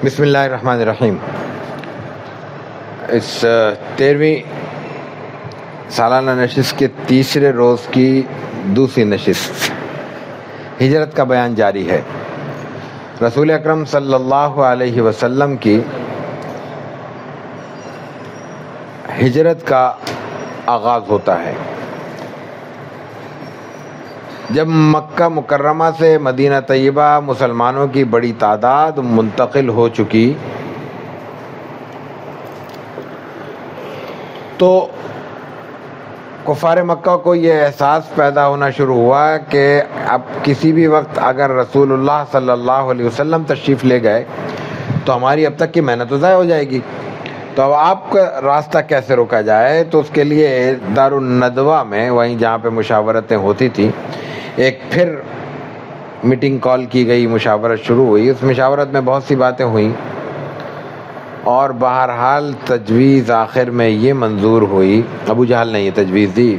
بسم اللہ الرحمن الرحیم۔ اس 13ویں سالانہ نشست کے تیسرے روز کی دوسری نشست ہجرت کا بیان جاری ہے۔ رسول اکرم صلی اللہ علیہ وسلم کی ہجرت کا آغاز ہوتا ہے جب مکہ مکرمہ سے مدینہ طیبہ مسلمانوں کی بڑی تعداد منتقل ہو چکی تو کفار مکہ کو یہ احساس پیدا ہونا شروع ہوا کہ اب کسی بھی وقت اگر رسول اللہ صلی اللہ علیہ وسلم تشریف لے گئے تو ہماری اب تک کی محنت ضائع ہو جائے گی، تو اب آپ کا راستہ کیسے روکا جائے۔ تو اس کے لیے دار الندوہ میں، وہیں جہاں پہ مشاورتیں ہوتی تھیں، ایک پھر میٹنگ کال کی گئی، مشاورت شروع ہوئی۔ اس مشاورت میں بہت سی باتیں ہوئیں اور بہرحال تجویز آخر میں یہ منظور ہوئی، ابو جہل نے یہ تجویز دی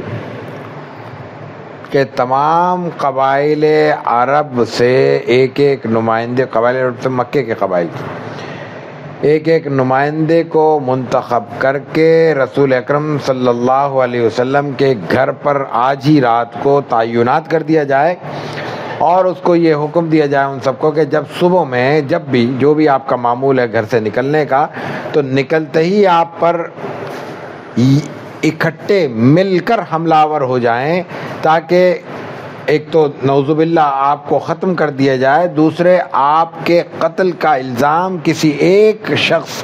کہ تمام قبائل عرب سے ایک ایک نمائندے، قبائل عرب سے مکے کے قبائل ایک ایک نمائندے کو منتخب کر کے رسول اکرم صلی اللہ علیہ وسلم کے گھر پر آج ہی رات کو تعینات کر دیا جائے، اور اس کو یہ حکم دیا جائے ان سب کو کہ جب صبح میں جب بھی جو بھی آپ کا معمول ہے گھر سے نکلنے کا، تو نکلتے ہی آپ پر اکٹھے مل کر حملہ آور ہو جائیں، تاکہ ایک تو نعوذ باللہ آپ کو ختم کر دیا جائے، دوسرے آپ کے قتل کا الزام کسی ایک شخص،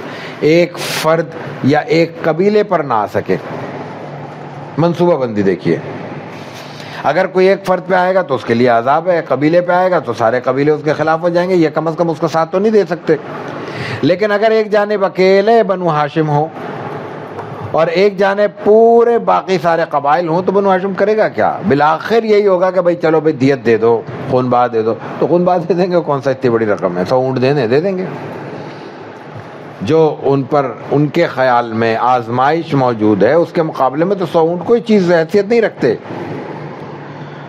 ایک فرد یا ایک قبیلے پر نہ آ سکے۔ منصوبہ بندی دیکھیے، اگر کوئی ایک فرد پہ آئے گا تو اس کے لیے عذاب ہے، قبیلے پہ آئے گا تو سارے قبیلے اس کے خلاف ہو جائیں گے، یہ کم از کم اس کا ساتھ تو نہیں دے سکتے۔ لیکن اگر ایک جانب اکیلے بنو ہاشم ہو اور ایک جانب پورے باقی سارے قبائل ہوں تو بنو ہاشم کرے گا کیا؟ بالآخر یہی ہوگا کہ بھائی چلو بھائی دیت دے دو، خون بہا دے دو، تو خون بہا دے دیں گے، کون سا اتنی بڑی رقم ہے، 100 اونٹ دے دیں گے۔ جو ان پر ان کے خیال میں آزمائش موجود ہے اس کے مقابلے میں تو 100 اونٹ کوئی چیز حیثیت نہیں رکھتے۔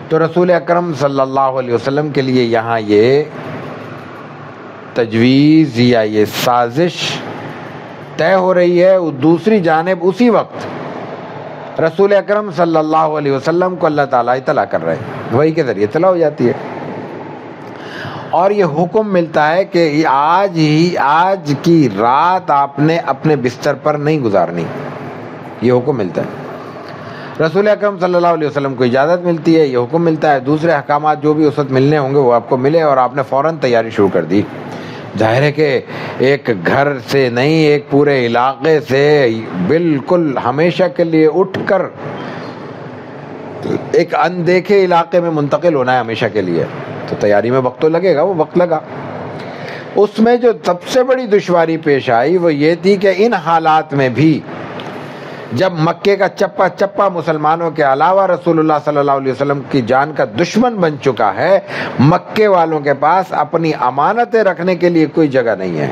تو رسول اکرم صلی اللہ علیہ وسلم کے لیے یہاں یہ تجویز یا یہ سازش طے ہو رہی ہے۔ دوسری جانب اسی وقت رسول اکرم صلی اللہ علیہ وسلم کو اللہ تعالیٰ اطلاع کر رہے ہیں، وحی کے ذریعے اطلاع ہو جاتی ہے، اور یہ حکم ملتا ہے کہ آج کی رات آپ نے اپنے بستر پر نہیں گزارنی، یہ حکم ملتا ہے۔ رسول اکرم صلی اللہ علیہ وسلم کو اجازت ملتی ہے، یہ حکم ملتا ہے، دوسرے احکامات جو بھی اس وقت ملنے ہوں گے وہ آپ کو ملے، اور آپ نے فوراً تیاری شروع کر دی۔ ظاہر ہے کہ ایک گھر سے نہیں، ایک پورے علاقے سے بالکل ہمیشہ کے لیے اٹھ کر ایک اندیکھے علاقے میں منتقل ہونا ہے ہمیشہ کے لیے، تو تیاری میں وقت تو لگے گا، وہ وقت لگا۔ اس میں جو سب سے بڑی دشواری پیش آئی وہ یہ تھی کہ ان حالات میں بھی جب مکے کا چپا چپا مسلمانوں کے علاوہ رسول اللہ صلی اللہ علیہ وسلم کی جان کا دشمن بن چکا ہے، مکے والوں کے پاس اپنی امانتیں رکھنے کے لیے کوئی جگہ نہیں ہے۔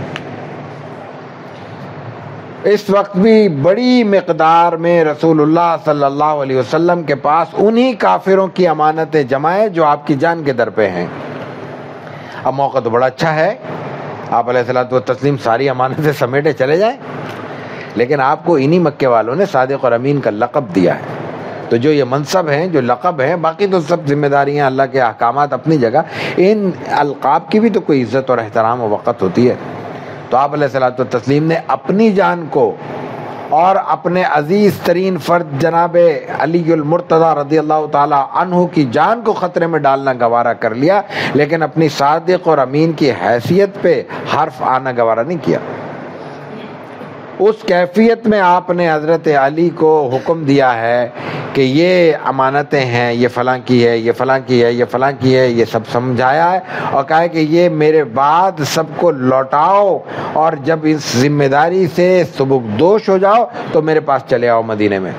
اس وقت بھی بڑی مقدار میں رسول اللہ صلی اللہ علیہ وسلم کے پاس انہی کافروں کی امانتیں جمع ہیں جو آپ کی جان کے در پہ ہیں۔ اب موقع تو بڑا اچھا ہے، آپ علیہ الصلوۃ والتسلیم ساری امانتیں سمیٹے چلے جائیں، لیکن آپ کو انہی مکے والوں نے صادق اور امین کا لقب دیا ہے۔ تو جو یہ منصب ہیں، جو لقب ہیں، باقی تو سب ذمہ داریاں اللہ کے احکامات اپنی جگہ، ان القاب کی بھی تو کوئی عزت اور احترام و وقت ہوتی ہے۔ تو آپ علیہ الصلوۃ والتسلیم نے اپنی جان کو اور اپنے عزیز ترین فرد جناب علی المرتضیٰ رضی اللہ تعالی عنہ کی جان کو خطرے میں ڈالنا گوارا کر لیا، لیکن اپنی صادق اور امین کی حیثیت پہ حرف آنا گوارا نہیں کیا۔ اس کیفیت میں آپ نے حضرت علی کو حکم دیا ہے کہ یہ امانتیں ہیں، یہ فلاں کی ہے، یہ فلاں کی ہے، یہ فلاں کی ہے، یہ سب سمجھایا ہے، اور کہا ہے کہ یہ میرے بعد سب کو لوٹاؤ، اور جب اس ذمہ داری سے سبکدوش ہو جاؤ تو میرے پاس چلے آؤ مدینے میں۔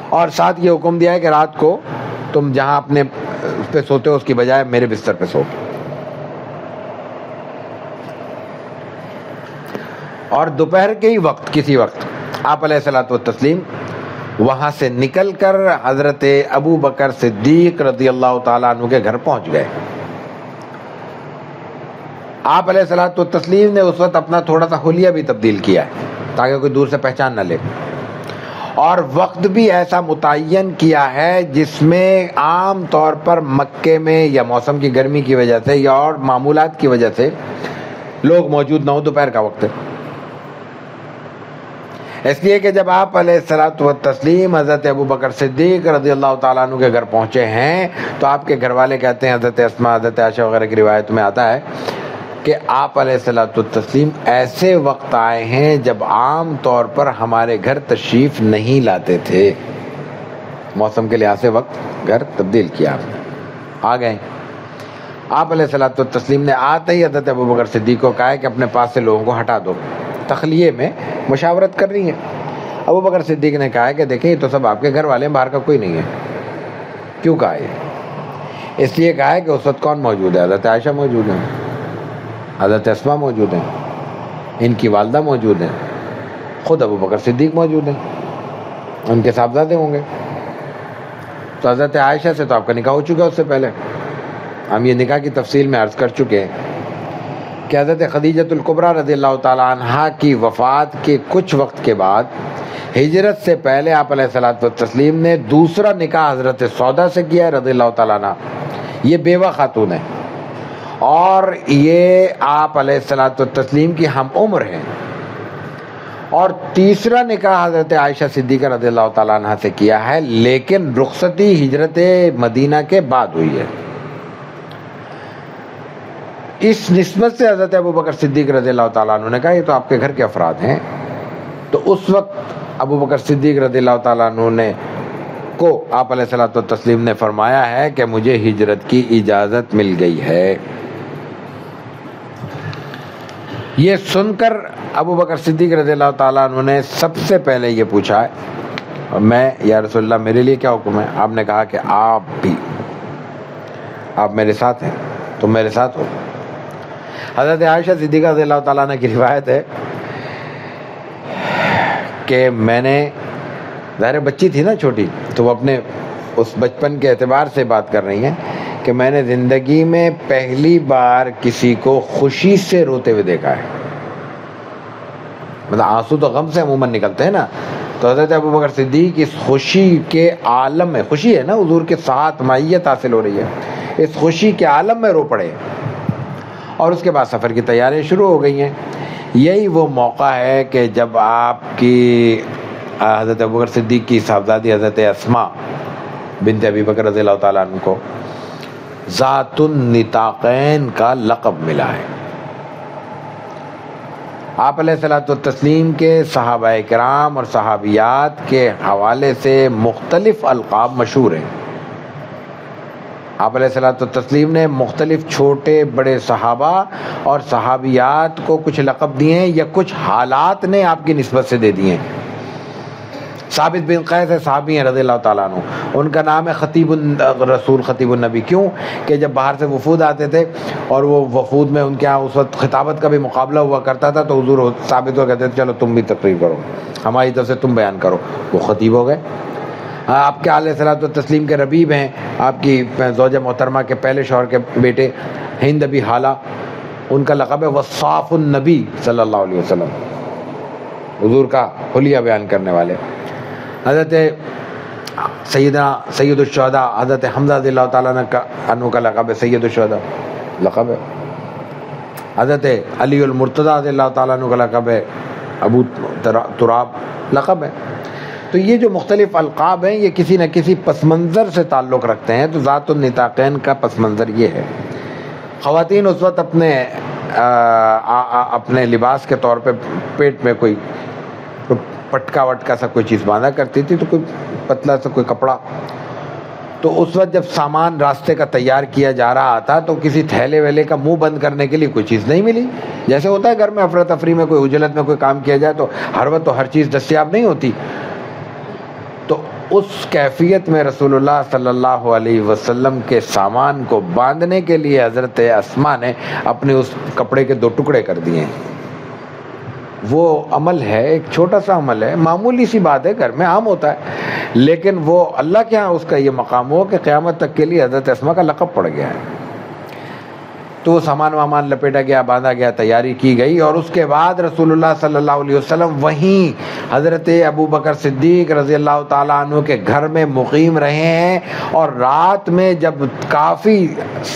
اور ساتھ یہ حکم دیا ہے کہ رات کو تم جہاں اپنے پہ سوتے ہو اس کی بجائے میرے بستر پہ سو۔ اور دوپہر کے ہی وقت کسی وقت آپ علیہ الصلوۃ والتسلیم وہاں سے نکل کر حضرت ابو بکر صدیق رضی اللہ تعالیٰ عنہ کے گھر پہنچ گئے۔ آپ علیہ الصلوۃ والتسلیم نے اس وقت اپنا تھوڑا سا حلیہ بھی تبدیل کیا ہے تاکہ کوئی دور سے پہچان نہ لے، اور وقت بھی ایسا متعین کیا ہے جس میں عام طور پر مکے میں یا موسم کی گرمی کی وجہ سے یا اور معمولات کی وجہ سے لوگ موجود نہ ہو، دوپہر کا وقت ہے۔ اس لیے کہ جب آپ علیہ الصلوۃ والتسلیم حضرت ابو بکر صدیق رضی اللہ تعالیٰ عنہ کے گھر پہنچے ہیں تو آپ کے گھر والے کہتے ہیں، حضرت اسماء، حضرت عائشہ وغیرہ کی روایت میں آتا ہے کہ آپ علیہ الصلوۃ والتسلیم ایسے وقت آئے ہیں جب عام طور پر ہمارے گھر تشریف نہیں لاتے تھے، موسم کے لحاظ سے وقت گھر تبدیل کیا، آپ نے آ گئے۔ آپ علیہ الصلوۃ والتسلیم نے آتے ہی حضرت ابو بکر صدیق کو کہا کہ اپنے پاس سے لوگوں کو ہٹا دو، تخلیے میں مشاورت کر رہی ہیں۔ ابو بکر صدیق نے کہا کہ دیکھیں یہ تو سب آپ کے گھر والے ہیں، باہر کا کوئی نہیں ہے۔ کیوں کہا یہ؟ اس لیے کہا ہے کہ اس وقت کون موجود ہے؟ حضرت عائشہ موجود ہیں، حضرت اسماء موجود ہیں، ان کی والدہ موجود ہیں، خود ابو بکر صدیق موجود ہیں، ان کے صاحبزادے ہوں گے۔ تو حضرت عائشہ سے تو آپ کا نکاح ہو چکا، اس سے پہلے ہم یہ نکاح کی تفصیل میں عرض کر چکے ہیں کہ حضرت خدیجۃ الکبریٰ رضی اللہ تعالیٰ عنہا کی وفات کے کچھ وقت کے بعد ہجرت سے پہلے آپ علیہ الصلوۃ والتسلیم نے دوسرا نکاح حضرت سودا سے کیا ہے رضی اللہ تعالیٰ عنہ، یہ بیوہ خاتون ہے اور یہ آپ علیہ الصلوۃ والتسلیم کی ہم عمر ہیں، اور تیسرا نکاح حضرت عائشہ صدیقہ رضی اللہ تعالیٰ عنہ سے کیا ہے، لیکن رخصتی ہجرت مدینہ کے بعد ہوئی ہے۔ اس نسبت سے حضرت ابو بکر صدیق رضی اللہ تعالیٰ عنہ نے کہا یہ تو آپ کے گھر کے افراد ہیں، تو اس وقت ابو بکر صدیق رضی اللہ تعالیٰ عنہ نے کو آپ علیہ الصلوۃ والتسلیم نے فرمایا ہے کہ مجھے ہجرت کی اجازت مل گئی ہے۔ یہ سن کر ابو بکر صدیق رضی اللہ تعالیٰ عنہ نے سب سے پہلے یہ پوچھا ہے، اور میں یا رسول اللہ میرے لیے کیا حکم ہے؟ آپ نے کہا کہ آپ میرے ساتھ ہیں، تم میرے ساتھ ہو۔ حضرت عائشہ صدیقہ رضی اللہ تعالیٰ عنہ کی روایت ہے کہ میں نے، ظاہر بچی تھی نا چھوٹی، تو وہ اپنے اس بچپن کے اعتبار سے بات کر رہی ہیں کہ میں نے زندگی میں پہلی بار کسی کو خوشی سے روتے ہوئے دیکھا ہے، مطلب آنسو تو غم سے عموماً نکلتے ہیں نا، تو حضرت ابو بکر صدیق اس خوشی کے عالم میں، خوشی ہے نا حضور کے ساتھ معیت حاصل ہو رہی ہے، اس خوشی کے عالم میں رو پڑے، اور اس کے بعد سفر کی تیاریاں شروع ہو گئی ہیں۔ یہی وہ موقع ہے کہ جب آپ کی حضرت ابوبکر صدیق کی صاحبزادی حضرت اسماء بنت ابی بکر رضی اللہ تعالیٰ عنہ کو ذات النطاقین کا لقب ملا ہے۔ آپ علیہ الصلوۃ والتسلیم کے صحابہ کرام اور صحابیات کے حوالے سے مختلف القاب مشہور ہیں۔ آپ علیہ الصلوۃ والتسلیم نے مختلف چھوٹے بڑے صحابہ اور صحابیات کو کچھ لقب دیے ہیں یا کچھ حالات نے آپ کی نسبت سے دے دیے ہیں۔ ثابت بن قیس صحابی ہیں رضی اللہ تعالیٰ عنہ، ان کا نام ہے خطیب الرسول، خطیب النبی، کیوں کہ جب باہر سے وفود آتے تھے اور وہ وفود میں ان کے ہاں اس وقت خطابت کا بھی مقابلہ ہوا کرتا تھا تو حضور ثابت ہو کہتے تھے چلو تم بھی تقریر کرو، ہماری طرف سے تم بیان کرو، وہ خطیب ہو گئے۔ آپ کے علیہ الصلوۃ والتسلیم کے ربیب ہیں، آپ کی زوجہ محترمہ کے پہلے شوہر کے بیٹے ہند ابی حالہ، ان کا لقب ہے وصاف النبی صلی اللہ علیہ وسلم، حضور کا حلیہ بیان کرنے والے۔ حضرت سیدنا سید الشہداء حضرت حمزہ رضی اللہ تعالیٰ عنہ کا لقب ہے سید الشہداء، لقب ہے۔ حضرت علی المرتضیٰ رضی اللہ تعالیٰ عنہ کا لقب ہے ابو تراب، لقب ہے۔ تو یہ جو مختلف القاب ہیں یہ کسی نہ کسی پس منظر سے تعلق رکھتے ہیں، تو ذات النطاقین کا پس منظر یہ ہے۔ خواتین اس وقت اپنے لباس کے طور پہ پیٹ میں کوئی پٹکا وٹکا سا کوئی چیز باندھا کرتی تھی، تو کوئی پتلا سا کوئی کپڑا، تو اس وقت جب سامان راستے کا تیار کیا جا رہا تھا تو کسی تھیلے ویلے کا منہ بند کرنے کے لیے کوئی چیز نہیں ملی۔ جیسے ہوتا ہے گھر میں افراتفری میں کوئی عجلت میں کوئی کام کیا جائے تو ہر وقت تو ہر چیز دستیاب نہیں ہوتی، تو اس کیفیت میں رسول اللہ صلی اللہ علیہ وسلم کے سامان کو باندھنے کے لیے حضرت اسماء نے اپنے اس کپڑے کے 2 ٹکڑے کر دیے ہیں۔ وہ عمل ہے، ایک چھوٹا سا عمل ہے، معمولی سی بات ہے، گھر میں عام ہوتا ہے، لیکن وہ اللہ کے ہاں اس کا یہ مقام ہو کہ قیامت تک کے لیے حضرت اسماء کا لقب پڑ گیا ہے۔ تو وہ سامان وامان لپیٹا گیا، باندھا گیا، تیاری کی گئی، اور اس کے بعد رسول اللہ صلی اللہ علیہ وسلم وہیں حضرت ابو بکر صدیق رضی اللہ تعالیٰ عنہ کے گھر میں مقیم رہے ہیں، اور رات میں جب کافی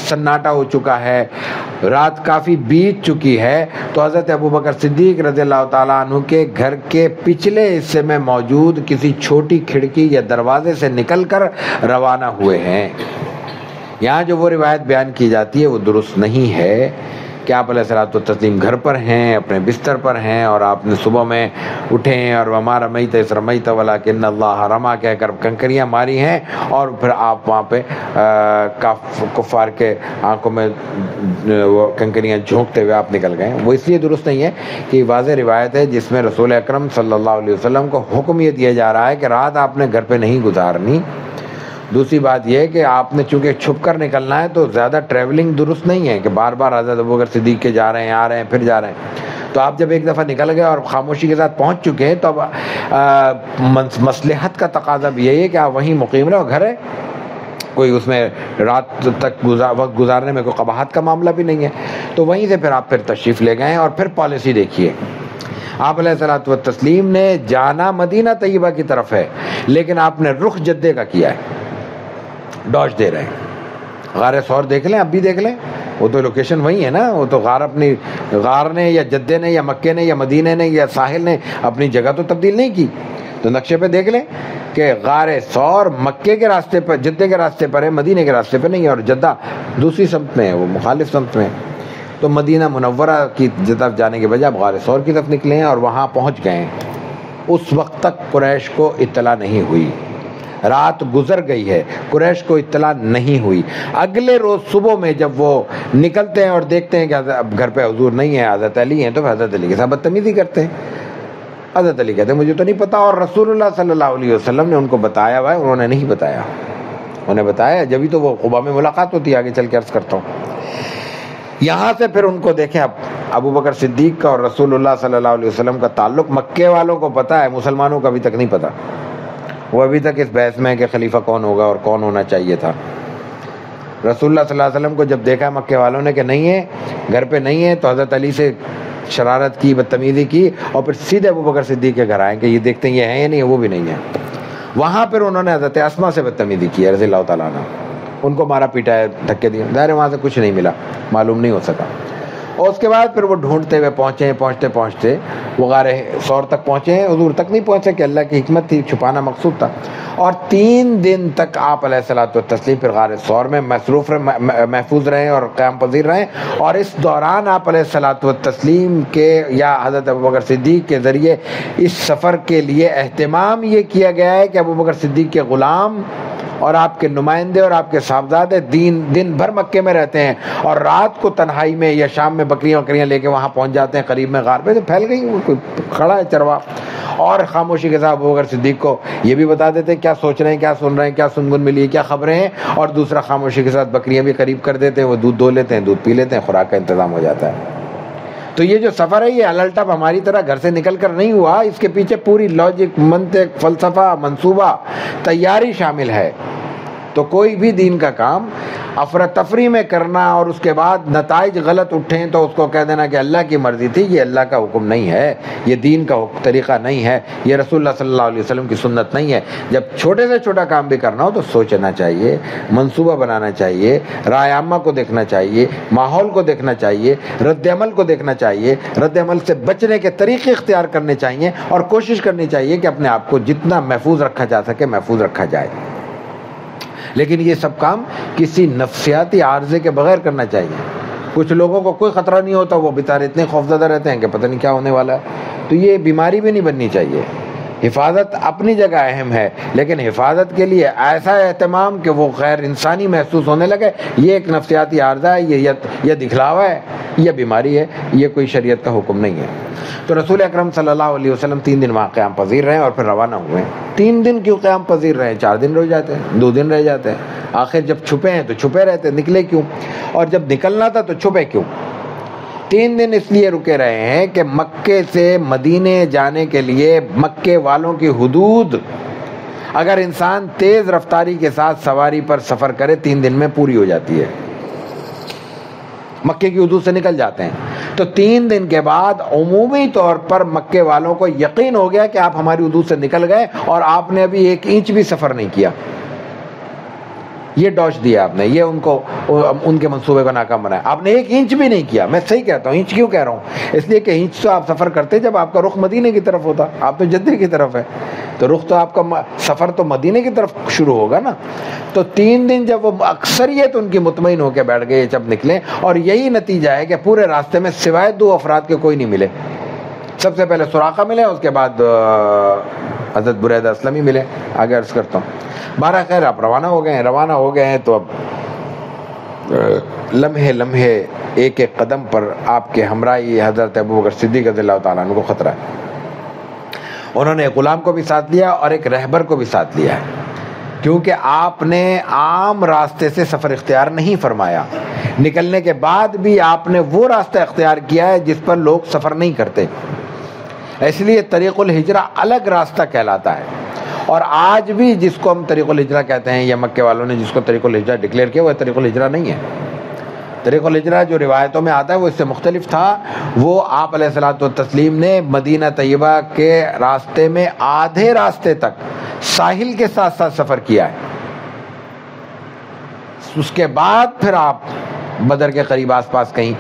سناٹا ہو چکا ہے، رات کافی بیت چکی ہے، تو حضرت ابو بکر صدیق رضی اللہ تعالیٰ عنہ کے گھر کے پچھلے حصے میں موجود کسی چھوٹی کھڑکی یا دروازے سے نکل کر روانہ ہوئے ہیں۔ یہاں جو وہ روایت بیان کی جاتی ہے وہ درست نہیں ہے کہ آپ علیہ الصلوۃ والتسلیم گھر پر ہیں، اپنے بستر پر ہیں، اور آپ نے صبح میں اٹھے ہیں اور وما رمیت اذ رمیت ولکن اللہ رمی کہہ کر کنکریاں ماری ہیں، اور پھر آپ وہاں پہ کفار کے آنکھوں میں وہ کنکریاں جھونکتے ہوئے آپ نکل گئے۔ وہ اس لیے درست نہیں ہے کہ واضح روایت ہے جس میں رسول اکرم صلی اللہ علیہ وسلم کو حکم یہ دیا جا رہا ہے کہ رات آپ نے گھر پہ نہیں گزارنی۔ دوسری بات یہ ہے کہ آپ نے چونکہ چھپ کر نکلنا ہے تو زیادہ ٹریولنگ درست نہیں ہے کہ بار بار حضرت ابوبکر صدیق کے جا رہے ہیں، آ رہے ہیں، پھر جا رہے ہیں۔ تو آپ جب ایک دفعہ نکل گئے اور خاموشی کے ساتھ پہنچ چکے ہیں تو اب مصلحت کا تقاضا بھی یہی ہے کہ آپ وہیں مقیم رہو، گھر ہے، کوئی اس میں رات تک وقت گزارنے میں کوئی قباحت کا معاملہ بھی نہیں ہے، تو وہیں سے پھر آپ پھر تشریف لے گئے، اور پھر پالیسی دیکھیے۔ آپ علیہ الصلوۃ والتسلیم نے جانا مدینہ طیبہ کی طرف ہے، لیکن آپ نے رخ جدے کا کیا ہے، ڈاش دے رہے ہیں۔ غار ثور دیکھ لیں، اب بھی دیکھ لیں، وہ تو لوکیشن وہی ہے نا، وہ تو غار نے یا جدے نے یا مکے نے یا مدینے نے یا ساحل نے اپنی جگہ تو تبدیل نہیں کی۔ تو نقشے پہ دیکھ لیں کہ غار ثور مکے کے راستے پر، جدے کے راستے پر ہے، مدینے کے راستے پہ نہیں ہے، اور جدہ دوسری سمت میں ہے، وہ مخالف سمت میں ہے۔ تو مدینہ منورہ کی طرف جانے کے بجائے غار ثور کی طرف نکلے ہیں اور وہاں پہنچ گئے ہیں۔ اس وقت تک قریش کو اطلاع نہیں ہوئی، رات گزر گئی ہے، قریش کو اطلاع نہیں ہوئی۔ اگلے روز صبح میں جب وہ نکلتے ہیں اور دیکھتے ہیں کہ اب گھر پہ حضور نہیں ہے، حضرت علی ہیں، تو حضرت علی کے ساتھ بدتمیزی کرتے ہیں۔ حضرت علی کہتے ہیں مجھے تو نہیں پتا، اور رسول اللہ صلی اللہ علیہ وسلم نے ان کو بتایا ہوا ہے، انہوں نے نہیں بتایا، انہیں بتایا جبھی تو وہ قباء میں ملاقات ہوتی ہے، آگے چل کے عرض کرتا ہوں۔ یہاں سے پھر ان کو دیکھیں، اب ابو بکر صدیق کا اور رسول اللہ صلی اللہ علیہ وسلم کا تعلق مکے والوں کو پتا ہے، مسلمانوں کو ابھی تک نہیں پتا۔ وہ ابھی تک اس بحث میں ہے کہ خلیفہ کون ہوگا اور کون ہونا چاہیے تھا۔ رسول اللہ صلی اللہ علیہ وسلم کو جب دیکھا مکے والوں نے کہ نہیں ہے، گھر پہ نہیں ہے، تو حضرت علی سے شرارت کی، بدتمیزی کی، اور پھر سیدھے ابو بکر صدیق کے گھر آئے کہ یہ دیکھتے ہیں یہ ہے یا نہیں ہے، وہ بھی نہیں ہے۔ وہاں پھر انہوں نے حضرت اسماء سے بدتمیزی کی رضی اللہ تعالیٰ عنہ، ان کو مارا پیٹا ہے، دھکے دیے، ظاہر وہاں سے کچھ نہیں ملا، معلوم نہیں ہو سکا۔ اور اس کے بعد پھر وہ ڈھونڈتے ہوئے پہنچتے وہ غار ثور تک پہنچے ہیں، حضور تک نہیں پہنچے کہ اللہ کی حکمت تھی، چھپانا مقصود تھا۔ اور 3 دن تک آپ علیہ الصلوۃ والتسلیم پھر غار ثور میں محفوظ رہے اور قیام پذیر رہے، اور اس دوران آپ علیہ الصلوۃ والتسلیم کے یا حضرت ابوبکر صدیق کے ذریعے اس سفر کے لیے اہتمام یہ کیا گیا ہے کہ ابوبکر صدیق کے غلام اور آپ کے نمائندے اور آپ کے صاحبزادے دن بھر مکے میں رہتے ہیں، اور رات کو تنہائی میں یا شام میں بکریاں لے کے وہاں پہنچ جاتے ہیں، قریب میں غار پہ تو پھیل گئی، کوئی کھڑا ہے چروا، اور خاموشی کے ساتھ ابوبکر صدیق کو یہ بھی بتا دیتے کیا سوچ رہے ہیں، کیا سن رہے ہیں، کیا سنگن ملی ہے، کیا خبریں ہیں، اور دوسرا خاموشی کے ساتھ بکریاں بھی قریب کر دیتے ہیں، وہ دودھ دو لیتے ہیں، دودھ پی لیتے ہیں، خوراک کا انتظام ہو جاتا ہے۔ تو یہ جو سفر ہے یہ الٹپ ہماری طرح گھر سے نکل کر نہیں ہوا، اس کے پیچھے پوری لاجک، منطق، فلسفہ، منصوبہ، تیاری شامل ہے۔ تو کوئی بھی دین کا کام افراتفری میں کرنا اور اس کے بعد نتائج غلط اٹھیں تو اس کو کہہ دینا کہ اللہ کی مرضی تھی، یہ اللہ کا حکم نہیں ہے، یہ دین کا طریقہ نہیں ہے، یہ رسول اللہ صلی اللہ علیہ وسلم کی سنت نہیں ہے۔ جب چھوٹے سے چھوٹا کام بھی کرنا ہو تو سوچنا چاہیے، منصوبہ بنانا چاہیے، رائے عامہ کو دیکھنا چاہیے، ماحول کو دیکھنا چاہیے، رد عمل کو دیکھنا چاہیے، رد عمل سے بچنے کے طریقے اختیار کرنے چاہیے، اور کوشش کرنی چاہیے کہ اپنے آپ کو جتنا محفوظ رکھا جا سکے محفوظ رکھا جائے۔ لیکن یہ سب کام کسی نفسیاتی عارضے کے بغیر کرنا چاہیے۔ کچھ لوگوں کو کوئی خطرہ نہیں ہوتا، وہ بیچارے اتنے خوفزدہ رہتے ہیں کہ پتہ نہیں کیا ہونے والا ہے، تو یہ بیماری بھی نہیں بننی چاہیے۔ حفاظت اپنی جگہ اہم ہے، لیکن حفاظت کے لیے ایسا اہتمام کہ وہ غیر انسانی محسوس ہونے لگے، یہ ایک نفسیاتی عارضہ ہے، یہ دکھلاوا ہے، یہ بیماری ہے، یہ کوئی شریعت کا حکم نہیں ہے۔ تو رسول اکرم صلی اللہ علیہ وسلم 3 دن وہاں قیام پذیر رہے اور پھر روانہ ہوئے۔ 3 دن کیوں قیام پذیر رہے؟ 4 دن رہ جاتے ہیں، 2 دن رہ جاتے ہیں، آخر جب چھپے ہیں تو چھپے رہتے، نکلے کیوں؟ اور جب نکلنا تھا تو چھپے کیوں؟ 3 دن اس لیے رکے رہے ہیں کہ مکے سے مدینے جانے کے لیے مکے والوں کی حدود اگر انسان تیز رفتاری کے ساتھ سواری پر سفر کرے 3 دن میں پوری ہو جاتی ہے۔ مکے کی حدود سے نکل جاتے ہیں. تو 3 دن کے بعد عمومی طور پر مکے والوں کو یقین ہو گیا کہ آپ ہماری حدود سے نکل گئے اور آپ نے ابھی 1 انچ بھی سفر نہیں کیا. یہ ڈوش دیا آپ نے, یہ ان کے منصوبے کو ناکام بنایا. آپ نے 1 انچ بھی نہیں کیا. میں صحیح کہتا ہوں, انچ کیوں کہہ رہا ہوں؟ اس لیے کہ انچ تو آپ سفر کرتے جب آپ کا رخ مدینے کی طرف ہوتا. آپ تو جدے کی طرف ہے, تو رخ تو آپ کا سفر تو مدینے کی طرف شروع ہوگا نا. تو 3 دن جب وہ اکثریت ان کی مطمئن ہو کے بیٹھ گئے جب نکلے, اور یہی نتیجہ ہے کہ پورے راستے میں سوائے 2 افراد کے کوئی نہیں ملے. سب سے پہلے سراقہ ملے, اس کے بعد حضرت بریدہ اسلمی ملے. آگے عرض کرتا ہوں. بارہ خیر آپ روانہ ہو گئے ہیں تو اب لمحے لمحے ایک ایک قدم پر آپ کے ہمراہی حضرت ابوبکر صدیق رضی اللہ تعالیٰ عنہ کو خطرہ ہے. انہوں نے ایک غلام کو بھی ساتھ لیا اور ایک رہبر کو بھی ساتھ لیا ہے, کیونکہ آپ نے عام راستے سے سفر اختیار نہیں فرمایا. نکلنے کے بعد بھی آپ نے وہ راستہ اختیار کیا ہے جس پر لوگ سفر نہیں کرتے, اس لیے طریق الہجرہ الگ راستہ کہلاتا ہے. اور آج بھی جس کو ہم طریق الہجرہ کہتے ہیں, یا مکے والوں نے جس کو طریق الہجرہ ڈکلیئر کیا, وہ طریق الہجرہ نہیں ہے. طریق الہجرہ جو روایتوں میں آتا ہے وہ اس سے مختلف تھا. وہ آپ علیہ الصلوۃ والتسلیم نے مدینہ طیبہ کے راستے میں آدھے راستے تک ساحل کے ساتھ ساتھ سفر کیا ہے. اس کے بعد پھر آپ بدر کے قریب آس پاس کہیں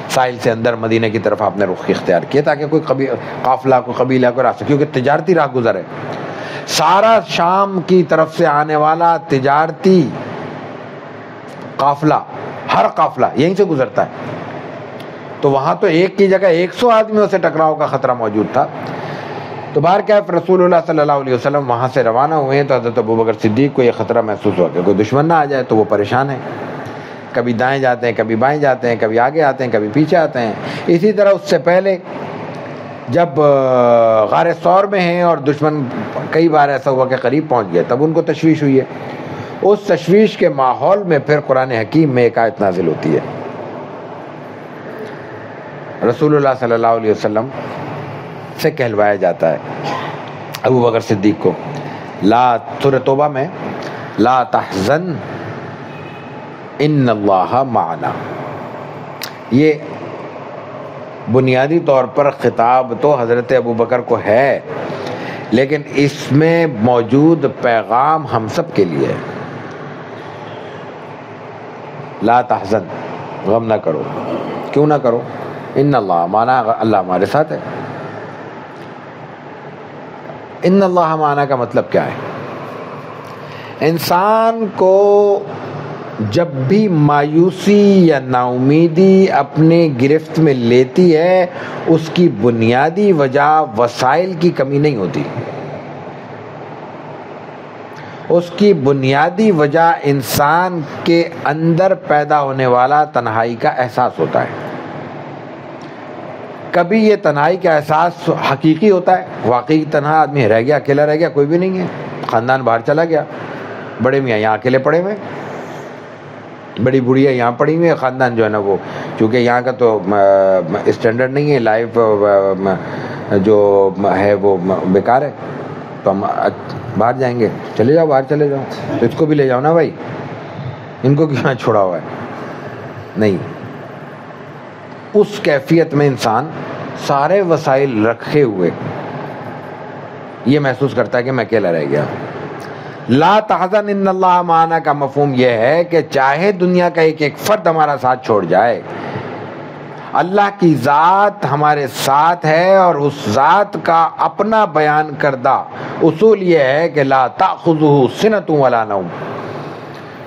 ساحل سے اندر مدینہ کی طرف آپ نے رخ اختیار کیا, تاکہ کوئی قافلہ کوئی قبیلہ کوئی راستہ, کیونکہ تجارتی راہ گزر ہے. سارا شام کی طرف سے آنے والا تجارتی قافلہ, ہر قافلہ یہیں سے گزرتا ہے. تو وہاں تو ایک کی جگہ 100 آدمیوں سے ٹکراؤ کا خطرہ موجود تھا. تو بہرکیف رسول اللہ صلی اللہ علیہ وسلم وہاں سے روانہ ہوئے تو حضرت ابوبکر صدیق کو یہ خطرہ محسوس ہوا کہ کوئی دشمن نہ آ جائے. تو وہ پریشان ہیں, کبھی دائیں جاتے ہیں, کبھی بائیں جاتے ہیں, کبھی آگے آتے ہیں, کبھی پیچھے آتے ہیں. اسی طرح اس سے پہلے جب غار ثور میں ہیں اور دشمن کئی بار ایسا ہوا کہ قریب پہنچ گئے, تب ان کو تشویش ہوئی ہے. اس تشویش کے ماحول میں پھر قرآن حکیم میں ایک آیت نازل ہوتی ہے. رسول اللہ صلی اللہ علیہ وسلم سے کہلوایا جاتا ہے ابوبکر صدیق کو, سورہ توبہ میں لا تحزن ان اللہ معنا. یہ بنیادی طور پر خطاب تو حضرت ابوبکر کو ہے, لیکن اس میں موجود پیغام ہم سب کے لیے ہے. لا تحزن, غم نہ کرو. کیوں نہ کرو؟ ان اللہ معنا, اللہ ہمارے ساتھ ہے. ان اللہ معنا کا مطلب کیا ہے؟ انسان کو جب بھی مایوسی یا نا امیدی اپنے گرفت میں لیتی ہے, اس کی بنیادی وجہ وسائل کی کمی نہیں ہوتی. اس کی بنیادی وجہ انسان کے اندر پیدا ہونے والا تنہائی کا احساس ہوتا ہے. کبھی یہ تنہائی کا احساس حقیقی ہوتا ہے, واقعی تنہا آدمی رہ گیا, اکیلا رہ گیا, کوئی بھی نہیں ہے, خاندان باہر چلا گیا, بڑے میاں یہاں اکیلے پڑے ہوئے, بڑی بڑھیا یہاں پڑی ہوئی ہے, خاندان جو ہے نا وہ چونکہ یہاں کا تو اسٹینڈرڈ نہیں ہے, لائف جو ہے وہ بیکار ہے, تو ہم باہر جائیں گے. چلے جاؤ, باہر چلے جاؤ, تو اس کو بھی لے جاؤ نا بھائی, ان کو کیوں چھوڑا ہوا ہے؟ نہیں. اس کیفیت میں انسان سارے وسائل رکھے ہوئے یہ محسوس کرتا ہے کہ میں اکیلا رہ گیا. لا تحزن ان اللہ معنا کا مفہوم یہ ہے کہ چاہے دنیا کا ایک ایک فرد ہمارا ساتھ چھوڑ جائے, اللہ کی ذات ہمارے ساتھ ہے. اور اس ذات کا اپنا بیان کردہ اصول یہ ہے کہ لا تأخذہ سنۃ ولا نوم,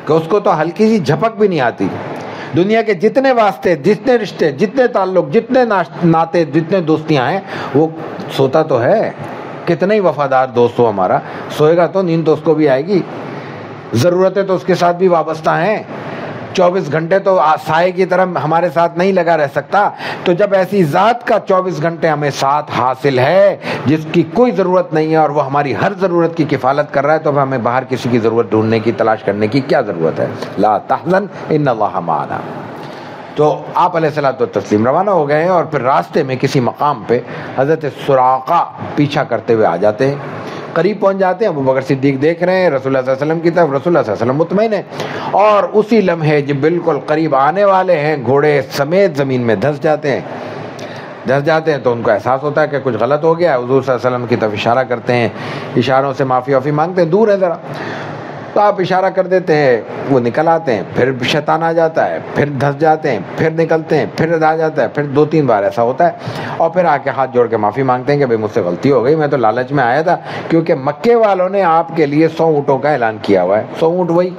کہ اس کو تو ہلکی سی جھپک بھی نہیں آتی. دنیا کے جتنے واسطے, جتنے رشتے, جتنے تعلق, جتنے ناطے, جتنے دوستیاں ہیں, وہ سوتا تو ہے. کتنا ہی وفادار دوست ہو ہمارا, سوئے گا تو نیند تو اس کو بھی آئے گی, ضرورتیں تو اس کے ساتھ بھی وابستہ ہیں. 24 گھنٹے تو سائے کی طرح ہمارے ساتھ نہیں لگا رہ سکتا. تو جب ایسی ذات کا 24 گھنٹے ہمیں ساتھ حاصل ہے جس کی کوئی ضرورت نہیں ہے, اور وہ ہماری ہر ضرورت کی کفالت کر رہا ہے, تو ہمیں باہر کسی کی ضرورت ڈھونڈنے کی, تلاش کرنے کی کیا ضرورت ہے؟ لا تحزن ان اللہ معنا. تو آپ علیہ الصلوۃ والتسلیم روانہ ہو گئے ہیں, اور پھر راستے میں کسی مقام پہ حضرت سراقہ پیچھا کرتے ہوئے آ جاتے ہیں. قریب پہنچ جاتے ہیں، ابو بکر صدیق دیکھ رہے ہیں رسول اللہ صلی اللہ علیہ وسلم کی طرف، رسول اللہ صلی اللہ علیہ وسلم مطمئن ہے، اور اسی لمحے جب بالکل قریب آنے والے ہیں گھوڑے سمیت زمین میں دھس جاتے ہیں تو ان کو احساس ہوتا ہے کہ کچھ غلط ہو گیا ہے، حضور صلی اللہ علیہ وسلم کی طرف اشارہ کرتے ہیں، اشاروں سے معافی وافی مانگتے ہیں، دور ہے ذرا، تو آپ اشارہ کر دیتے ہیں، وہ نکل آتے ہیں، پھر شیطان آ جاتا ہے، پھر دھس جاتے ہیں، پھر نکلتے ہیں، پھر آ جاتا ہے، پھر 2-3 بار ایسا ہوتا ہے، اور پھر آ کے ہاتھ جوڑ کے معافی مانگتے ہیں کہ بھئی مجھ سے غلطی ہو گئی، میں تو لالچ میں آیا تھا، کیونکہ مکے والوں نے آپ کے لیے 100 اونٹوں کا اعلان کیا ہوا ہے، 100 اونٹ وہی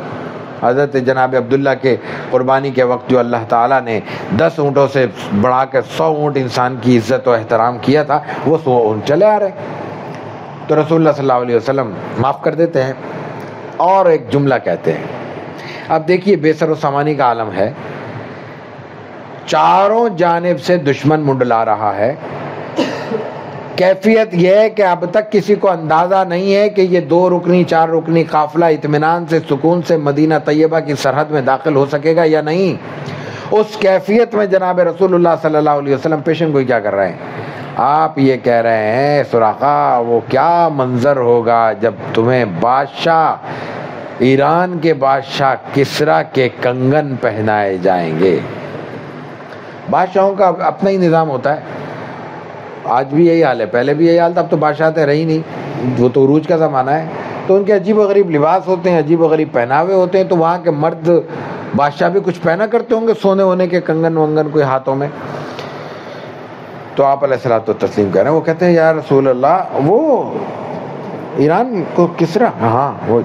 حضرت جناب عبداللہ کے قربانی کے وقت جو اللہ تعالیٰ نے 10 اونٹوں سے بڑھا کر 100 اونٹ انسان کی عزت و احترام کیا تھا، وہ 100 اونٹ چلے آ رہے، تو رسول اللہ صلی اللہ علیہ وسلم معاف کر دیتے ہیں اور ایک جملہ کہتے ہیں. اب دیکھیے بے سر و سامانی کا عالم ہے، چاروں جانب سے دشمن منڈلا رہا ہے، کیفیت یہ ہے کہ اب تک کسی کو اندازہ نہیں ہے کہ یہ 2 رکنی 4 رکنی قافلہ اطمینان سے سکون سے مدینہ طیبہ کی سرحد میں داخل ہو سکے گا یا نہیں. اس کیفیت میں جناب رسول اللہ صلی اللہ علیہ وسلم پیشن گوئی کیا کر رہے ہیں؟ آپ یہ کہہ رہے ہیں سراقہ وہ کیا منظر ہوگا جب تمہیں بادشاہ ایران کے بادشاہ کسریٰ کے کنگن پہنائے جائیں گے. بادشاہوں کا اپنا ہی نظام ہوتا ہے، آج بھی یہی حال ہے، پہلے بھی یہی حال تھا، اب تو بادشاہ رہی نہیں، وہ تو عروج کا زمانہ ہے، تو ان کے عجیب و غریب لباس ہوتے ہیں، عجیب و غریب پہناوے ہوتے ہیں، تو وہاں کے مرد بادشاہ بھی کچھ پہنا کرتے ہوں گے، سونے ہونے کے کنگن ونگن کوئی ہاتھوں میں. تو آپ علیہ الصلوۃ والتسلیم کہہ رہے ہیں، وہ کہتے ہیں یا رسول اللہ وہ ایران کو کسریٰ، ہاں وہ.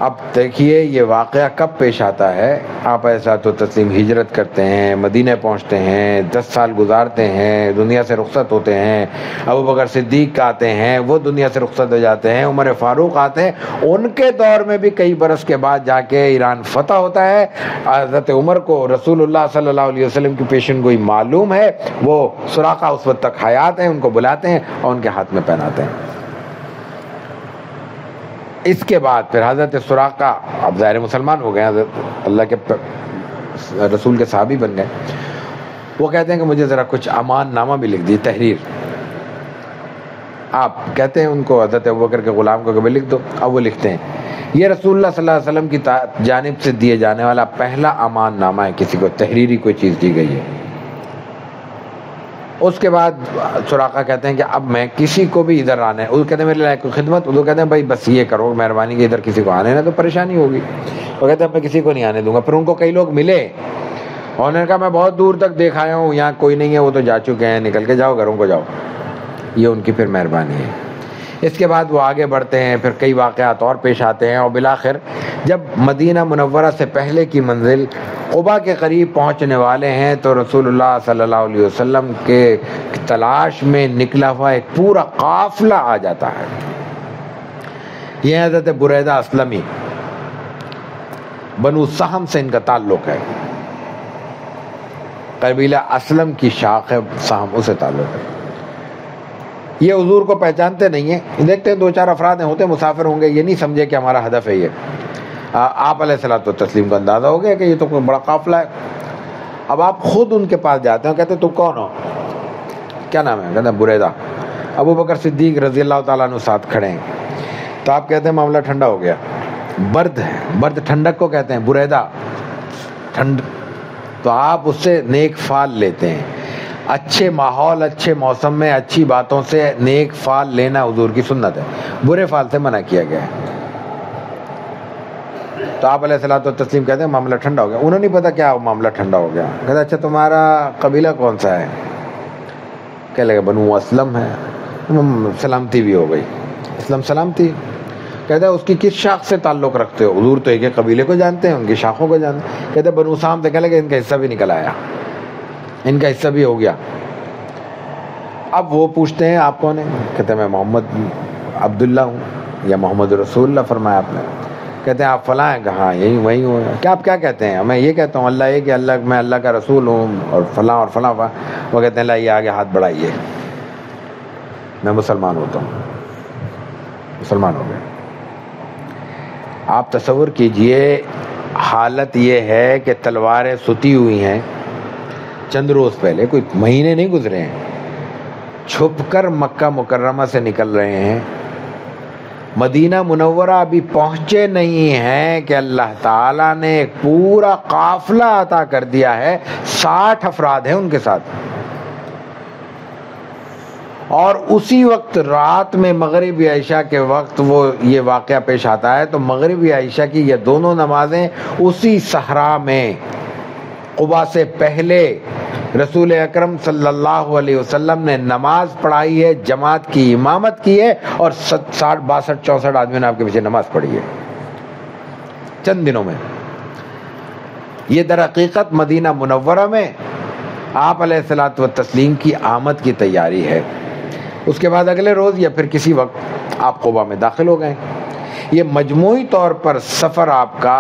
اب دیکھیے یہ واقعہ کب پیش آتا ہے، آپ علیہ الصلوۃ والتسلیم ہجرت کرتے ہیں، مدینہ پہنچتے ہیں، 10 سال گزارتے ہیں، دنیا سے رخصت ہوتے ہیں، ابو بکر صدیق آتے ہیں، وہ دنیا سے رخصت ہو جاتے ہیں، عمر فاروق آتے ہیں، ان کے دور میں بھی کئی برس کے بعد جا کے ایران فتح ہوتا ہے. حضرت عمر کو رسول اللہ صلی اللہ علیہ وسلم کی پیشن گوئی معلوم ہے، وہ سراقہ اس وقت تک حیات ہیں، ان کو بلاتے ہیں اور ان کے ہاتھ میں پہناتے ہیں. اس کے بعد پھر حضرت سراقہ اب ظاہر مسلمان ہو گئے، حضرت اللہ کے رسول کے صحابی بن گئے. وہ کہتے ہیں کہ مجھے ذرا کچھ امان نامہ بھی لکھ دی، تحریر. آپ کہتے ہیں ان کو حضرت ابوبکر کے غلام کو کہ لکھ دو. اب وہ لکھتے ہیں یہ رسول اللہ صلی اللہ علیہ وسلم کی جانب سے دیے جانے والا پہلا امان نامہ ہے، کسی کو تحریری کوئی چیز دی گئی ہے. اس کے بعد سراقہ کہتے ہیں کہ اب میں کسی کو بھی ادھر آنے، وہ کہتے ہیں میرے لائق کوئی خدمت، وہ کہتے ہیں بھائی بس یہ کرو مہربانی کہ ادھر کسی کو آنے نہ تو پریشانی ہوگی. وہ کہتے ہیں میں کسی کو نہیں آنے دوں گا. پھر ان کو کئی لوگ ملے اور انہوں نے کہا میں بہت دور تک دیکھ آیا ہوں، یہاں کوئی نہیں ہے، وہ تو جا چکے ہیں، نکل کے جاؤ گھروں کو جاؤ. یہ ان کی پھر مہربانی ہے. اس کے بعد وہ آگے بڑھتے ہیں، پھر کئی واقعات اور پیش آتے ہیں، اور بالآخر جب مدینہ منورہ سے پہلے کی منزل قباء کے قریب پہنچنے والے ہیں تو رسول اللہ صلی اللہ علیہ وسلم کے تلاش میں نکلا ہوا ایک پورا قافلہ آ جاتا ہے. یہ حضرت بریدہ اسلمی، بنو سہم سے ان کا تعلق ہے، قبیلہ اسلم کی شاخ ہے سہم، اسے تعلق ہے. یہ حضور کو پہچانتے نہیں ہیں، دیکھتے ہیں 2-4 افراد ہوتے مسافر ہوں گے، یہ نہیں سمجھے کہ ہمارا ہدف ہے. یہ آپ علیہ الصلوۃ والتسلیم کو اندازہ ہو گیا کہ یہ تو کوئی بڑا قافلہ ہے. اب آپ خود ان کے پاس جاتے ہیں، کہتے ہیں تم کون ہو، کیا نام ہے، کہتے ہیں بریدہ. ابو بکر صدیق رضی اللہ تعالیٰ عنہ ساتھ کھڑے ہیں. تو آپ کہتے ہیں معاملہ ٹھنڈا ہو گیا، برد ہے، برد ٹھنڈک کو کہتے ہیں، بریدہ ٹھنڈ. تو آپ اس سے نیک فال لیتے ہیں. اچھے ماحول، اچھے موسم میں اچھی باتوں سے نیک فال لینا حضور کی سنت ہے، برے فال سے منع کیا گیا ہے. تو آپ علیہ الصلوۃ والتسلیم کہتے ہیں معاملہ ٹھنڈا ہو گیا. انہوں نہیں پتا کیا معاملہ ٹھنڈا ہو گیا. کہتے اچھا تمہارا قبیلہ کون سا ہے؟ کہہ لگا بنو اسلم ہے. سلامتی بھی ہو گئی، اسلم سلامتی. کہتے ہیں اس کی کس شاخ سے تعلق رکھتے ہو؟ حضور تو ایک ایک قبیلے کو جانتے ہیں، ان کی شاخوں کو جانتے ہیں. کہتے بنو سام سے. کہہ لگا ان کا حصہ بھی نکل آیا، ان کا حصہ بھی ہو گیا. اب وہ پوچھتے ہیں آپ کون ہیں؟ کہتے ہیں میں محمد عبداللہ ہوں یا محمد رسول اللہ فرمایا آپ نے. کہتے ہیں آپ فلاں ہیں؟ کہا یہی وہی ہوں. کیا آپ کیا کہتے ہیں؟ میں یہ کہتا ہوں اللہ ایک ہے، اللہ میں اللہ کا رسول ہوں اور فلاں اور فلاں. وہ کہتے ہیں لائیے آگے ہاتھ بڑھائیے، میں مسلمان ہوتا ہوں. مسلمان ہو گئے. آپ تصور کیجئے حالت یہ ہے کہ تلواریں ستی ہوئی ہیں، چند روز پہلے، کوئی مہینے نہیں گزرے ہیں، چھپ کر مکہ مکرمہ سے نکل رہے ہیں مدینہ منورہ ابھی پہنچے نہیں ہیں کہ اللہ تعالیٰ نے ایک پورا قافلہ عطا کر دیا ہے، 60 افراد ہیں ان کے ساتھ، اور اسی وقت رات میں مغرب عشاء کے وقت وہ یہ واقعہ پیش آتا ہے۔ تو مغرب عشاء کی یہ دونوں نمازیں اسی صحرا میں قباء سے پہلے رسول اکرم صلی اللہ علیہ وسلم نے نماز پڑھائی ہے، جماعت کی امامت کی ہے، اور 60 62 64 آدمی نے آپ کے پیچھے نماز پڑھی ہے چند دنوں میں۔ یہ در حقیقت مدینہ منورہ میں آپ علیہ الصلوۃ والتسلیم کی آمد کی تیاری ہے۔ اس کے بعد اگلے روز یا پھر کسی وقت آپ قباء میں داخل ہو گئے۔ یہ مجموعی طور پر سفر آپ کا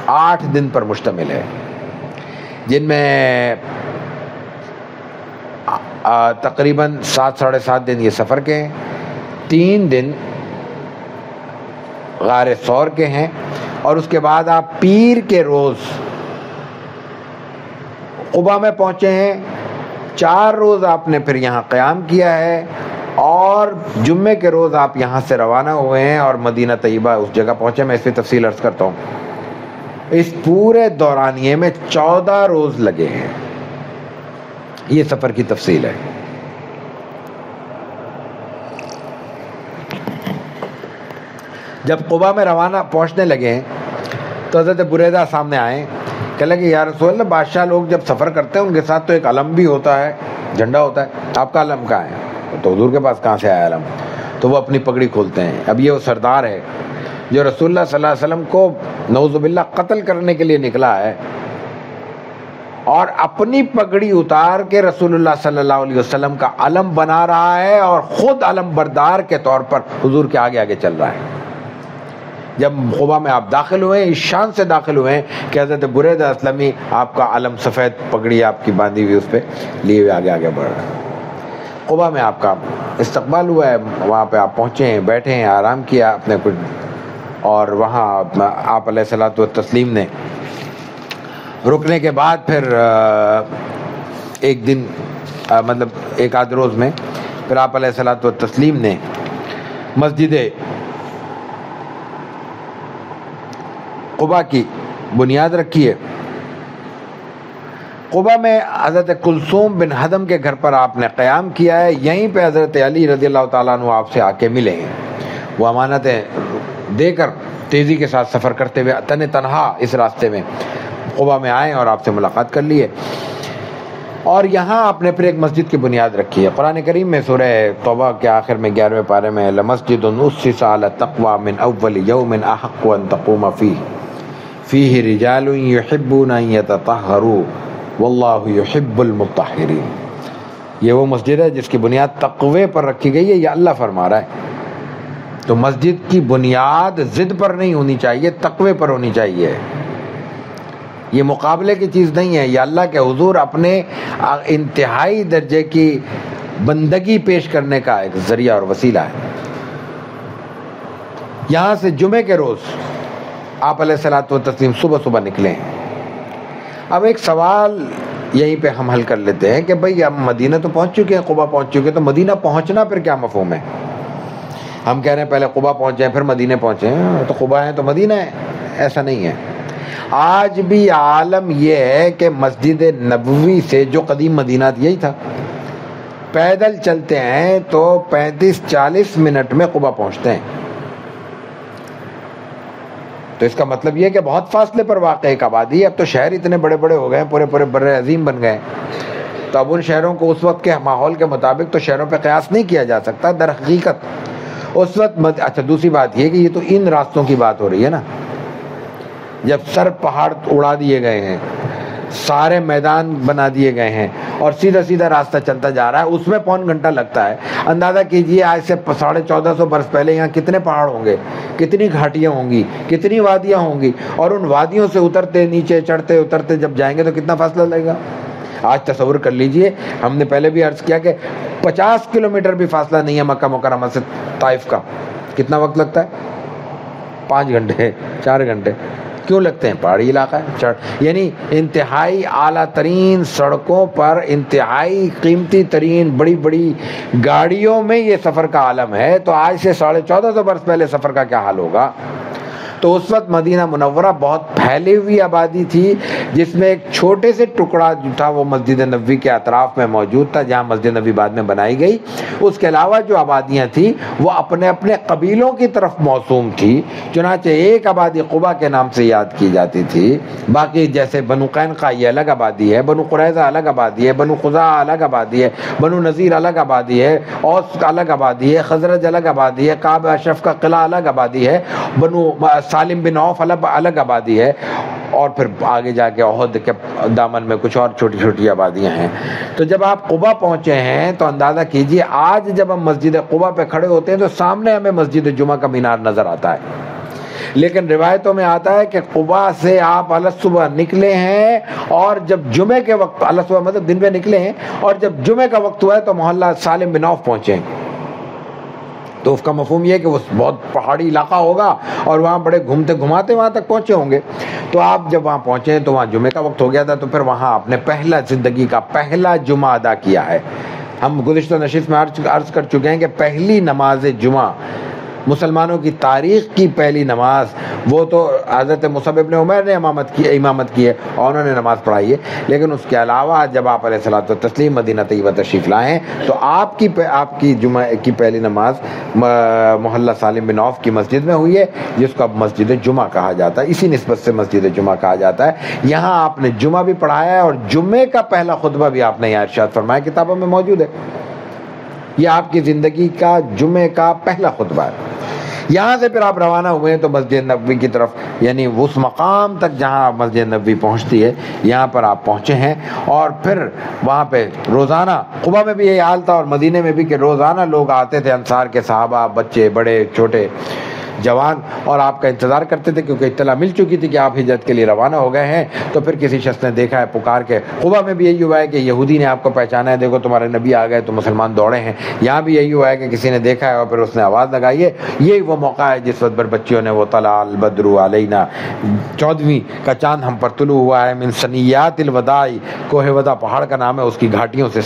8 دن پر مشتمل ہے، جن میں تقریباً 7 ساڑھے 7 دن یہ سفر کے ہیں، 3 دن غار ثور کے ہیں، اور اس کے بعد آپ پیر کے روز قباء میں پہنچے ہیں، 4 روز آپ نے پھر یہاں قیام کیا ہے، اور جمعے کے روز آپ یہاں سے روانہ ہوئے ہیں اور مدینہ طیبہ اس جگہ پہنچے۔ میں اس پہ تفصیل عرض کرتا ہوں۔ اس پورے دورانیے میں 14 روز لگے ہیں۔ یہ سفر کی تفصیل ہے۔ جب قباء میں روانہ پہنچنے لگے تو حضرت بریدہ سامنے آئے، کہنے لگے یا رسول اللہ، بادشاہ لوگ جب سفر کرتے ہیں ان کے ساتھ تو ایک علم بھی ہوتا ہے، جھنڈا ہوتا ہے، آپ کا علم کہاں ہے؟ تو حضور کے پاس کہاں سے آیا علم؟ تو وہ اپنی پگڑی کھولتے ہیں۔ اب یہ وہ سردار ہے جو رسول اللہ صلی اللہ علیہ وسلم کو نعوذ باللہ قتل کرنے کے لیے نکلا ہے، اور اپنی پگڑی اتار کے رسول اللہ صلی اللہ علیہ وسلم کا علم بنا رہا ہے، اور خود علم بردار کے طور پر حضور کے آگے آگے چل رہا ہے۔ جب قباء میں آپ داخل ہوئے، اس شان سے داخل ہوئے کہ حضرت بریدہ اسلمی آپ کا علم، سفید پگڑی آپ کی باندھی ہوئی، اس پہ لیے ہوئے آگے آگے بڑھ رہا ہے۔ قباء میں آپ کا استقبال ہوا ہے، وہاں پہ آپ پہنچے ہیں، بیٹھے ہیں، آرام کیا اپنے کچھ، اور وہاں آپ علیہ الصلوۃ والتسلیم نے رکنے کے بعد پھر ایک دن مطلب ایک آدھ روز میں پھر آپ علیہ الصلوۃ والتسلیم نے مسجد قباء کی بنیاد رکھی ہے۔ قباء میں حضرت کلثوم بن حدم کے گھر پر آپ نے قیام کیا ہے، یہیں پہ حضرت علی رضی اللہ تعالیٰ عنہ آپ سے آ کے ملے ہیں۔ وہ امانتیں دے کر تیزی کے ساتھ سفر کرتے ہوئے تنہا اس راستے میں قباء میں آئے اور آپ سے ملاقات کر لیے، اور یہاں آپ نے پھر ایک مسجد کی بنیاد رکھی ہے۔ قرآن کریم میں سورہ توبہ کے آخر میں 11ویں پارے میں لَمَسْجِدٌ أُسِّسَ عَلَى التَّقْوَى مِنْ أَوَّلِ يَوْمٍ أَحَقُّ أَن تَقُومَ فِيهِ رِجَالٌ يُحِبُّونَ أَن يَتَطَهَّرُوا وَاللَّهُ يُحِبُّ الْمُطَّهِّرِينَ۔ یہ وہ مسجد ہے جس کی بنیاد تقوی پر رکھی گئی ہے، یہ اللہ فرما رہا ہے۔ تو مسجد کی بنیاد ضد پر نہیں ہونی چاہیے، تقوی پر ہونی چاہیے۔ یہ مقابلے کی چیز نہیں ہے، یہ اللہ کے حضور اپنے انتہائی درجے کی بندگی پیش کرنے کا ایک ذریعہ اور وسیلہ ہے۔ یہاں سے جمعے کے روز آپ علیہ الصلوۃ والتسلیم صبح صبح نکلے ہیں۔ اب ایک سوال یہیں پہ ہم حل کر لیتے ہیں کہ بھئی ہم مدینہ تو پہنچ چکے ہیں، قباء پہنچ چکے ہیں، تو مدینہ پہنچنا پھر کیا مفہوم ہے؟ ہم کہہ رہے ہیں پہلے قباء پہنچے ہیں پھر مدینہ پہنچے ہیں، تو قباء ہے تو مدینہ ہے، ایسا نہیں ہے۔ آج بھی عالم یہ ہے کہ مسجد نبوی سے جو قدیم مدینہ یہی تھا، پیدل چلتے ہیں تو 35-40 منٹ میں قباء پہنچتے ہیں۔ تو اس کا مطلب یہ ہے کہ بہت فاصلے پر واقع ایک آبادی ہے۔ اب تو شہر اتنے بڑے بڑے ہو گئے ہیں، پورے پورے بر عظیم بن گئے ہیں، تو اب ان شہروں کو اس وقت کے ماحول کے مطابق تو شہروں پہ قیاس نہیں کیا جا سکتا۔ در حقیقت اس وقت اچھا دوسری بات یہ کہ یہ تو ان راستوں کی بات ہو رہی ہے نا، جب سر پہاڑ اڑا دیے گئے ہیں، سارے میدان بنا دیے گئے ہیں اور سیدھا سیدھا راستہ چلتا جا رہا ہے، اس میں پون گھنٹہ لگتا ہے۔ اندازہ کیجئے آج سے 1450 برس پہلے یہاں کتنے پہاڑ ہوں گے، کتنی گھاٹیاں ہوں گی، کتنی وادیاں ہوں گی، اور ان وادیوں سے اترتے نیچے چڑھتے اترتے جب جائیں گے تو کتنا فاصلہ لگے گا۔ آج تصور کر لیجئے، ہم نے پہلے بھی عرض کیا کہ 50 کلومیٹر بھی فاصلہ نہیں ہے مکہ مکرمہ سے طائف کا، کتنا وقت لگتا ہے؟ 5 گھنٹے 4 گھنٹے۔ کیوں لگتے ہیں؟ پہاڑی علاقہ ہے، یعنی انتہائی اعلیٰ ترین سڑکوں پر انتہائی قیمتی ترین بڑی بڑی گاڑیوں میں یہ سفر کا عالم ہے، تو آج سے 1450 برس پہلے سفر کا کیا حال ہوگا؟ تو اس وقت مدینہ منورہ بہت پھیلی ہوئی آبادی تھی، جس میں ایک چھوٹے سے ٹکڑا جو تھا وہ مسجد نبوی کے اطراف میں موجود تھا، جہاں مسجد نبوی بعد میں بنائی گئی۔ اس کے علاوہ جو آبادیاں تھیں وہ اپنے اپنے قبیلوں کی طرف موسوم تھی، چنانچہ ایک آبادی قبا کے نام سے یاد کی جاتی تھی، باقی جیسے بنو قینقاع یہ الگ آبادی ہے، بنو قریظہ الگ آبادی ہے، بنو خزاعہ الگ آبادی ہے، بنو نذیر الگ آبادی ہے، اوس الگ آبادی ہے، خزرج الگ آبادی ہے، کعب اشرف کا قلعہ الگ آبادی ہے، بنو سالم بن عوف الگ آبادی ہے، اور پھر آگے جا کے احد کے دامن میں کچھ اور چھوٹی چھوٹی آبادیاں ہیں۔ تو جب آپ قبا پہنچے ہیں تو اندازہ کیجئے آج جب ہم مسجد قبا پہ کھڑے ہوتے ہیں تو سامنے ہمیں مسجد جمعہ کا مینار نظر آتا ہے، لیکن روایتوں میں آتا ہے کہ قبا سے آپ الصبح نکلے ہیں، اور جب جمعے کے وقت الصبح مطلب دن میں نکلے ہیں، اور جب جمعے کا وقت ہوا ہے تو محلہ سالم بن عوف پہنچے ہیں۔ تو اس کا مفہوم یہ ہے کہ وہ بہت پہاڑی علاقہ ہوگا اور وہاں بڑے گھومتے گھماتے وہاں تک پہنچے ہوں گے۔ تو آپ جب وہاں پہنچے تو وہاں جمعے کا وقت ہو گیا تھا، تو پھر وہاں آپ نے پہلا زندگی کا پہلا جمعہ ادا کیا ہے۔ ہم گزشتہ نشست میں عرض کر چکے ہیں کہ پہلی نماز جمعہ مسلمانوں کی تاریخ کی پہلی نماز وہ تو حضرت مصعب بن عمیر نے امامت کی ہے اور انہوں نے نماز پڑھائی ہے، لیکن اس کے علاوہ جب آپ علیہ الصلوۃ والتسلیم مدینہ طیبہ تشریف لائے تو آپ کی جمعہ کی پہلی نماز محلہ سالم بن عوف کی مسجد میں ہوئی ہے، جس کو اب مسجد جمعہ کہا جاتا ہے، اسی نسبت سے مسجد جمعہ کہا جاتا ہے۔ یہاں آپ نے جمعہ بھی پڑھایا ہے اور جمعے کا پہلا خطبہ بھی آپ نے یہاں ارشاد فرمایا، کتابوں میں موجود ہے۔ یہ آپ کی زندگی کا جمعے کا پہلا خطبہ ہے۔ یہاں سے پھر آپ روانہ ہوئے تو مسجد نبوی کی طرف، یعنی اس مقام تک جہاں مسجد نبوی پہنچتی ہے یہاں پر آپ پہنچے ہیں، اور پھر وہاں پہ روزانہ قبا میں بھی یہی حال تھا اور مدینے میں بھی کہ روزانہ لوگ آتے تھے، انصار کے صحابہ، بچے، بڑے، چھوٹے، جوان، اور آپ کا انتظار کرتے تھے کیونکہ اطلاع مل چکی تھی کہ آپ ہجرت کے لیے روانہ ہو گئے ہیں۔ تو پھر کسی شخص نے دیکھا ہے پکار کے، قبا میں بھی یہی ہوا ہے کہ یہودی نے آپ کو پہچانا ہے، دیکھو تمہارے نبی آ گئے، تو مسلمان دوڑے ہیں۔ یہاں بھی یہی ہوا ہے کہ کسی نے دیکھا ہے اور پھر اس نے آواز لگائی ہے۔ یہی وہ موقع ہے جس وقت پر بچیوں نے وہ طلع البدر علینا، 14ویں کا چاند ہم پر طلوع ہوا ہے، من ثنیات الوداع، کوہ ودا پہاڑ کا نام ہے، اس کی گھاٹیوں سے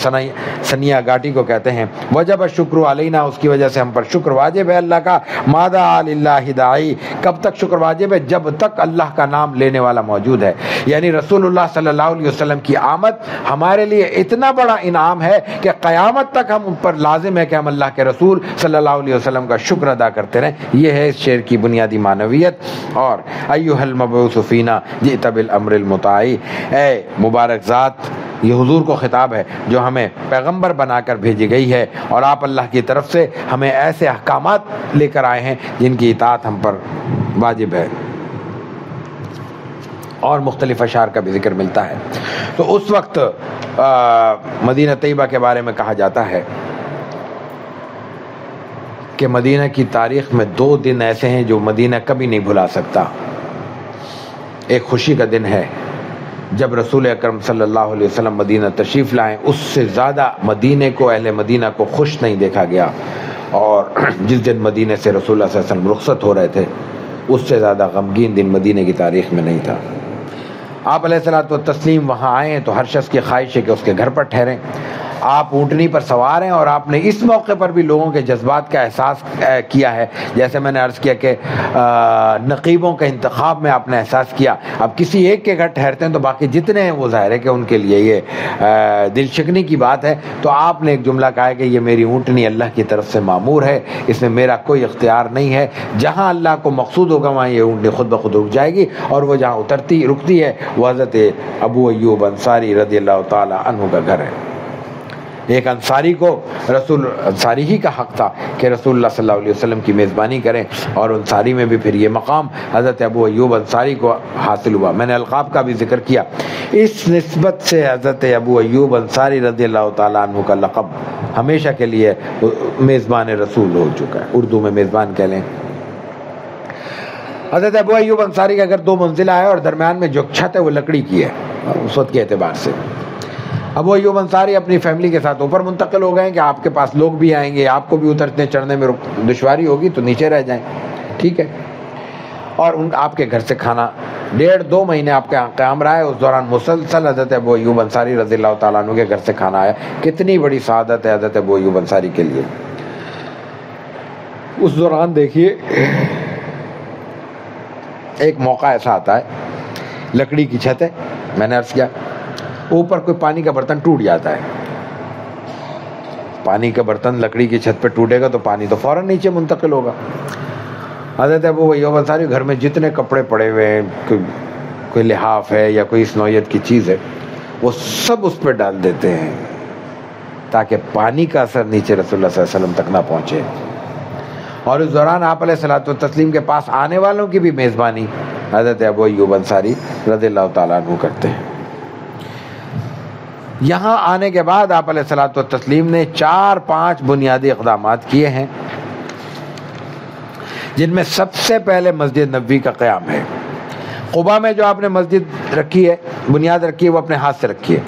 ثنیہ گھاٹی کو کہتے ہیں۔ وجب الشکر علینا، اس کی وجہ سے ہم پر شکر واجب ہے اللہ کا۔ ماذا للہ داعی، کب تک شکر واجب ہے؟ جب تک اللہ کا نام لینے والا موجود ہے، یعنی رسول اللہ صلی اللہ علیہ وسلم کی آمد ہمارے لیے اتنا بڑا انعام ہے کہ قیامت تک ہم ان پر لازم ہے کہ ہم اللہ کے رسول صلی اللہ علیہ وسلم کا شکر ادا کرتے رہیں۔ یہ ہے اس شعر کی بنیادی معنویت۔ اور ایھا المبعوث فینا جئت بالامر المطاع، اے مبارک ذات، یہ حضور کو خطاب ہے جو ہمیں پیغمبر بنا کر بھیجی گئی ہے، اور آپ اللہ کی طرف سے ہمیں ایسے احکامات لے کر آئے ہیں جن کی اطاعت ہم پر واجب ہے۔ اور مختلف اشعار کا بھی ذکر ملتا ہے۔ تو اس وقت مدینہ طیبہ کے بارے میں کہا جاتا ہے کہ مدینہ کی تاریخ میں 2 دن ایسے ہیں جو مدینہ کبھی نہیں بھلا سکتا۔ ایک خوشی کا دن ہے جب رسول اکرم صلی اللہ علیہ وسلم مدینہ تشریف لائیں، اس سے زیادہ مدینے کو، اہل مدینہ کو خوش نہیں دیکھا گیا، اور جس دن مدینے سے رسول اللہ صلی اللہ علیہ وسلم رخصت ہو رہے تھے اس سے زیادہ غمگین دن مدینے کی تاریخ میں نہیں تھا۔ آپ علیہ الصلوۃ والتسلیم وہاں آئے ہیں تو ہر شخص کی خواہش ہے کہ اس کے گھر پر ٹھہریں۔ آپ اونٹنی پر سوار ہیں اور آپ نے اس موقع پر بھی لوگوں کے جذبات کا احساس کیا ہے، جیسے میں نے عرض کیا کہ نقیبوں کے انتخاب میں آپ نے احساس کیا۔ اب کسی ایک کے گھر ٹھہرتے ہیں تو باقی جتنے ہیں وہ ظاہر ہے کہ ان کے لیے یہ دل شکنی کی بات ہے۔ تو آپ نے ایک جملہ کہا ہے کہ یہ میری اونٹنی اللہ کی طرف سے مامور ہے، اس میں میرا کوئی اختیار نہیں ہے، جہاں اللہ کو مقصود ہوگا وہاں یہ اونٹنی خود بخود رک جائے گی، اور وہ جہاں رکتی ہے وہ حضرت ابو ایوب انصاری رضی اللہ تعالی عنہ کا گھر ہے۔ ایک انصاری کو انصاری ہی کا حق تھا کہ رسول اللہ صلی اللہ علیہ وسلم کی میزبانی کریں، اور انصاری میں بھی پھر یہ مقام حضرت ابو ایوب انصاری کو حاصل ہوا۔ میں نے القاب کا بھی ذکر کیا، اس نسبت سے حضرت ابو ایوب انصاری رضی اللہ تعالیٰ عنہ کا لقب ہمیشہ کے لیے میزبان رسول ہو چکا ہے، اردو میں میزبان کہہ لیں۔ حضرت ابو ایوب انصاری کا گھر 2 منزلہ ہے اور درمیان میں جو چھت ہے وہ لکڑی کی ہے اس وقت کے اعتبار سے۔ ابو ایوب انصاری اپنی فیملی کے ساتھ اوپر منتقل ہو گئے کہ آپ کے پاس لوگ بھی آئیں گے، آپ کو بھی اترنے چڑھنے میں دشواری ہوگی تو نیچے رہ جائیں، ٹھیک ہے۔ اور آپ کے گھر سے کھانا 1.5-2 مہینے آپ کے قیام رہا ہے. اس دوران مسلسل حضرت ابو ایوب انصاری رضی اللہ تعالیٰ عنہ کے گھر سے کھانا آیا. کتنی بڑی سعادت ہے حضرت ابو ایوب انصاری کے لیے. اس دوران دیکھیے ایک موقع ایسا آتا ہے, لکڑی کی چھت ہے, میں نے عرض کیا اوپر کوئی پانی کا برتن ٹوٹ جاتا ہے. پانی کا برتن لکڑی کی چھت پہ ٹوٹے گا تو پانی تو فوراً نیچے منتقل ہوگا. حضرت ابو ایوب انصاری گھر میں جتنے کپڑے پڑے ہوئے ہیں, کوئی لحاف ہے یا کوئی اس نوعیت کی چیز ہے, وہ سب اس پہ ڈال دیتے ہیں تاکہ پانی کا اثر نیچے رسول اللہ صلی اللہ علیہ وسلم تک نہ پہنچے. اور اس دوران آپ علیہ الصلوۃ والتسلیم کے پاس آنے والوں کی بھی میزبانی حضرت ابو ایوب انصاری رضی اللہ تعالیٰ عنہ کرتے ہیں. یہاں آنے کے بعد آپ علیہ الصلوۃ والتسلیم نے 4-5 بنیادی اقدامات کیے ہیں, جن میں سب سے پہلے مسجد نبوی کا قیام ہے. قباء میں جو آپ نے مسجد رکھی ہے, بنیاد رکھی ہے, وہ اپنے ہاتھ سے رکھی ہے.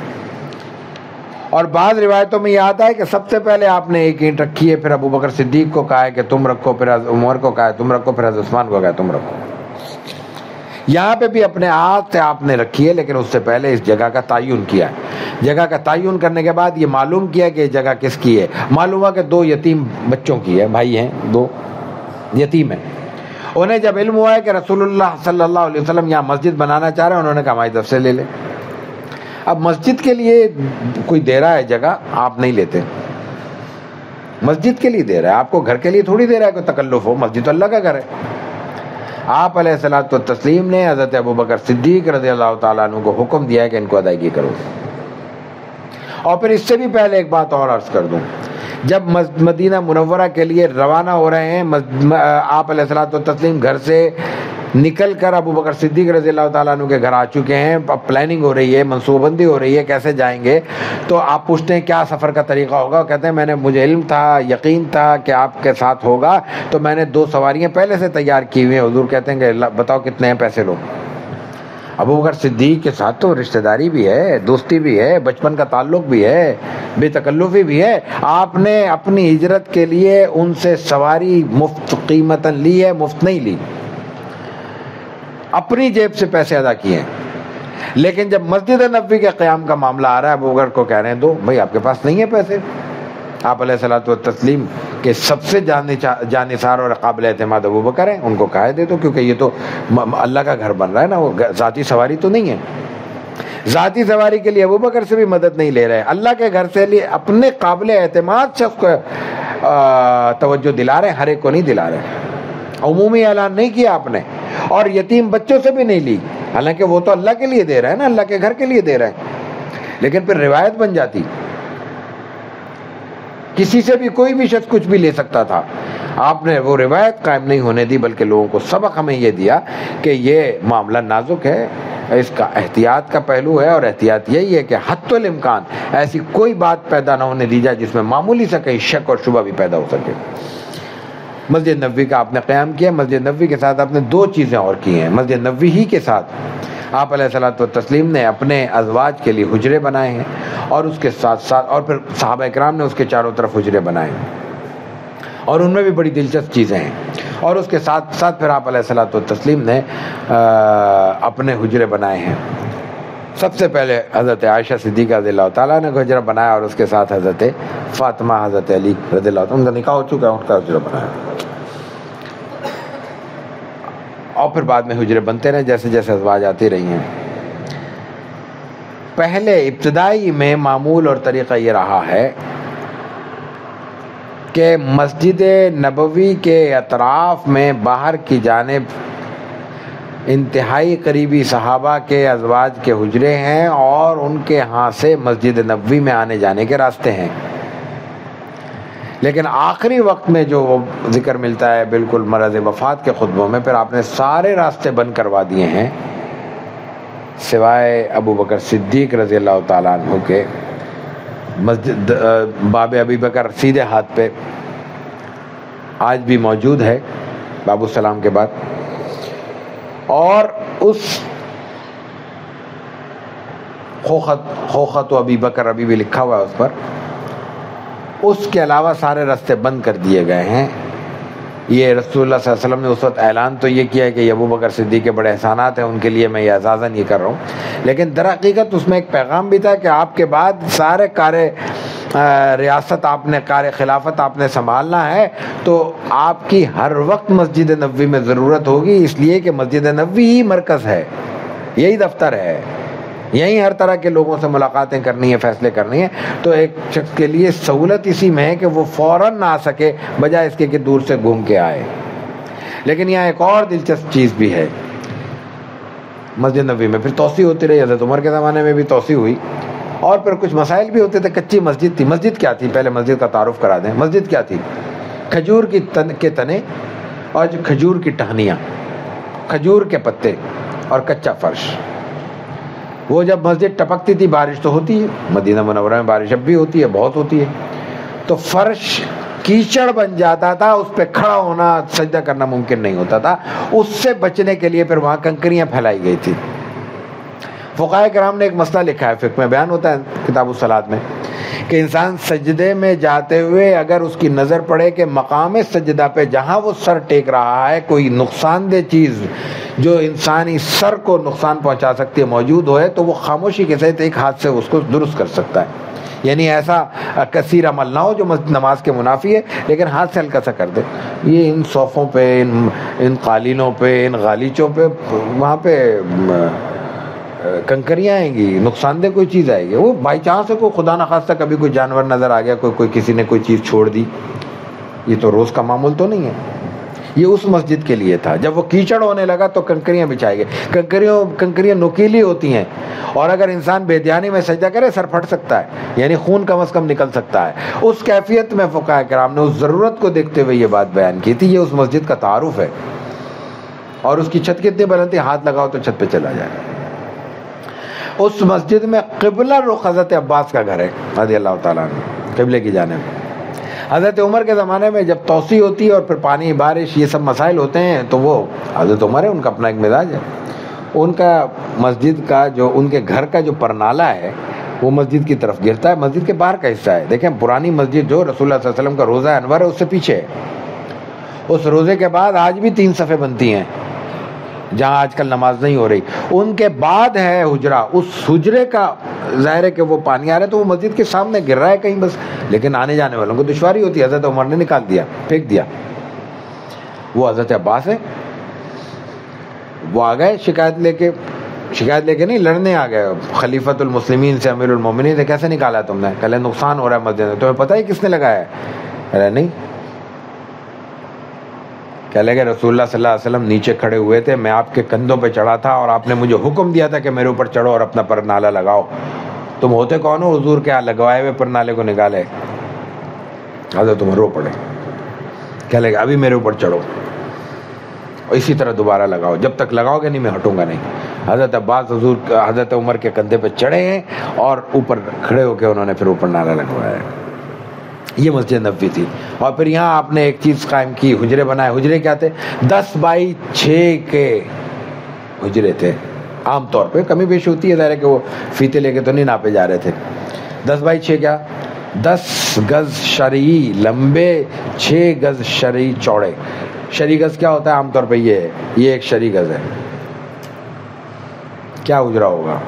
اور بعض روایتوں میں یہ آتا ہے کہ سب سے پہلے آپ نے ایک اینٹ رکھی ہے, پھر ابو بکر صدیق کو کہا ہے کہ تم رکھو, پھر عمر کو کہا ہے تم رکھو, پھر حضرت عثمان کو کہا ہے تم رکھو. یہاں پہ بھی اپنے ہاتھ سے آپ نے رکھی ہے, لیکن اس سے پہلے اس جگہ کا تعین کیا ہے. جگہ کا تعین کرنے کے بعد یہ معلوم کیا کہ یہ جگہ کس کی ہے. معلوم ہوا کہ 2 یتیم بچوں کی ہے, بھائی ہیں 2 یتیم ہیں. انہیں جب علم ہوا ہے کہ رسول اللہ صلی اللہ علیہ وسلم یہاں مسجد بنانا چاہ رہے ہیں, انہوں نے کہا ہماری طرف سے لے لے. اب مسجد کے لیے کوئی دے رہا ہے جگہ, آپ نہیں لیتے. مسجد کے لیے دے رہا ہے, آپ کو گھر کے لیے تھوڑی دے رہا ہے کوئی تکلف ہو. مسجد تو اللہ کا گھر ہے. آپ علیہ الصلوۃ والتسلیم نے حضرت ابو بکر صدیق رضی اللہ تعالیٰ عنہ کو حکم دیا ہے کہ ان کو ادائیگی کرو. اور پھر اس سے بھی پہلے ایک بات اور عرض کر دوں, جب مدینہ منورہ کے لیے روانہ ہو رہے ہیں, آپ علیہ الصلوۃ والتسلیم گھر سے نکل کر ابو بکر صدیق رضی اللہ تعالیٰ عنہ کے گھر آ چکے ہیں. اب پلاننگ ہو رہی ہے, منصوبہ بندی ہو رہی ہے کیسے جائیں گے. تو آپ پوچھتے ہیں کیا سفر کا طریقہ ہوگا. کہتے ہیں مجھے علم تھا, یقین تھا کہ آپ کے ساتھ ہوگا, تو میں نے 2 سواریاں پہلے سے تیار کی ہوئی ہیں. حضور کہتے ہیں کہ بتاؤ کتنے ہیں, پیسے لو. ابو بکر صدیق کے ساتھ تو رشتہ داری بھی ہے, دوستی بھی ہے, بچپن کا تعلق بھی ہے, بے تکلفی بھی ہے. آپ نے اپنی ہجرت کے لیے ان سے سواری مفت قیمتاً لی ہے, مفت نہیں لی, اپنی جیب سے پیسے ادا کیے. لیکن جب مسجد نبوی کے قیام کا معاملہ آ رہا ہے, ابو بکر کو کہہ رہے ہیں دو, بھائی آپ کے پاس نہیں ہے پیسے. آپ علیہ الصلوۃ والتسلیم کے سب سے جانثار اور قابل اعتماد ابو بکر ہیں, ان کو کہا دے دو, کیونکہ یہ تو اللہ کا گھر بن رہا ہے نا, وہ ذاتی سواری تو نہیں ہے. ذاتی سواری کے لیے ابو بکر سے بھی مدد نہیں لے رہے, اللہ کے گھر سے لیے اپنے قابل اعتماد شخص کو توجہ دلا رہے ہیں, ہر ایک کو نہیں دلا رہے. عمومی اعلان نہیں کیا آپ نے, اور یتیم بچوں سے بھی نہیں لی, حالانکہ وہ تو اللہ کے لیے دے رہے ہیں نا, اللہ کے گھر کے لیے دے رہے ہیں. لیکن پھر روایت بن جاتی, کسی سے بھی کوئی بھی شخص کچھ بھی لے سکتا تھا. آپ نے وہ روایت قائم نہیں ہونے دی, بلکہ لوگوں کو سبق ہمیں یہ دیا کہ یہ معاملہ نازک ہے, اس کا احتیاط کا پہلو ہے, اور احتیاط یہی ہے کہ حتی الامکان ایسی کوئی بات پیدا نہ ہونے دی جائے جس میں معمولی سا کہیں شک اور شبہ بھی پیدا ہو سکے. مسجد نبوی کا آپ نے قیام کیا. مسجد نبوی کے ساتھ آپ نے 2 چیزیں اور کی ہیں. مسجد نبوی ہی کے ساتھ آپ علیہ الصلوۃ والتسلیم نے اپنے ازواج کے لیے حجرے بنائے ہیں, اور اس کے ساتھ ساتھ اور پھر صحابہ اکرام نے اس کے چاروں طرف حجرے بنائے ہیں, اور ان میں بھی بڑی دلچسپ چیزیں ہیں. اور اس کے ساتھ ساتھ پھر آپ علیہ الصلوۃ والتسلیم نے اپنے حجرے بنائے ہیں. سب سے پہلے حضرت عائشہ صدیقہ رضی اللہ تعالیٰ نے حجرہ بنایا, اور اس کے ساتھ حضرت فاطمہ, حضرت علی رضی اللہ تعالیٰ, ان کا نکاح ہو چکا ہے, ان کا حجرہ بنایا. اور پھر بعد میں حجرے بنتے رہے جیسے جیسے ازواج آتی رہی ہیں. پہلے ابتدائی میں معمول اور طریقہ یہ رہا ہے کہ مسجد نبوی کے اطراف میں باہر کی جانب انتہائی قریبی صحابہ کے ازواج کے حجرے ہیں, اور ان کے ہاں سے مسجد نبوی میں آنے جانے کے راستے ہیں. لیکن آخری وقت میں جو ذکر ملتا ہے بالکل مرض وفات کے خطبوں میں, پھر آپ نے سارے راستے بند کروا دیے ہیں سوائے ابو بکر صدیق رضی اللہ تعالیٰ عنہ کے. مسجد باب ابی بکر سیدھے ہاتھ پہ آج بھی موجود ہے, باب السلام کے بعد, اور اس خوخت و ابی بکر ابھی بھی لکھا ہوا ہے اس پر. اس کے علاوہ سارے راستے بند کر دیے گئے ہیں. یہ رسول اللہ صلی اللہ علیہ وسلم نے اس وقت اعلان تو یہ کیا ہے کہ ابو بکر صدیق کے بڑے احسانات ہیں، ان کے لیے میں یہ اعزازاً یہ کر رہا ہوں، لیکن در حقیقت اس میں ایک پیغام بھی تھا کہ آپ کے بعد سارے کار ریاست آپ نے، کار خلافت آپ نے سنبھالنا ہے، تو آپ کی ہر وقت مسجد نبوی میں ضرورت ہوگی، اس لیے کہ مسجد نبوی ہی مرکز ہے، یہی دفتر ہے، یہیں ہر طرح کے لوگوں سے ملاقاتیں کرنی ہے، فیصلے کرنی ہے۔ تو ایک شخص کے لیے سہولت اسی میں ہے کہ وہ فوراً نہ آ سکے، بجائے اس کے کہ دور سے گھوم کے آئے۔ لیکن یہاں ایک اور دلچسپ چیز بھی ہے، مسجد نبوی میں پھر توسیع ہوتی رہی، حضرت عمر کے زمانے میں بھی توسیع ہوئی، اور پھر کچھ مسائل بھی ہوتے تھے۔ کچی مسجد تھی۔ مسجد کیا تھی؟ پہلے مسجد کا تعارف کرا دیں۔ مسجد کیا تھی؟ کھجور کے تنے اور جو کھجور کی ٹہنیاں، کھجور کے پتے اور کچا فرش۔ وہ جب مسجد ٹپکتی تھی، بارش تو ہوتی ہے، مدینہ منورہ میں بارش اب بھی ہوتی ہے، بہت ہوتی ہے، تو فرش کیچڑ بن جاتا تھا، اس پہ کھڑا ہونا، سجدہ کرنا ممکن نہیں ہوتا تھا۔ اس سے بچنے کے لیے پھر وہاں کنکریاں پھیلائی گئی تھی۔ فقہائے کرام نے ایک مسئلہ لکھا ہے، فقہ میں بیان ہوتا ہے کتاب الصلاۃ میں، کہ انسان سجدے میں جاتے ہوئے اگر اس کی نظر پڑے کہ مقام سجدہ پہ جہاں وہ سر ٹیک رہا ہے کوئی نقصان دہ چیز جو انسانی سر کو نقصان پہنچا سکتی ہے موجود ہوئے، تو وہ خاموشی کے ساتھ ایک ہاتھ سے اس کو درست کر سکتا ہے۔ یعنی ایسا کثیر عمل نہ ہو جو نماز کے منافی ہے، لیکن ہاتھ سے ہلکا سا کر دے۔ یہ ان صوفوں پہ، ان قالینوں پہ، ان غالیچوں پہ، وہاں پہ کنکریاں آئیں گی، نقصان دہ کوئی چیز آئے گی، وہ بائی چانس ہے کوئی خدا نخواستہ کبھی کوئی جانور نظر آ گیا، کوئی کسی نے کوئی چیز چھوڑ دی، یہ تو روز کا معمول تو نہیں ہے۔ یہ اس مسجد کے لیے تھا۔ جب وہ کیچڑ ہونے لگا تو کنکریاں بچائی گئی۔ کنکریاں نوکیلی ہوتی ہیں، اور اگر انسان بے دھیانی میں سجدہ کرے سر پھٹ سکتا ہے، یعنی خون کم از کم نکل سکتا ہے۔ اس کیفیت میں فقہاء کرام نے اس ضرورت کو دیکھتے ہوئے یہ بات بیان کی تھی۔ یہ اس مسجد کا تعارف ہے، اور اس کی چھت کتنی بلند تھی، ہاتھ لگاؤ تو چھت پہ چلا جائے۔ اس مسجد میں قبلہ رخ حضرت عباس کا گھر ہے رضی اللہ تعالیٰ عنہ، قبلے کی جانب۔ حضرت عمر کے زمانے میں جب توسیع ہوتی ہے اور پھر پانی، بارش، یہ سب مسائل ہوتے ہیں، تو وہ حضرت عمر ہے، ان کا اپنا ایک مزاج ہے۔ ان کا مسجد کا جو، ان کے گھر کا جو پرنالہ ہے وہ مسجد کی طرف گرتا ہے، مسجد کے باہر کا حصہ ہے۔ دیکھیں پرانی مسجد جو رسول اللہ صلی اللہ علیہ وسلم کا روضہ انور ہے اس سے پیچھے ہے۔ اس روزے کے بعد آج بھی 3 صفیں بنتی ہیں جہاں آج کل نماز نہیں ہو رہی، ان کے بعد ہے حجرہ۔ اس حجرے کا ظاہر ہے کہ وہ پانی آ رہا ہے تو وہ مسجد کے سامنے گر رہا ہے کہیں بس، لیکن آنے جانے والوں کو دشواری ہوتی ہے۔ حضرت عمر نے نکال دیا، پھینک دیا۔ وہ حضرت عباس ہے، وہ آ گئے شکایت لے کے نہیں، لڑنے آ گئے خلیفۃ المسلمین سے، امیر المومنین سے، کیسے نکالا تم نے؟ کہلے نقصان ہو رہا ہے مسجد میں، تمہیں پتہ ہے کس نے لگایا ہے؟ کہلے نہیں۔ کہہ لے کہ رسول اللہ صلی اللہ علیہ وسلم نیچے کھڑے ہوئے تھے، میں آپ کے کندھوں پہ چڑھا تھا اور آپ نے مجھے حکم دیا تھا کہ میرے اوپر چڑھو اور اپنا پرنالہ لگاؤ۔ تم ہوتے کون ہو حضور کے لگوائے ہوئے پرنالے کو نکالے؟ حضرت عمر رو پڑے، کہہ لے کہ ابھی میرے اوپر چڑھو اور اسی طرح دوبارہ لگاؤ، جب تک لگاؤ گے نہیں میں ہٹوں گا نہیں۔ حضرت عباس حضرت عمر کے کندھے پہ چڑھے ہیں اور اوپر کھڑے ہو کے انہوں نے پھر اوپر نالہ لگوایا ہے۔ یہ مسجد نبوی تھی۔ اور پھر یہاں آپ نے ایک چیز قائم کی، حجرے بنائے۔ حجرے کیا تھے؟ 10x6 کے حجرے تھے۔ عام طور پہ کمی بیشی ہوتی ہے، ظاہر ہے کہ وہ فیتے لے کے تو نہیں ناپے جا رہے تھے۔ 10x6 کیا؟ 10 گز شرعی لمبے، 6 گز شرعی چوڑے۔ شرعی گز کیا ہوتا ہے؟ عام طور پہ یہ ہے، یہ ایک شرعی گز ہے۔ کیا حجرہ ہوگا؟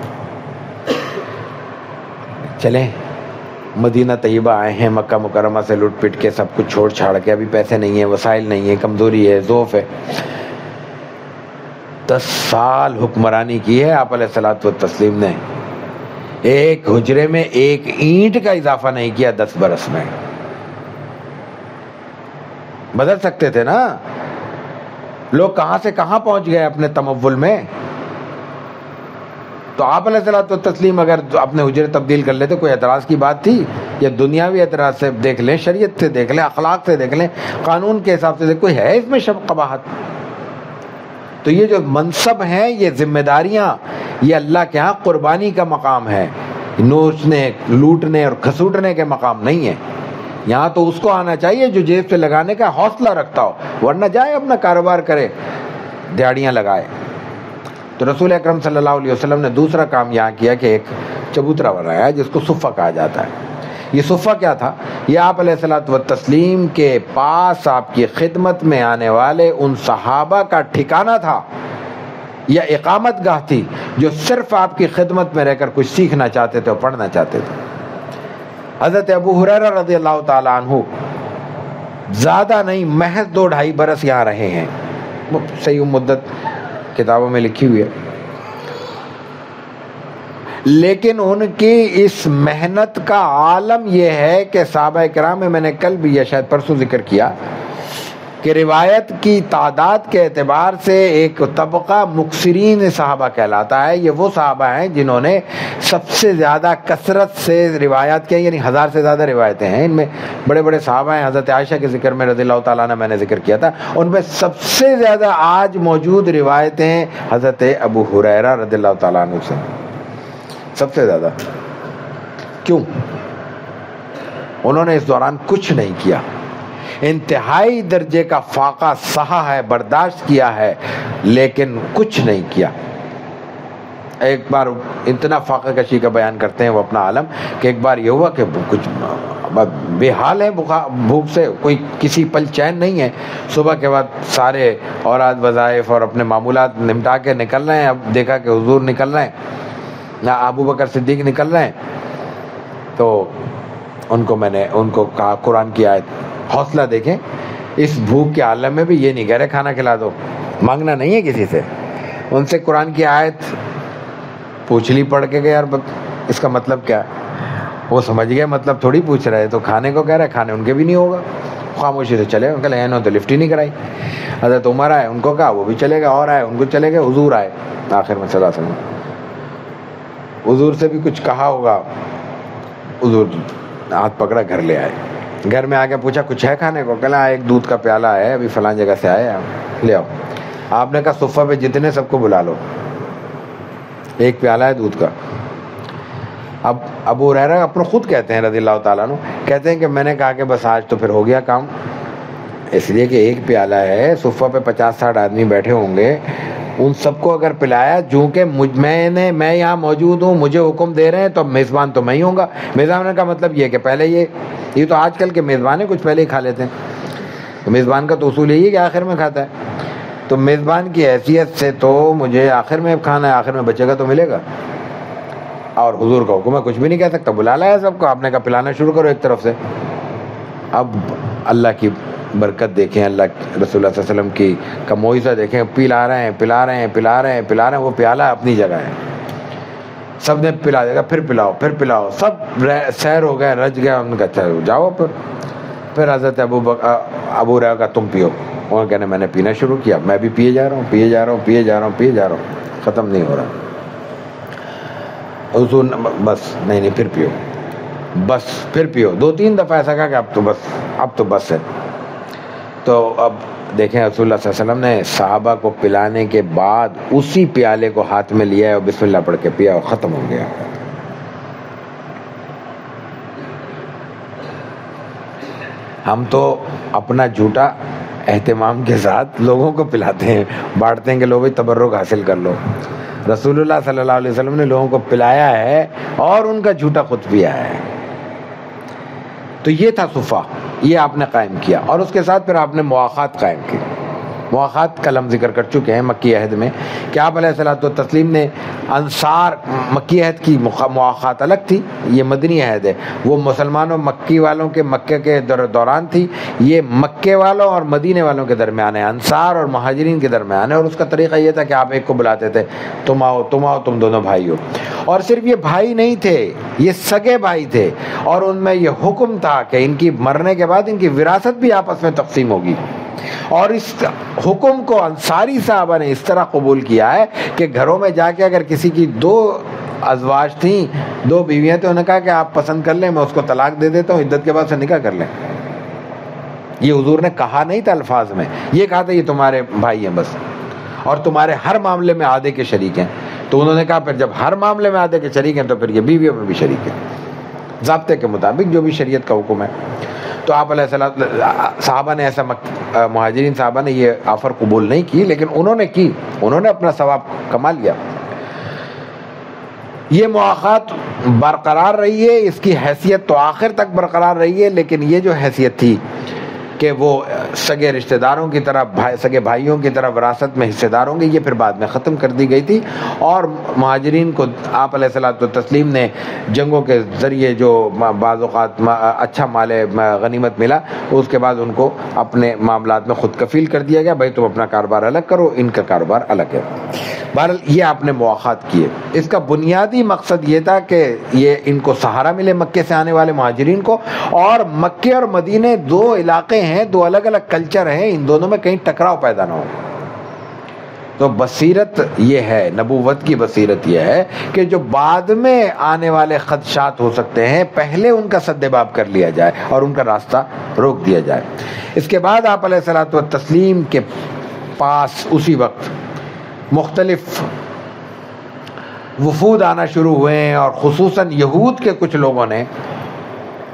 چلیں مدینہ طیبہ آئے ہیں، مکہ مکرمہ سے لٹ پٹ کے سب کچھ چھوڑ چھاڑ کے، ابھی پیسے نہیں ہیں، وسائل نہیں ہیں، کمزوری ہے، ضعف ہے۔ 10 سال حکمرانی کی ہے آپ علیہ الصلوۃ والتسلیم نے، ایک حجرے میں ایک اینٹ کا اضافہ نہیں کیا 10 برس میں۔ بدل سکتے تھے نا، لوگ کہاں سے کہاں پہنچ گئے اپنے تمول میں۔ تو آپ علیہ الصلوۃ والتسلیم اگر اپنے حجرے تبدیل کر لیتے کوئی اعتراض کی بات تھی؟ یا دنیاوی اعتراض سے دیکھ لیں، شریعت سے دیکھ لیں، اخلاق سے دیکھ لیں، قانون کے حساب سے دیکھ، کوئی ہے اس میں شب قباحت؟ تو یہ جو منصب ہیں، یہ ذمہ داریاں، یہ اللہ کے ہاں قربانی کا مقام ہے، نوچنے، لوٹنے اور کھسوٹنے کے مقام نہیں ہے۔ یہاں تو اس کو آنا چاہیے جو جیب سے لگانے کا حوصلہ رکھتا ہو، ورنہ جائے اپنا کاروبار کرے، دیہڑیاں لگائے۔ تو رسول اکرم صلی اللہ علیہ وسلم نے دوسرا کام یہاں کیا کہ ایک چبوترا بنایا جس کو صفہ کہا جاتا ہے۔ یہ صفہ کیا تھا؟ یہ آپ علیہ الصلوۃ والتسلیم کے پاس آپ کی خدمت میں آنے والے ان صحابہ کا ٹھکانہ تھا یا اقامت گاہ تھی جو صرف آپ کی خدمت میں رہ کر کچھ سیکھنا چاہتے تھے اور پڑھنا چاہتے تھے۔ حضرت ابو ہریرہ رضی اللہ تعالیٰ عنہ زیادہ نہیں محض 2-2.5 برس یہاں رہے ہیں، صحیح مدت کتابوں میں لکھی ہوئی ہے، لیکن ان کی اس محنت کا عالم یہ ہے کہ صحابہ کرام میں نے کل بھی یا شاید پرسوں ذکر کیا کہ روایت کی تعداد کے اعتبار سے ایک طبقہ مکثرین صحابہ کہلاتا ہے۔ یہ وہ صحابہ ہیں جنہوں نے سب سے زیادہ کثرت سے روایات کی، یعنی 1000 سے زیادہ روایتیں ہیں۔ ان میں بڑے بڑے صحابہ ہیں، حضرت عائشہ کے ذکر میں رضی اللہ تعالیٰ عنہ میں نے ذکر کیا تھا، ان میں سب سے زیادہ آج موجود روایتیں حضرت ابو ہریرہ رضی اللہ تعالیٰ عنہ سے، سب سے زیادہ۔ کیوں؟ انہوں نے اس دوران کچھ نہیں کیا، انتہائی درجے کا فاقہ سہا ہے، برداشت کیا ہے، لیکن کچھ نہیں کیا۔ ایک بار اتنا فاقہ کشی کا بیان کرتے ہیں وہ اپنا عالم کہ ایک بار یہ ہوا کہ کچھ بے حال ہے بھوک سے، کوئی کسی پل چین نہیں ہے۔ صبح کے بعد سارے اوراد وظائف اور اپنے معمولات نمٹا کے نکل رہے ہیں، اب دیکھا کہ حضور نکل رہے ہیں، ابو بکر صدیق نکل رہے ہیں، تو میں نے ان کو کہا قرآن کی آیت، حوصلہ دیکھیں، اس بھوک کے عالم میں بھی یہ نہیں کہہ رہے کھانا کھلا دو، مانگنا نہیں ہے کسی سے۔ ان سے قرآن کی آیت پوچھ لی پڑھ کے کہ یار اس کا مطلب کیا ہے؟ وہ سمجھ گئے مطلب تھوڑی پوچھ رہے، تو کھانے کو کہہ رہے، کھانے ان کے بھی نہیں ہوگا، خاموشی سے چلے گئے۔ کہ انہوں تو لفٹ ہی نہیں کرائی۔ حضرت عمر آئے، ان کو کہا، وہ بھی چلے گئے، اور آئے، ان کو چلے گئے، حضور آئے آخر میں صلی اللہ علیہ وسلم۔ حضور سے بھی کچھ کہا ہوگا، حضور ہاتھ پکڑا، گھر لے آئے۔ گھر میں آ کے پوچھا کچھ ہے کھانے کو؟ کہا ایک دودھ کا پیالہ ہے، ابھی فلان جگہ سے آئے، لے آؤ۔ آپ نے کہا صفہ پہ جتنے سب کو بلا لو، ایک پیالہ ہے دودھ کا۔ اب ابو ہریرہ اپنا خود کہتے ہیں رضی اللہ تعالیٰ عنہ، کہتے ہیں کہ میں نے کہا کہ بس آج تو پھر ہو گیا کام، اس لیے کہ ایک پیالہ ہے، صفہ پہ 50-60 آدمی بیٹھے ہوں گے، ان سب کو اگر پلایا، چونکہ میں یہاں موجود ہوں، مجھے حکم دے رہے ہیں، تو میزبان تو میں ہی ہوں گا۔ میزبان کا مطلب یہ کہ پہلے یہ تو آج کل کے میزبان ہیں، کچھ پہلے ہی کھا لیتے ہیں، تو میزبان کا تو اصول یہی ہے کہ آخر میں کھاتا ہے، تو میزبان کی حیثیت سے تو مجھے آخر میں کھانا ہے، آخر میں بچے گا تو ملے گا، اور حضور کا حکم ہے، کچھ بھی نہیں کہہ سکتا، بلا لایا سب کو، آپ نے کہا پلانا شروع کرو ایک طرف سے۔ اب اللہ کی برکت دیکھیں، اللہ رسول اللہ صلی اللہ علیہ وسلم کی کا معجزہ دیکھیں، پلا رہے ہیں، وہ پیالہ اپنی جگہ ہے، سب نے پلا دے گا، پھر پلاؤ، سب سیر ہو گئے، رج گئے، ان کا جاؤ۔ پھر حضرت ابو ہریرہ کا تم پیو، انہوں نے کہنے میں نے پینا شروع کیا، میں بھی پیے جا رہا ہوں، ختم نہیں ہو رہا۔ حضور بس نہیں پھر پیو 2-3 دفعہ ایسا کہا کہ اب تو بس ہے۔ تو اب دیکھیں رسول اللہ صلی اللہ علیہ وسلم نے صحابہ کو پلانے کے بعد اسی پیالے کو ہاتھ میں لیا اور بسم اللہ پڑھ کے پیا اور ختم ہو گیا۔ ہم تو اپنا جھوٹا اہتمام کے ساتھ لوگوں کو پلاتے ہیں، بانٹتے ہیں کہ لو بھائی تبرک حاصل کر لو۔ رسول اللہ صلی اللہ علیہ وسلم نے لوگوں کو پلایا ہے اور ان کا جھوٹا خود پیا ہے۔ تو یہ تھا صفہ، یہ آپ نے قائم کیا، اور اس کے ساتھ پھر آپ نے مواخات قائم کی۔ مواخات کا لفظ ذکر کر چکے ہیں مکی عہد میں کہ آپ علیہ الصلوۃ والتسلیم نے انصار، مکی عہد کی مواخات الگ تھی، یہ مدنی عہد ہے، وہ مسلمانوں مکی والوں کے مکے کے دوران تھی، یہ مکے والوں اور مدینے والوں کے درمیان ہے، انصار اور مہاجرین کے درمیان ہے۔ اور اس کا طریقہ یہ تھا کہ آپ ایک کو بلاتے تھے، تم آؤ تم دونوں بھائی ہو، اور صرف یہ بھائی نہیں تھے، یہ سگے بھائی تھے، اور ان میں یہ حکم تھا کہ ان کی مرنے کے بعد ان کی وراثت بھی آپس میں تقسیم ہوگی۔ اور اس حکم کو انصاری صحابہ نے اس طرح قبول کیا ہے کہ گھروں میں جا کے اگر کسی کی 2 ازواج تھیں، 2 بیویاں تھیں، انہوں نے کہا کہ آپ پسند کر لیں، میں اس کو طلاق دے دیتا ہوں، عدت کے بعد سے نکاح کر لیں۔ یہ حضور نے کہا نہیں تھا الفاظ میں، یہ کہا تھا یہ تمہارے بھائی ہیں بس، اور تمہارے ہر معاملے میں آدھے کے شریک ہیں۔ تو انہوں نے کہا پھر جب ہر معاملے میں آدھے کے شریک ہیں تو پھر یہ بیویوں میں بھی شریک ہیں، ضابطے کے مطابق جو بھی شریعت کا حکم ہے۔ تو آپ علیہ السلام صحابہ نے ایسا مہاجرین صحابہ نے یہ آفر قبول نہیں کی، لیکن انہوں نے کی، انہوں نے اپنا ثواب کما لیا۔ یہ مواخات برقرار رہی ہے، اس کی حیثیت تو آخر تک برقرار رہی ہے، لیکن یہ جو حیثیت تھی کہ وہ سگے رشتہ داروں کی طرح، سگے بھائیوں کی طرح وراثت میں حصے دار ہوں گے، یہ پھر بعد میں ختم کر دی گئی تھی. اور مہاجرین کو آپ علیہ الصلوۃ والتسلیم نے جنگوں کے ذریعے جو بعض اوقات اچھا مال غنیمت ملا، اس کے بعد ان کو اپنے معاملات میں خود کفیل کر دیا گیا، بھائی تم اپنا کاروبار الگ کرو، ان کا کاروبار الگ ہے. بہرحال یہ آپ نے مواخات کیے. اس کا بنیادی مقصد یہ تھا کہ یہ ان کو سہارا ملے مکے سے آنے والے مہاجرین کو، اور مکے اور مدینے دو علاقے ہیں، دو الگ الگ کلچر ہیں، ان دونوں میں کہیں ٹکراؤ پیدا نہ ہو. تو بصیرت یہ ہے، نبوت کی بصیرت یہ ہے کہ جو بعد میں آنے والے خدشات ہو سکتے ہیں پہلے ان کا سد باب کر لیا جائے اور ان کا راستہ روک دیا جائے. اس کے بعد آپ علیہ الصلوۃ والتسلیم کے پاس اسی وقت مختلف وفود آنا شروع ہوئے ہیں، اور خصوصاً یہود کے کچھ لوگوں نے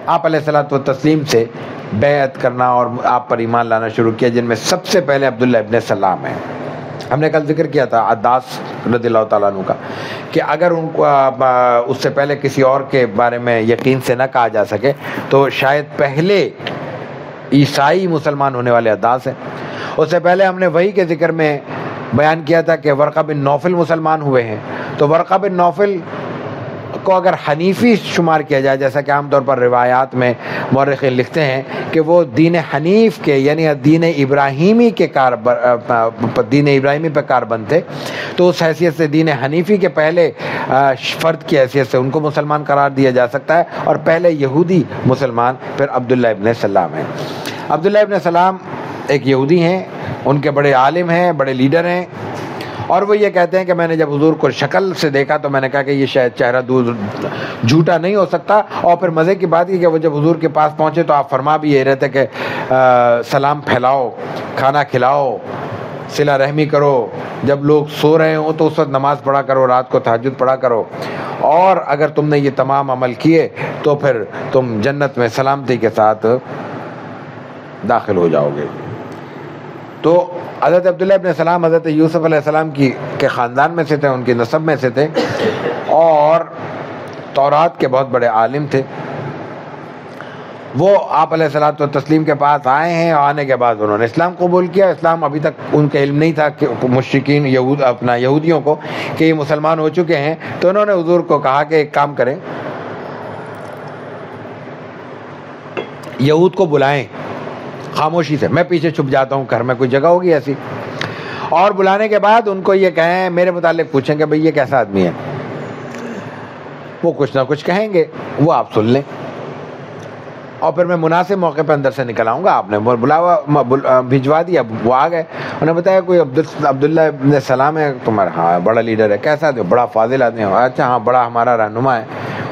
آپ علیہ الصلوۃ والتسلیم سے بیعت کرنا اور آپ پر ایمان لانا شروع کیا، جن میں سب سے پہلے عبداللہ ابن سلام ہیں. ہم نے کل ذکر کیا تھا عداس رضی اللہ تعالیٰ عنہ کا، کہ اگر ان کو اس سے پہلے کسی اور کے بارے میں یقین سے نہ کہا جا سکے تو شاید پہلے عیسائی مسلمان ہونے والے عداس ہیں. اس سے پہلے ہم نے وحی کے ذکر میں بیان کیا تھا کہ ورقہ بن نوفل مسلمان ہوئے ہیں. تو ورقہ بن نوفل کو اگر حنیفی شمار کیا جائے، جیسا کہ عام طور پر روایات میں مورخین لکھتے ہیں کہ وہ دین حنیف کے یعنی دین ابراہیمی کے دین ابراہیمی پہ کاربند تھے، تو اس حیثیت سے دین حنیفی کے پہلے فرد کی حیثیت سے ان کو مسلمان قرار دیا جا سکتا ہے. اور پہلے یہودی مسلمان پھر عبداللہ ابن سلام ہیں. عبداللہ ابن سلام ایک یہودی ہیں، ان کے بڑے عالم ہیں، بڑے لیڈر ہیں، اور وہ یہ کہتے ہیں کہ میں نے جب حضور کو شکل سے دیکھا تو میں نے کہا کہ یہ شاید چہرہ دور جھوٹا نہیں ہو سکتا. اور پھر مزے کی بات یہ کہ وہ جب حضور کے پاس پہنچے تو آپ فرما بھی یہ رہے تھے کہ سلام پھیلاؤ، کھانا کھلاؤ، صلہ رحمی کرو، جب لوگ سو رہے ہوں تو اس وقت نماز پڑھا کرو، رات کو تہجد پڑھا کرو، اور اگر تم نے یہ تمام عمل کیے تو پھر تم جنت میں سلامتی کے ساتھ داخل ہو جاؤ گے. تو حضرت عبداللہ ابن سلام حضرت یوسف علیہ السلام کے خاندان میں سے تھے، ان کی نسب میں سے تھے، اور تورات کے بہت بڑے عالم تھے. وہ آپ علیہ الصلوۃ والتسلیم کے پاس آئے ہیں، اور آنے کے بعد انہوں نے اسلام قبول کیا. اسلام ابھی تک ان کے علم نہیں تھا کہ مشرکین یہودیوں کو کہ یہ مسلمان ہو چکے ہیں. تو انہوں نے حضور کو کہا کہ ایک کام کریں، یہود کو بلائیں خاموشی سے، میں پیچھے چھپ جاتا ہوں، گھر میں کوئی جگہ ہوگی ایسی، اور بلانے کے بعد ان کو یہ کہیں، میرے متعلق پوچھیں کہ بھئی یہ کیسا آدمی ہے. وہ کچھ نہ کچھ کہیں گے، وہ آپ سن لیں، اور پھر میں مناسب موقع پہ اندر سے نکل آؤں گا. آپ نے بلاوا بھجوا دیا، وہ آ گئے. انہوں نے بتایا کوئی عبداللہ ابن سلام ہے تمہارا؟ ہاں. بڑا لیڈر ہے. کیسا آدمی؟ بڑا فاضل آدمی ہے. اچھا ہاں، بڑا ہمارا رہنما ہے.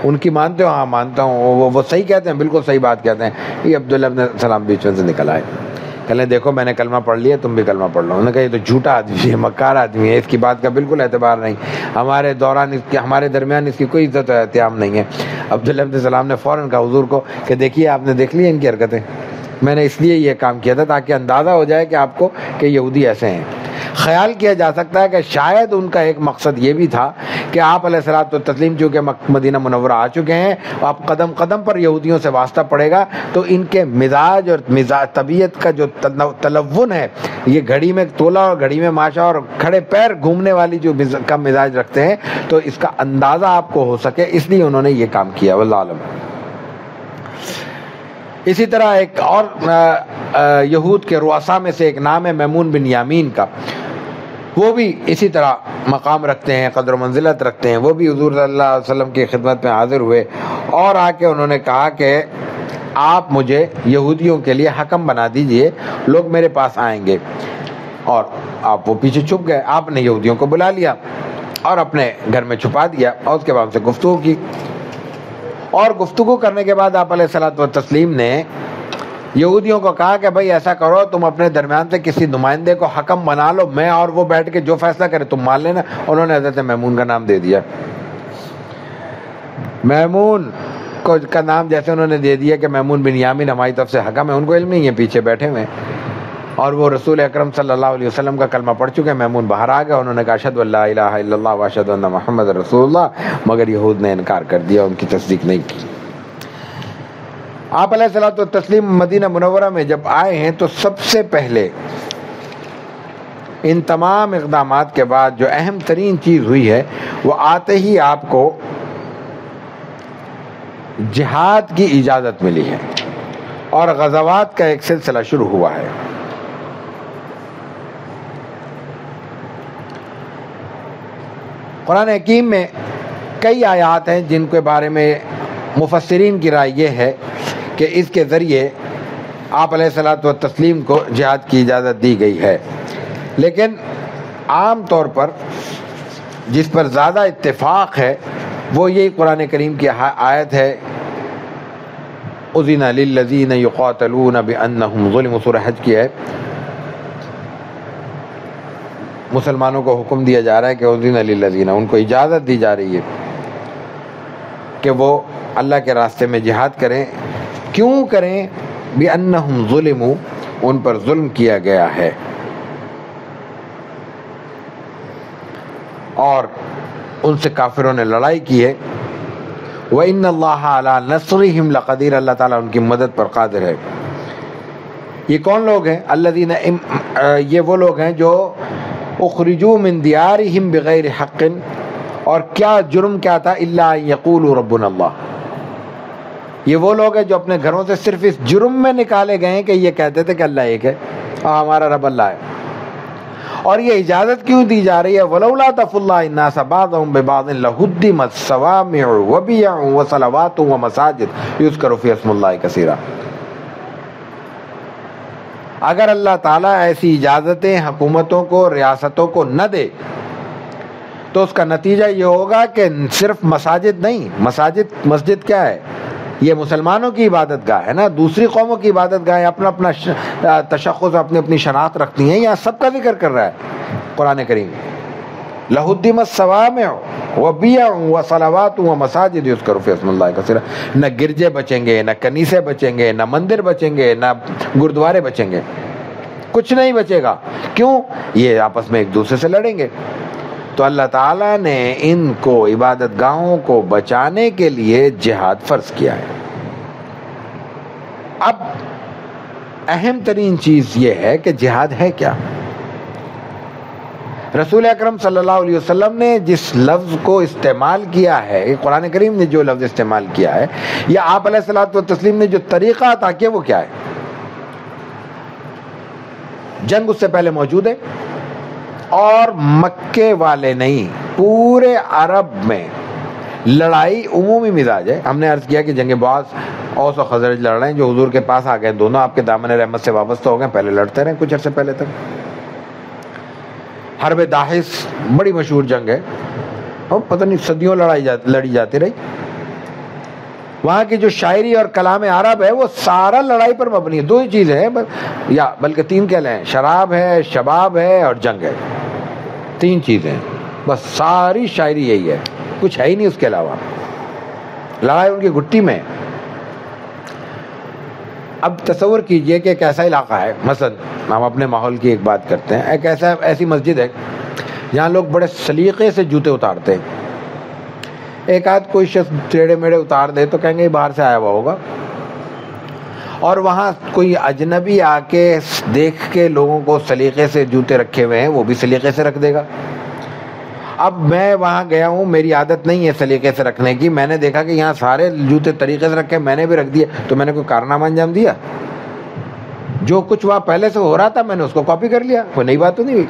ان کی مانتے ہو؟ ہاں مانتا ہوں. وہ صحیح کہتے ہیں، بالکل صحیح بات کہتے ہیں. یہ عبداللہ ابن سلام بیچ میں سے نکل آئے. کہنے دیکھو میں نے کلمہ پڑھ لیا، تم بھی کلمہ پڑھ لو. انہوں نے کہا یہ تو جھوٹا آدمی ہے، مکار آدمی ہے، اس کی بات کا بالکل اعتبار نہیں، ہمارے درمیان اس کی کوئی عزت و احترام نہیں ہے. عبداللہ ابن سلام نے فوراً کہا حضور کو کہ دیکھیے آپ نے دیکھ لی ان کی حرکتیں، میں نے اس لیے یہ کام کیا تھا تاکہ اندازہ ہو جائے کہ آپ کو کہ یہودی ایسے ہیں. خیال کیا جا سکتا ہے کہ شاید ان کا ایک مقصد یہ بھی تھا کہ آپ علیہ الصلوۃ والتسلیم چونکہ مدینہ منورہ آ چکے ہیں، آپ قدم قدم پر یہودیوں سے واسطہ پڑے گا، تو ان کے مزاج اور طبیعت کا جو تلون ہے، یہ گھڑی میں تولا اور گھڑی میں ماشا اور کھڑے پیر گھومنے والی جو کا مزاج رکھتے ہیں، تو اس کا اندازہ آپ کو ہو سکے، اس لیے انہوں نے یہ کام کیا. واللہ عالم. اسی طرح ایک اور یہود کے رؤسا میں سے ایک نام ہے میمون بن یامین کا. وہ بھی اسی طرح مقام رکھتے ہیں، قدر و منزلت رکھتے ہیں. وہ بھی حضور صلی اللہ علیہ وسلم کی خدمت میں حاضر ہوئے اور آ کے انہوں نے کہا کہ آپ مجھے یہودیوں کے لیے حکم بنا دیجئے، لوگ میرے پاس آئیں گے. اور آپ وہ پیچھے چھپ گئے. آپ نے یہودیوں کو بلا لیا اور اپنے گھر میں چھپا دیا، اور اس کے بعد سے گفتگو کی. اور گفتگو کرنے کے بعد آپ علیہ الصلوۃ والتسلیم نے یہودیوں کو کہا کہ بھائی ایسا کرو، تم اپنے درمیان سے کسی نمائندے کو حکم بنا لو، میں اور وہ بیٹھ کے جو فیصلہ کرے تم مان لینا. انہوں نے حضرت میمون کا نام دے دیا. میمون کا نام جیسے انہوں نے دے دیا کہ میمون بن یامین ہماری طرف سے حکم ہے، ان کو علم نہیں ہے، پیچھے بیٹھے ہوئے. اور وہ رسول اکرم صلی اللہ علیہ وسلم کا کلمہ پڑھ چکے. میمون باہر آ گیا, انہوں نے کہا اشہد ان لا الہ الا اللہ و اشہد ان محمد رسول اللہ, مگر یہود نے انکار کر دیا, ان کی تصدیق نہیں کی. آپ علیہ الصلوۃ والتسلیم مدینہ منورہ میں جب آئے ہیں تو سب سے پہلے ان تمام اقدامات کے بعد جو اہم ترین چیز ہوئی ہے وہ آتے ہی آپ کو جہاد کی اجازت ملی ہے اور غزوات کا ایک سلسلہ شروع ہوا ہے. قرآن حکیم میں کئی آیات ہیں جن کے بارے میں مفسرین کی رائے یہ ہے کہ اس کے ذریعے آپ علیہ الصلوۃ والتسلیم کو جہاد کی اجازت دی گئی ہے, لیکن عام طور پر جس پر زیادہ اتفاق ہے وہ یہی قرآن کریم کی آیت ہے اذن للذین یقاتلون بانہم ظلموا, سورہ حج کی ہے. مسلمانوں کو حکم دیا جا رہا ہے کہ اذن للذین, ان کو اجازت دی جا رہی ہے کہ وہ اللہ کے راستے میں جہاد کریں. کیوں کریں؟ بانہم ظلموا, ان پر ظلم کیا گیا ہے اور ان سے کافروں نے لڑائی کی ہے. وَإِنَّ اللَّهَ عَلَىٰ نَصْرِهِمْ لَقَدِيرٌ, اللہ تعالیٰ ان کی مدد پر قادر ہے. یہ کون لوگ ہیں؟ الذین, یہ وہ لوگ ہیں جو اخرجوا من دیارہم بغیر حق, اور کیا جرم کیا تھا؟ الا ان یقولوا ربنا اللہ, یہ وہ لوگ ہیں جو اپنے گھروں سے صرف اس جرم میں نکالے گئے ہیں کہ یہ کہتے تھے کہ اللہ ایک ہے اور ہمارا رب اللہ ہے. اور یہ اجازت کیوں دی جا رہی ہے؟ وَلَوْلَا دَفْعُ اللَّهِ النَّاسَ بَعْضَهُم بِبَعْضٍ لَهُدِّمَتْ صَوَامِعُ وَبِيَعٌ وَصَلَوَاتٌ وَمَسَاجِدُ يُذْكَرُ فِيهَا اسْمُ اللَّهِ كَثِيرًا. اگر اللہ تعالیٰ ایسی اجازتیں حکومتوں کو, ریاستوں کو نہ دے تو اس کا نتیجہ یہ ہوگا کہ صرف مساجد نہیں, مسجد کیا ہے؟ یہ مسلمانوں کی عبادت گاہ ہے نا, دوسری قوموں کی عبادت گاہ ہے, اپنا اپنا تشخص, اپنی اپنی شناخت رکھتی ہیں. یہاں سب کا ذکر کر رہا ہے قرآن کریم. لَهُدِّمَتْ صَوَامِعُ وَبِيَعٌ وَصَلَوَاتٌ وَمَسَاجِدُ يُذْكَرُ فِيهَا اسْمُ اللَّهِ كَثِيرًا. نہ گرجے بچیں گے, نہ کنیسے بچیں گے, نہ مندر بچیں گے, نہ گردوارے بچیں گے, کچھ نہیں بچے گا. کیوں؟ یہ آپس میں ایک دوسرے سے لڑیں گے. تو اللہ تعالیٰ نے ان کو, عبادت گاہوں کو بچانے کے لیے جہاد فرض کیا ہے. اب اہم ترین چیز یہ ہے کہ جہاد ہے کیا. رسول اکرم صلی اللہ علیہ وسلم نے جس لفظ کو استعمال کیا ہے, قرآن کریم نے جو لفظ استعمال کیا ہے, یا آپ علیہ الصلوۃ والتسلیم نے جو طریقہ عطا کیا وہ کیا ہے؟ جنگ اس سے پہلے موجود ہے, اور مکے والے نہیں, پورے عرب میں لڑائی عمومی مزاج ہے. ہم نے عرض کیا کہ جنگ بعث اوس و خزرج لڑ رہے ہیں, جو حضور کے پاس آ گئے, دونوں آپ کے دامن رحمت سے وابستہ ہو گئے, پہلے لڑتے رہے کچھ عرصے پہلے تک. حرب داحس بڑی مشہور جنگ ہے, اور پتہ نہیں صدیوں لڑی جاتی رہی. وہاں کی جو شاعری اور کلام عرب ہے وہ سارا لڑائی پر مبنی ہے. دو ہی چیزیں ہیں, یا بلکہ تین کہہ لیں, شراب ہے, شباب ہے, اور جنگ ہے. تین چیزیں بس, ساری شاعری یہی ہے, کچھ ہے ہی نہیں اس کے علاوہ. لڑائی ان کی گھٹی میں. اب تصور کیجئے کہ ایک ایسا علاقہ ہے, مثلا ہم اپنے ماحول کی ایک بات کرتے ہیں, ایک ایسی مسجد ہے جہاں لوگ بڑے سلیقے سے جوتے اتارتے ہیں. ایک آدھ کوئی شخص ٹیڑھے میڑے اتار دے تو کہیں گے باہر سے آیا ہوا ہوگا, اور وہاں کوئی اجنبی آ کے دیکھ کے لوگوں کو سلیقے سے جوتے رکھے ہوئے ہیں وہ بھی سلیقے سے رکھ دے گا. اب میں وہاں گیا ہوں, میری عادت نہیں ہے سلیقے سے رکھنے کی, میں نے دیکھا کہ یہاں سارے جوتے طریقے سے رکھے, میں نے بھی رکھ دیے, تو میں نے کوئی کارنامہ انجام دیا؟ جو کچھ وہاں پہلے سے ہو رہا تھا میں نے اس کو کاپی کر لیا, کوئی نئی بات تو نہیں ہوئی.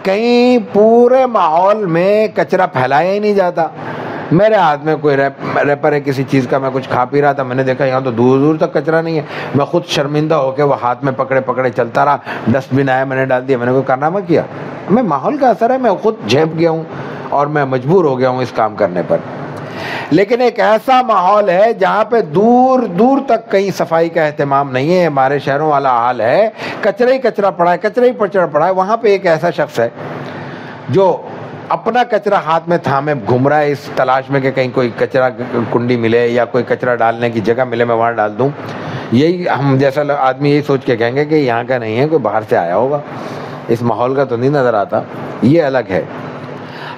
کہیں پورے ماحول میں کچرا پھیلایا ہی نہیں جاتا. میرے ہاتھ میں کوئی ریپر ہے کسی چیز کا, میں کچھ کھا پی رہا تھا, میں نے دیکھا یہاں تو دور دور تک کچرا نہیں ہے, میں خود شرمندہ ہو کے وہ ہاتھ میں پکڑے چلتا رہا, ڈسٹ بن آیا میں نے ڈال دیا, میں نے کوئی کارنامہ کیا؟ میں ماحول کا اثر ہے, میں خود جھیپ گیا ہوں اور میں مجبور ہو گیا ہوں اس کام کرنے پر. لیکن ایک ایسا ماحول ہے جہاں پہ دور دور تک کہیں صفائی کا اہتمام نہیں ہے, ہمارے شہروں والا حال ہے, کچرا ہی کچرا پڑا ہے, کچرا ہی پڑا ہے. وہاں پہ ایک ایسا شخص ہے جو اپنا کچرا ہاتھ میں تھامے گھوم رہا ہے اس تلاش میں کہ کہیں کوئی کچرا کنڈی ملے یا کوئی کچرا ڈالنے کی جگہ ملے، میں وہاں ڈال دوں. یہی ہم جیسا آدمی یہی سوچ کے کہیں گے کہ یہاں کا نہیں ہے، کوئی باہر سے آیا ہوگا، اس ماحول کا تو نہیں نظر آتا. یہ الگ ہے.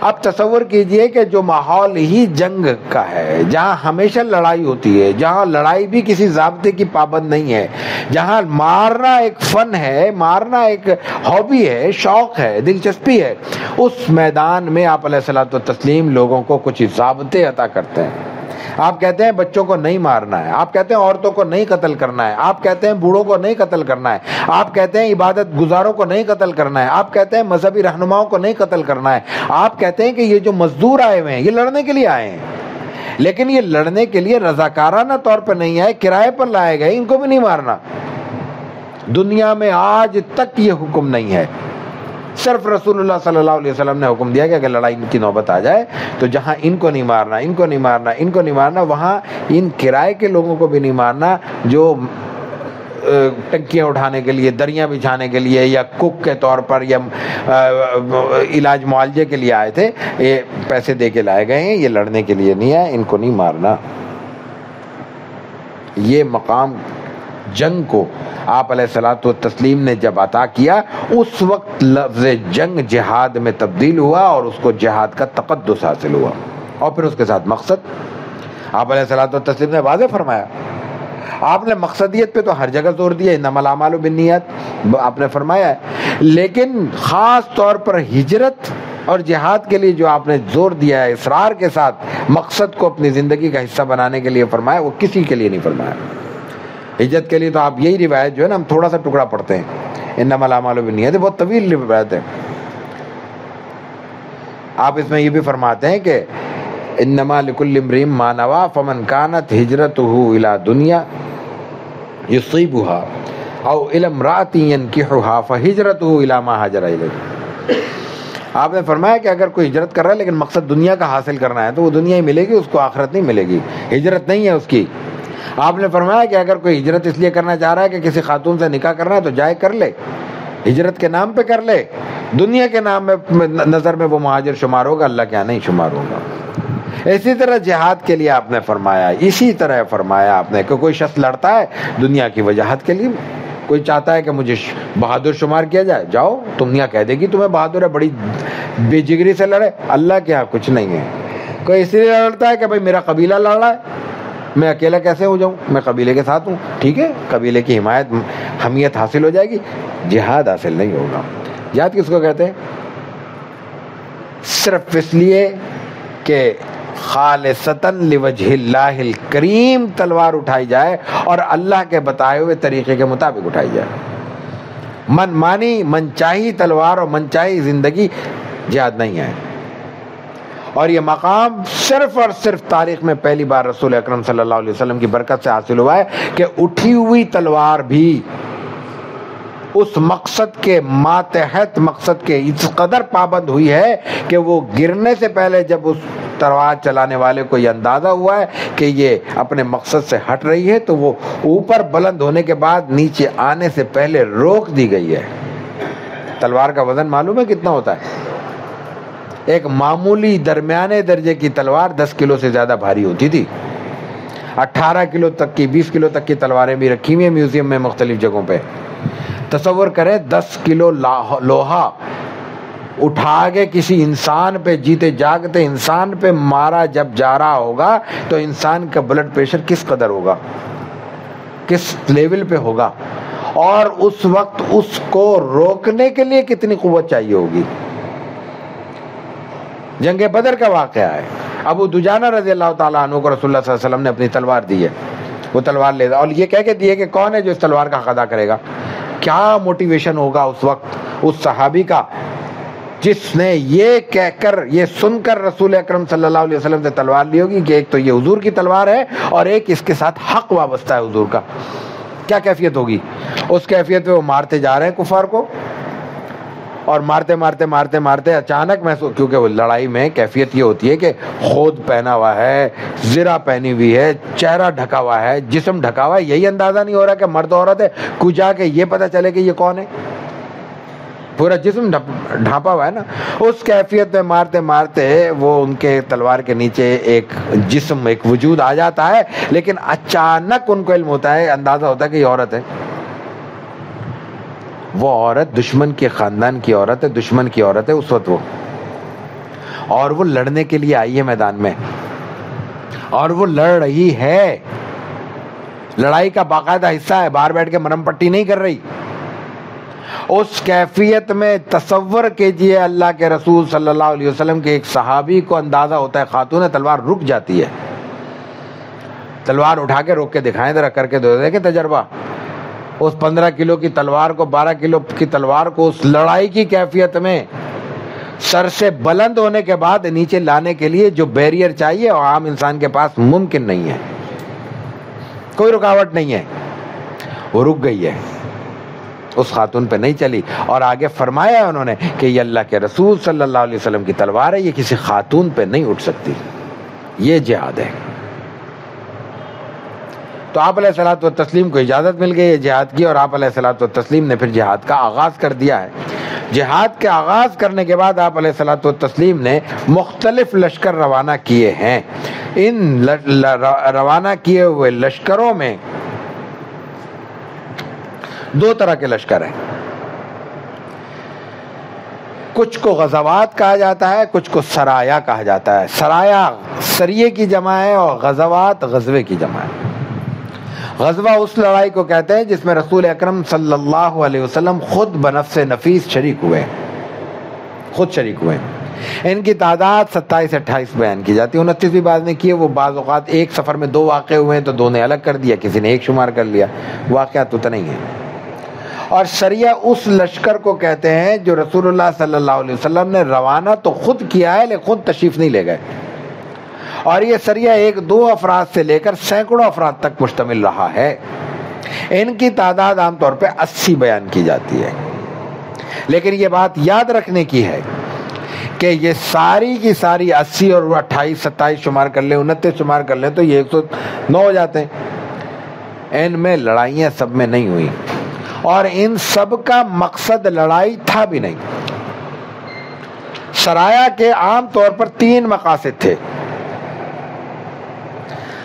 اب تصور کیجئے کہ جو ماحول ہی جنگ کا ہے، جہاں ہمیشہ لڑائی ہوتی ہے، جہاں لڑائی بھی کسی ضابطے کی پابند نہیں ہے، جہاں مارنا ایک فن ہے، مارنا ایک ہابی ہے، شوق ہے، دلچسپی ہے، اس میدان میں آپ علیہ الصلوۃ والتسلیم لوگوں کو کچھ ضابطے عطا کرتے ہیں. آپ کہتے ہیں بچوں کو نہیں مارنا ہے، آپ کہتے ہیں عورتوں کو نہیں قتل کرنا ہے، آپ کہتے ہیں بوڑھوں کو نہیں قتل کرنا ہے، آپ کہتے ہیں عبادت گزاروں کو نہیں قتل کرنا ہے، آپ کہتے ہیں مذہبی رہنماؤں کو نہیں قتل کرنا ہے، آپ کہتے ہیں کہ یہ جو مزدور آئے ہوئے ہیں یہ لڑنے کے لیے آئے ہیں، لیکن یہ لڑنے کے لیے رضاکارانہ طور پر نہیں آئے، کرائے پر لائے گئے، ان کو بھی نہیں مارنا. دنیا میں آج تک یہ حکم نہیں ہے. صرف رسول اللہ صلی اللہ علیہ وسلم نے حکم دیا کہ اگر لڑائی کی نوبت آ جائے تو جہاں ان کو نہیں مارنا، ان کو نہیں مارنا، ان کو نہیں مارنا، وہاں ان کرائے کے لوگوں کو بھی نہیں مارنا جو ٹنکیاں اٹھانے کے لیے، دریاں بچھانے کے لیے، یا کک کے طور پر، یا علاج معالجے کے لیے آئے تھے. یہ پیسے دے کے لائے گئے ہیں، یہ لڑنے کے لیے نہیں آئے، ان کو نہیں مارنا. یہ مقام جنگ کو آپ علیہ الصلوۃ والتسلیم نے جب عطا کیا، اس وقت لفظ جنگ جہاد میں تبدیل ہوا اور اس کو جہاد کا تقدس حاصل ہوا. اور پھر اس کے ساتھ مقصد آپ علیہ الصلوۃ والتسلیم نے واضح فرمایا. آپ نے مقصدیت پہ تو ہر جگہ زور دیا، انما الاعمال بالنیات آپ نے فرمایا ہے، لیکن خاص طور پر ہجرت اور جہاد کے لیے جو آپ نے زور دیا ہے اصرار کے ساتھ، مقصد کو اپنی زندگی کا حصہ بنانے کے لیے فرمایا، وہ کسی کے لیے نہیں فرمایا. ہجرت کے لیے تو آپ یہی روایت جو ہے نا، ہم تھوڑا سا ٹکڑا پڑھتے ہیں، انما الاعمال بالنیات، بہت طویل روایت ہے. آپ اس میں یہ بھی فرماتے ہیں کہ انما لکل امرئ ما نوى فمن كانت هجرته الى دنیا يصيبها او الى امرأة ينكحها فهجرته الى ما هاجر اليه. آپ نے فرمایا کہ اگر کوئی ہجرت کر رہا ہے لیکن مقصد دنیا کا حاصل کرنا ہے تو وہ دنیا ہی ملے گی، اس کو آخرت نہیں ملے گی، ہجرت نہیں ہے اس کی. آپ نے فرمایا کہ اگر کوئی ہجرت اس لیے کرنا چاہ رہا ہے کہ کسی خاتون سے نکاح کرنا ہے تو جائے کر لے، ہجرت کے نام پہ کر لے، دنیا کے نام میں نظر میں وہ مہاجر شمار ہوگا، اللہ کے یہاں نہیں شمار ہوگا. اسی طرح جہاد کے لیے آپ نے فرمایا، اسی طرح فرمایا آپ نے کہ کوئی شخص لڑتا ہے دنیا کی وجاہت کے لیے، کوئی چاہتا ہے کہ مجھے بہادر شمار کیا جائے، جاؤ، دنیا کہہ دے گی تمہیں بہادر ہے، بڑی بے جگری سے لڑے، اللہ کے یہاں کچھ نہیں ہے. کوئی اس لیے لڑتا ہے کہ بھائی میرا قبیلہ لڑ رہا ہے، میں اکیلا کیسے ہو جاؤں، میں قبیلے کے ساتھ ہوں، ٹھیک ہے، قبیلے کی حمیت حاصل ہو جائے گی، جہاد حاصل نہیں ہوگا. جہاد کس کو کہتے ہیں؟ صرف اس لیے کہ خالصتاً لوجہ اللہ الکریم تلوار اٹھائی جائے اور اللہ کے بتائے ہوئے طریقے کے مطابق اٹھائی جائے. من مانی، من چاہی تلوار اور من چاہی زندگی جہاد نہیں ہے. اور یہ مقام صرف اور صرف تاریخ میں پہلی بار رسول اکرم صلی اللہ علیہ وسلم کی برکت سے حاصل ہوا ہے کہ اٹھی ہوئی تلوار بھی اس مقصد کے ماتحت مقصد کے اس قدر پابند ہوئی ہے کہ وہ گرنے سے پہلے جب اس تلوار چلانے والے کو یہ اندازہ ہوا ہے کہ یہ اپنے مقصد سے ہٹ رہی ہے تو وہ اوپر بلند ہونے کے بعد نیچے آنے سے پہلے روک دی گئی ہے. تلوار کا وزن معلوم ہے کتنا ہوتا ہے؟ ایک معمولی درمیانے درجے کی تلوار 10 کلو سے زیادہ بھاری ہوتی تھی. 18 کلو تک کی، 20 کلو تک کی تلواریں بھی رکھی ہوئی ہیں میوزیم میں مختلف جگہوں پہ. تصور کریں 10 کلو لوہا اٹھا کے کسی انسان پہ، جیتے جاگتے انسان پہ مارا جب جا رہا ہوگا تو انسان کا بلڈ پریشر کس قدر ہوگا، کس لیول پہ ہوگا، اور اس وقت اس کو روکنے کے لیے کتنی قوت چاہیے ہوگی. جنگ بدر کا واقعہ ہے. ابو دجانہ رضی اللہ تعالیٰ عنہ کو رسول اللہ صلی اللہ علیہ وسلم نے اپنی تلوار دی ہے، وہ تلوار لے اور یہ کہہ کے دی ہے کہ کون ہے جو اس تلوار کا حق ادا کرے گا. کیا موٹیویشن ہوگا اس وقت اس صحابی کا جس نے یہ کہہ کر، یہ سن کر رسول اکرم صلی اللہ علیہ وسلم سے تلوار لی ہوگی کہ ایک تو یہ حضور کی تلوار ہے اور ایک اس کے ساتھ حق وابستہ ہے حضور کا. کیا کیفیت ہوگی؟ اس کیفیت پہ وہ مارتے جا رہے ہیں کفار کو، اور مارتے مارتے مارتے مارتے اچانک محسوس، کیونکہ وہ لڑائی میں کیفیت یہ ہوتی ہے کہ خود پہنا ہوا ہے، زرہ پہنی ہوئی ہے، چہرہ ڈھکا ہوا ہے، جسم ڈھکا ہوا ہے، یہی اندازہ نہیں ہو رہا کہ مرد عورت ہے، کچھ جا کے یہ پتہ چلے کہ یہ کون ہے. پورا جسم ڈھانپا ہوا ہے نا. اس کیفیت میں مارتے مارتے وہ ان کے تلوار کے نیچے ایک جسم، ایک وجود آ جاتا ہے، لیکن اچانک ان کو علم ہوتا ہے، اندازہ ہوتا ہے کہ یہ عورت ہے. وہ عورت دشمن کے خاندان کی عورت ہے، دشمن کی عورت ہے اس وقت وہ، اور وہ لڑنے کے لیے آئی ہے میدان میں، اور وہ لڑ رہی ہے، لڑائی کا باقاعدہ حصہ ہے، باہر بیٹھ کے مرم پٹی نہیں کر رہی. اس کیفیت میں تصور کیجئے اللہ کے رسول صلی اللہ علیہ وسلم کے ایک صحابی کو اندازہ ہوتا ہے خاتون ہے، تلوار رک جاتی ہے. تلوار اٹھا کے روک کے دکھائیں ذرا، کر کے دیکھیں تجربہ. اس 15 کلو کی تلوار کو، 12 کلو کی تلوار کو اس لڑائی کی کیفیت میں سر سے بلند ہونے کے بعد نیچے لانے کے لیے جو بیریئر چاہیے وہ عام انسان کے پاس ممکن نہیں ہے، کوئی رکاوٹ نہیں ہے. وہ رک گئی ہے، اس خاتون پہ نہیں چلی. اور آگے فرمایا انہوں نے کہ یہ اللہ کے رسول صلی اللہ علیہ وسلم کی تلوار ہے، یہ کسی خاتون پہ نہیں اٹھ سکتی. یہ جہاد ہے. تو آپ علیہ الصلوۃ والتسلیم کو اجازت مل گئی ہے جہاد کی، اور آپ علیہ الصلوۃ والتسلیم نے پھر جہاد کا آغاز کر دیا ہے. جہاد کے آغاز کرنے کے بعد آپ علیہ الصلوۃ والتسلیم نے مختلف لشکر روانہ کیے ہیں. ان روانہ کیے ہوئے لشکروں میں دو طرح کے لشکر ہیں. کچھ کو غزوات کہا جاتا ہے، کچھ کو سرایا کہا جاتا ہے. سرایا سریے کی جمع ہے اور غزوات غزوے کی جمع ہے. غزوہ اس لڑائی کو کہتے ہیں جس میں رسول اکرم صلی اللہ علیہ وسلم خود بنفس نفیس شریک ہوئے، خود شریک ہوئے. ان کی تعداد 27-28 بیان کی جاتی ہے. 29ویں بعض نے کی ہے. وہ بعض اوقات ایک سفر میں 2 واقع ہوئے ہیں تو 2 نے الگ کر دیا، کسی نے ایک شمار کر لیا. واقعات تو نہیں ہیں. اور سریہ اس لشکر کو کہتے ہیں جو رسول اللہ صلی اللہ علیہ وسلم نے روانہ تو خود کیا ہے لیکن خود تشریف نہیں لے گئے. اور یہ سریہ 1-2 افراد سے لے کر سینکڑوں افراد تک مشتمل رہا ہے. ان کی تعداد عام طور پہ 80 بیان کی جاتی ہے. لیکن یہ بات یاد رکھنے کی ہے کہ یہ ساری کی ساری 80 اور 28 27 شمار کر لیں، 29 شمار کر لیں تو یہ 109 ہو جاتے ہیں. ان میں لڑائیاں سب میں نہیں ہوئی، اور ان سب کا مقصد لڑائی تھا بھی نہیں. سرایا کے عام طور پر 3 مقاصد تھے.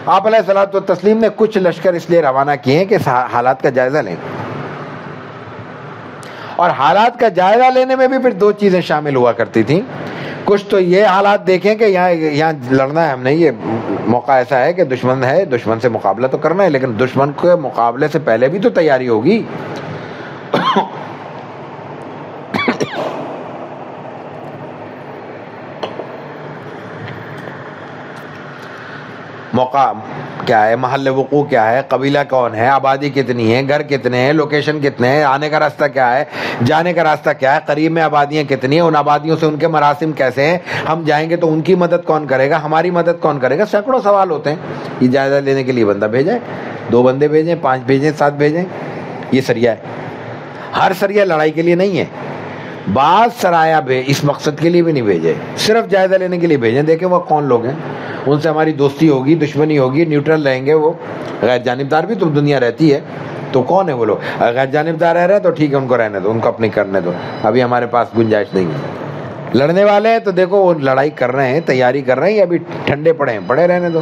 آپ علیہ الصلوۃ والتسلیم نے کچھ لشکر اس لیے روانہ کیے ہیں کہ حالات کا جائزہ لیں، اور حالات کا جائزہ لینے میں بھی پھر 2 چیزیں شامل ہوا کرتی تھیں. کچھ تو یہ حالات دیکھیں کہ یہاں لڑنا ہے ہم نے، یہ موقع ایسا ہے کہ دشمن ہے، دشمن سے مقابلہ تو کرنا ہے، لیکن دشمن کے مقابلے سے پہلے بھی تو تیاری ہوگی. موقع کیا ہے، محل وقوع کیا ہے، قبیلہ کون ہے، آبادی کتنی ہے، گھر کتنے ہیں، لوکیشن کتنے ہیں، آنے کا راستہ کیا ہے، جانے کا راستہ کیا ہے، قریب میں آبادیاں کتنی ہیں، ان آبادیوں سے ان کے مراسم کیسے ہیں، ہم جائیں گے تو ان کی مدد کون کرے گا، ہماری مدد کون کرے گا. سینکڑوں سوال ہوتے ہیں. یہ جائزہ لینے کے لیے بندہ بھیجیں، 2 بندے بھیجیں، 5 بھیجیں، 7 بھیجیں. یہ سریہ ہے. ہر سریہ لڑائی کے لیے نہیں ہے. بعض سرایا اس مقصد کے لیے بھی نہیں بھیجے، صرف جائزہ لینے کے لیے بھیجیں، دیکھیں وہ کون لوگ ہیں، ان سے ہماری دوستی ہوگی، دشمنی ہوگی، نیوٹرل رہیں گے. وہ غیر جانبدار بھی تو دنیا رہتی ہے، تو کون ہے وہ لوگ؟ غیر جانبدار رہ رہے ہیں تو ٹھیک ہے، ان کو رہنے دو، ان کو اپنی کرنے دو، ابھی ہمارے پاس گنجائش نہیں ہے. لڑنے والے ہیں تو دیکھو وہ لڑائی کر رہے ہیں، تیاری کر رہے ہیں، ابھی ٹھنڈے پڑے ہیں، پڑے رہنے دو.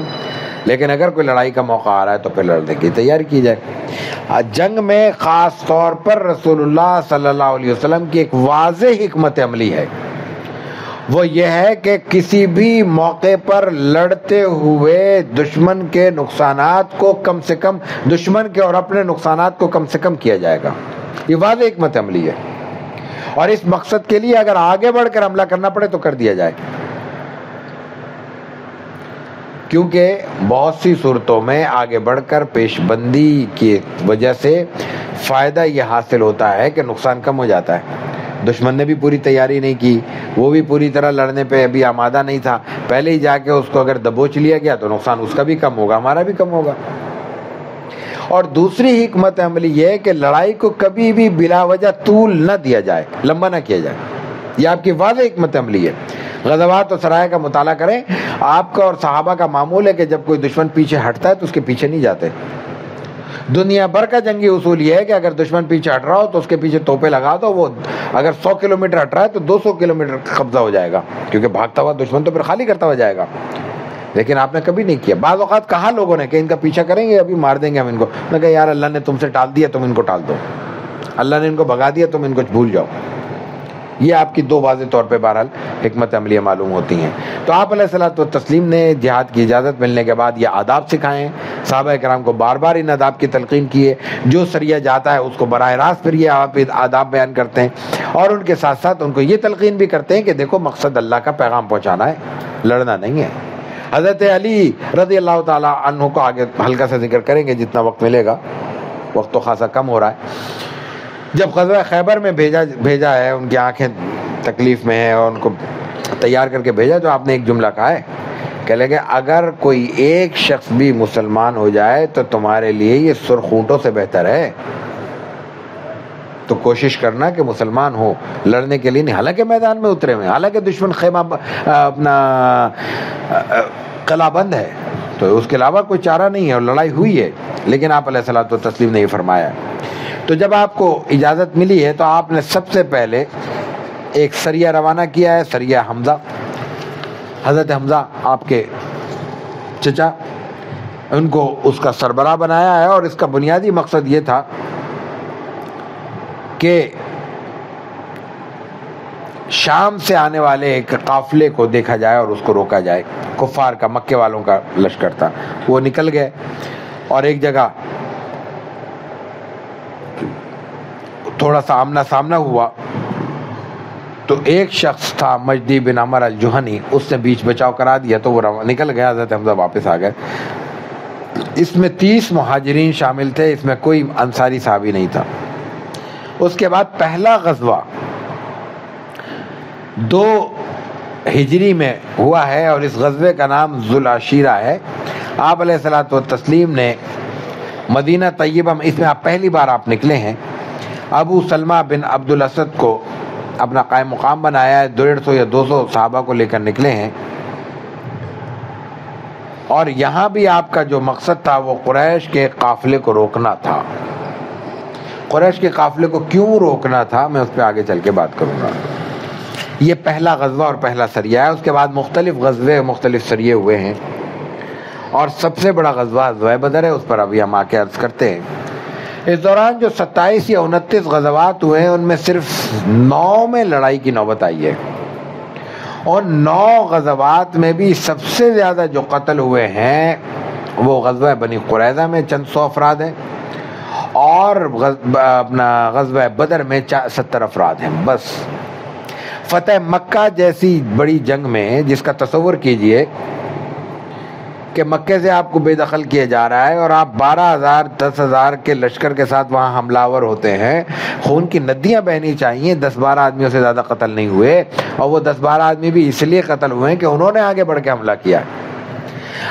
لیکن اگر کوئی لڑائی کا موقع آ رہا ہے تو پھر لڑنے کی تیاری کی جائے. جنگ میں خاص طور پر رسول اللہ صلی اللہ علیہ وسلم کی ایک واضح حکمت عملی ہے. وہ یہ ہے کہ کسی بھی موقع پر لڑتے ہوئے دشمن کے نقصانات کو کم سے کم، دشمن کے اور اپنے نقصانات کو کم سے کم کیا جائے گا. یہ واضح حکمت عملی ہے. اور اس مقصد کے لیے اگر آگے بڑھ کر حملہ کرنا پڑے تو کر دیا جائے، کیونکہ بہت سی صورتوں میں آگے بڑھ کر پیش بندی کی وجہ سے فائدہ یہ حاصل ہوتا ہے کہ نقصان کم ہو جاتا ہے. دشمن نے بھی پوری تیاری نہیں کی، وہ بھی پوری طرح لڑنے پہ ابھی آمادہ نہیں تھا، پہلے ہی جا کے اس کو اگر دبوچ لیا گیا تو نقصان اس کا بھی کم ہوگا، ہمارا بھی کم ہوگا. اور دوسری حکمت عملی یہ ہے کہ لڑائی کو کبھی بھی بلا وجہ طول نہ دیا جائے، لمبا نہ کیا جائے. یہ آپ کی واضح حکمت عملی ہے. غزوات و سرائے کا مطالعہ کریں. آپ کا اور صحابہ کا معمول ہے کہ جب کوئی دشمن پیچھے ہٹتا ہے تو اس کے پیچھے نہیں جاتے، دنیا بھر کا جنگی اصول یہ ہے کہ اگر دشمن پیچھے ہٹ رہا ہو تو اس کے پیچھے توپیں لگا دو، وہ اگر 100 کلومیٹر ہٹ رہا ہے تو 200 کلومیٹر قبضہ ہو جائے گا، کیونکہ بھاگتا ہوا دشمن تو پھر خالی کرتا ہوا جائے گا۔ لیکن آپ نے کبھی نہیں کیا۔ بعض اوقات کہا لوگوں نے کہ ان کا پیچھا کریں گے، ابھی مار دیں گے ہم ان کو، میں کہا یار اللہ نے تم سے ٹال دیا، تم ان کو ٹال دو، اللہ نے ان کو بھگا دیا، تم ان کو بھول جاؤ۔ یہ آپ کی دو واضح طور پہ بہرحال حکمت عملیہ معلوم ہوتی ہیں۔ تو آپ علیہ الصلوۃ والتسلیم نے جہاد کی اجازت ملنے کے بعد یہ آداب سکھائے، صحابہ کرام کو بار بار ان آداب کی تلقین کیے، جو سریہ جاتا ہے اس کو براہ راست پھر یہ آپ آداب بیان کرتے ہیں، اور ان کے ساتھ ساتھ ان کو یہ تلقین بھی کرتے ہیں کہ دیکھو مقصد اللہ کا پیغام پہنچانا ہے، لڑنا نہیں ہے۔ حضرت علی رضی اللہ تعالیٰ عنہ کو آگے ہلکا سا ذکر کریں گے جتنا وقت ملے گا، وقت تو خاصا کم ہو رہا ہے۔ جب غزوہ خیبر میں بھیجا ہے، ان کی آنکھیں تکلیف میں ہیں اور ان کو تیار کر کے بھیجا، تو آپ نے ایک جملہ کہا ہے کہ لگے اگر کوئی ایک شخص بھی مسلمان ہو جائے تو تمہارے لیے یہ سرخ اونٹوں سے بہتر ہے، تو کوشش کرنا کہ مسلمان ہو، لڑنے کے لیے نہیں، حالانکہ میدان میں اترے ہوئے، حالانکہ دشمن خیمہ اپنا قلعہ بند ہے، تو اس کے علاوہ کوئی چارہ نہیں ہے اور لڑائی ہوئی ہے، لیکن آپ علیہ الصلوۃ والتسلیم نے یہ فرمایا۔ تو جب آپ کو اجازت ملی ہے تو آپ نے سب سے پہلے ایک سریہ روانہ کیا ہے، سریہ حمزہ، حضرت حمزہ آپ کے چچا، ان کو اس کا سربراہ بنایا ہے، اور اس کا بنیادی مقصد یہ تھا کہ شام سے آنے والے ایک قافلے کو دیکھا جائے اور اس کو روکا جائے۔ کفار کا، مکے والوں کا لشکر تھا، وہ نکل گئے اور ایک جگہ تھوڑا سا آمنا سامنا ہوا، تو ایک شخص تھا مجدی بن عمر الجہنی، اس نے بیچ بچاؤ کرا دیا، تو وہ نکل گیا، حضرت حمزہ واپس آ گئے۔ اس میں 30 مہاجرین شامل تھے، اس میں کوئی انصاری صحابی نہیں تھا۔ اس کے بعد پہلا غزوہ 2 ہجری میں ہوا ہے، اور اس غزوے کا نام ذوالعشیرہ ہے۔ آپ علیہ الصلوۃ والتسلیم نے مدینہ طیبہ میں، اس میں آپ پہلی بار آپ نکلے ہیں، ابو سلمہ بن عبد الاسد کو اپنا قائم مقام بنایا ہے، 150 یا 200 صحابہ کو لے کر نکلے ہیں، اور یہاں بھی آپ کا جو مقصد تھا وہ قریش کے قافلے کو روکنا تھا۔ قریش کے قافلے کو کیوں روکنا تھا میں اس پہ آگے چل کے بات کروں گا۔ یہ پہلا غزوہ اور پہلا سریہ ہے، اس کے بعد مختلف غزوے، مختلف سریے ہوئے ہیں، اور سب سے بڑا غزوہ غزوہ بدر ہے، اس پر ابھی ہم آ کے عرض کرتے ہیں۔ اس دوران جو 27 یا 29 غزوات ہوئے ہیں، ان میں صرف 9 میں لڑائی کی نوبت آئی ہے، اور 9 غزوات میں بھی سب سے زیادہ جو قتل ہوئے ہیں وہ غزوہ بنی قریظہ میں چند 100 افراد ہیں، اور اپنا غزوہ بدر میں 70 افراد ہیں بس۔ فتح مکہ جیسی بڑی جنگ میں، جس کا تصور کیجئے کہ مکے سے آپ کو بے دخل کیا جا رہا ہے، اور آپ 12,000 10,000 کے لشکر کے ساتھ وہاں حملہ آور ہوتے ہیں، خون کی ندیاں بہنی چاہیے، 10-12 آدمیوں سے زیادہ قتل نہیں ہوئے، اور وہ 10-12 آدمی بھی اس لیے قتل ہوئے ہیں کہ انہوں نے آگے بڑھ کے حملہ کیا۔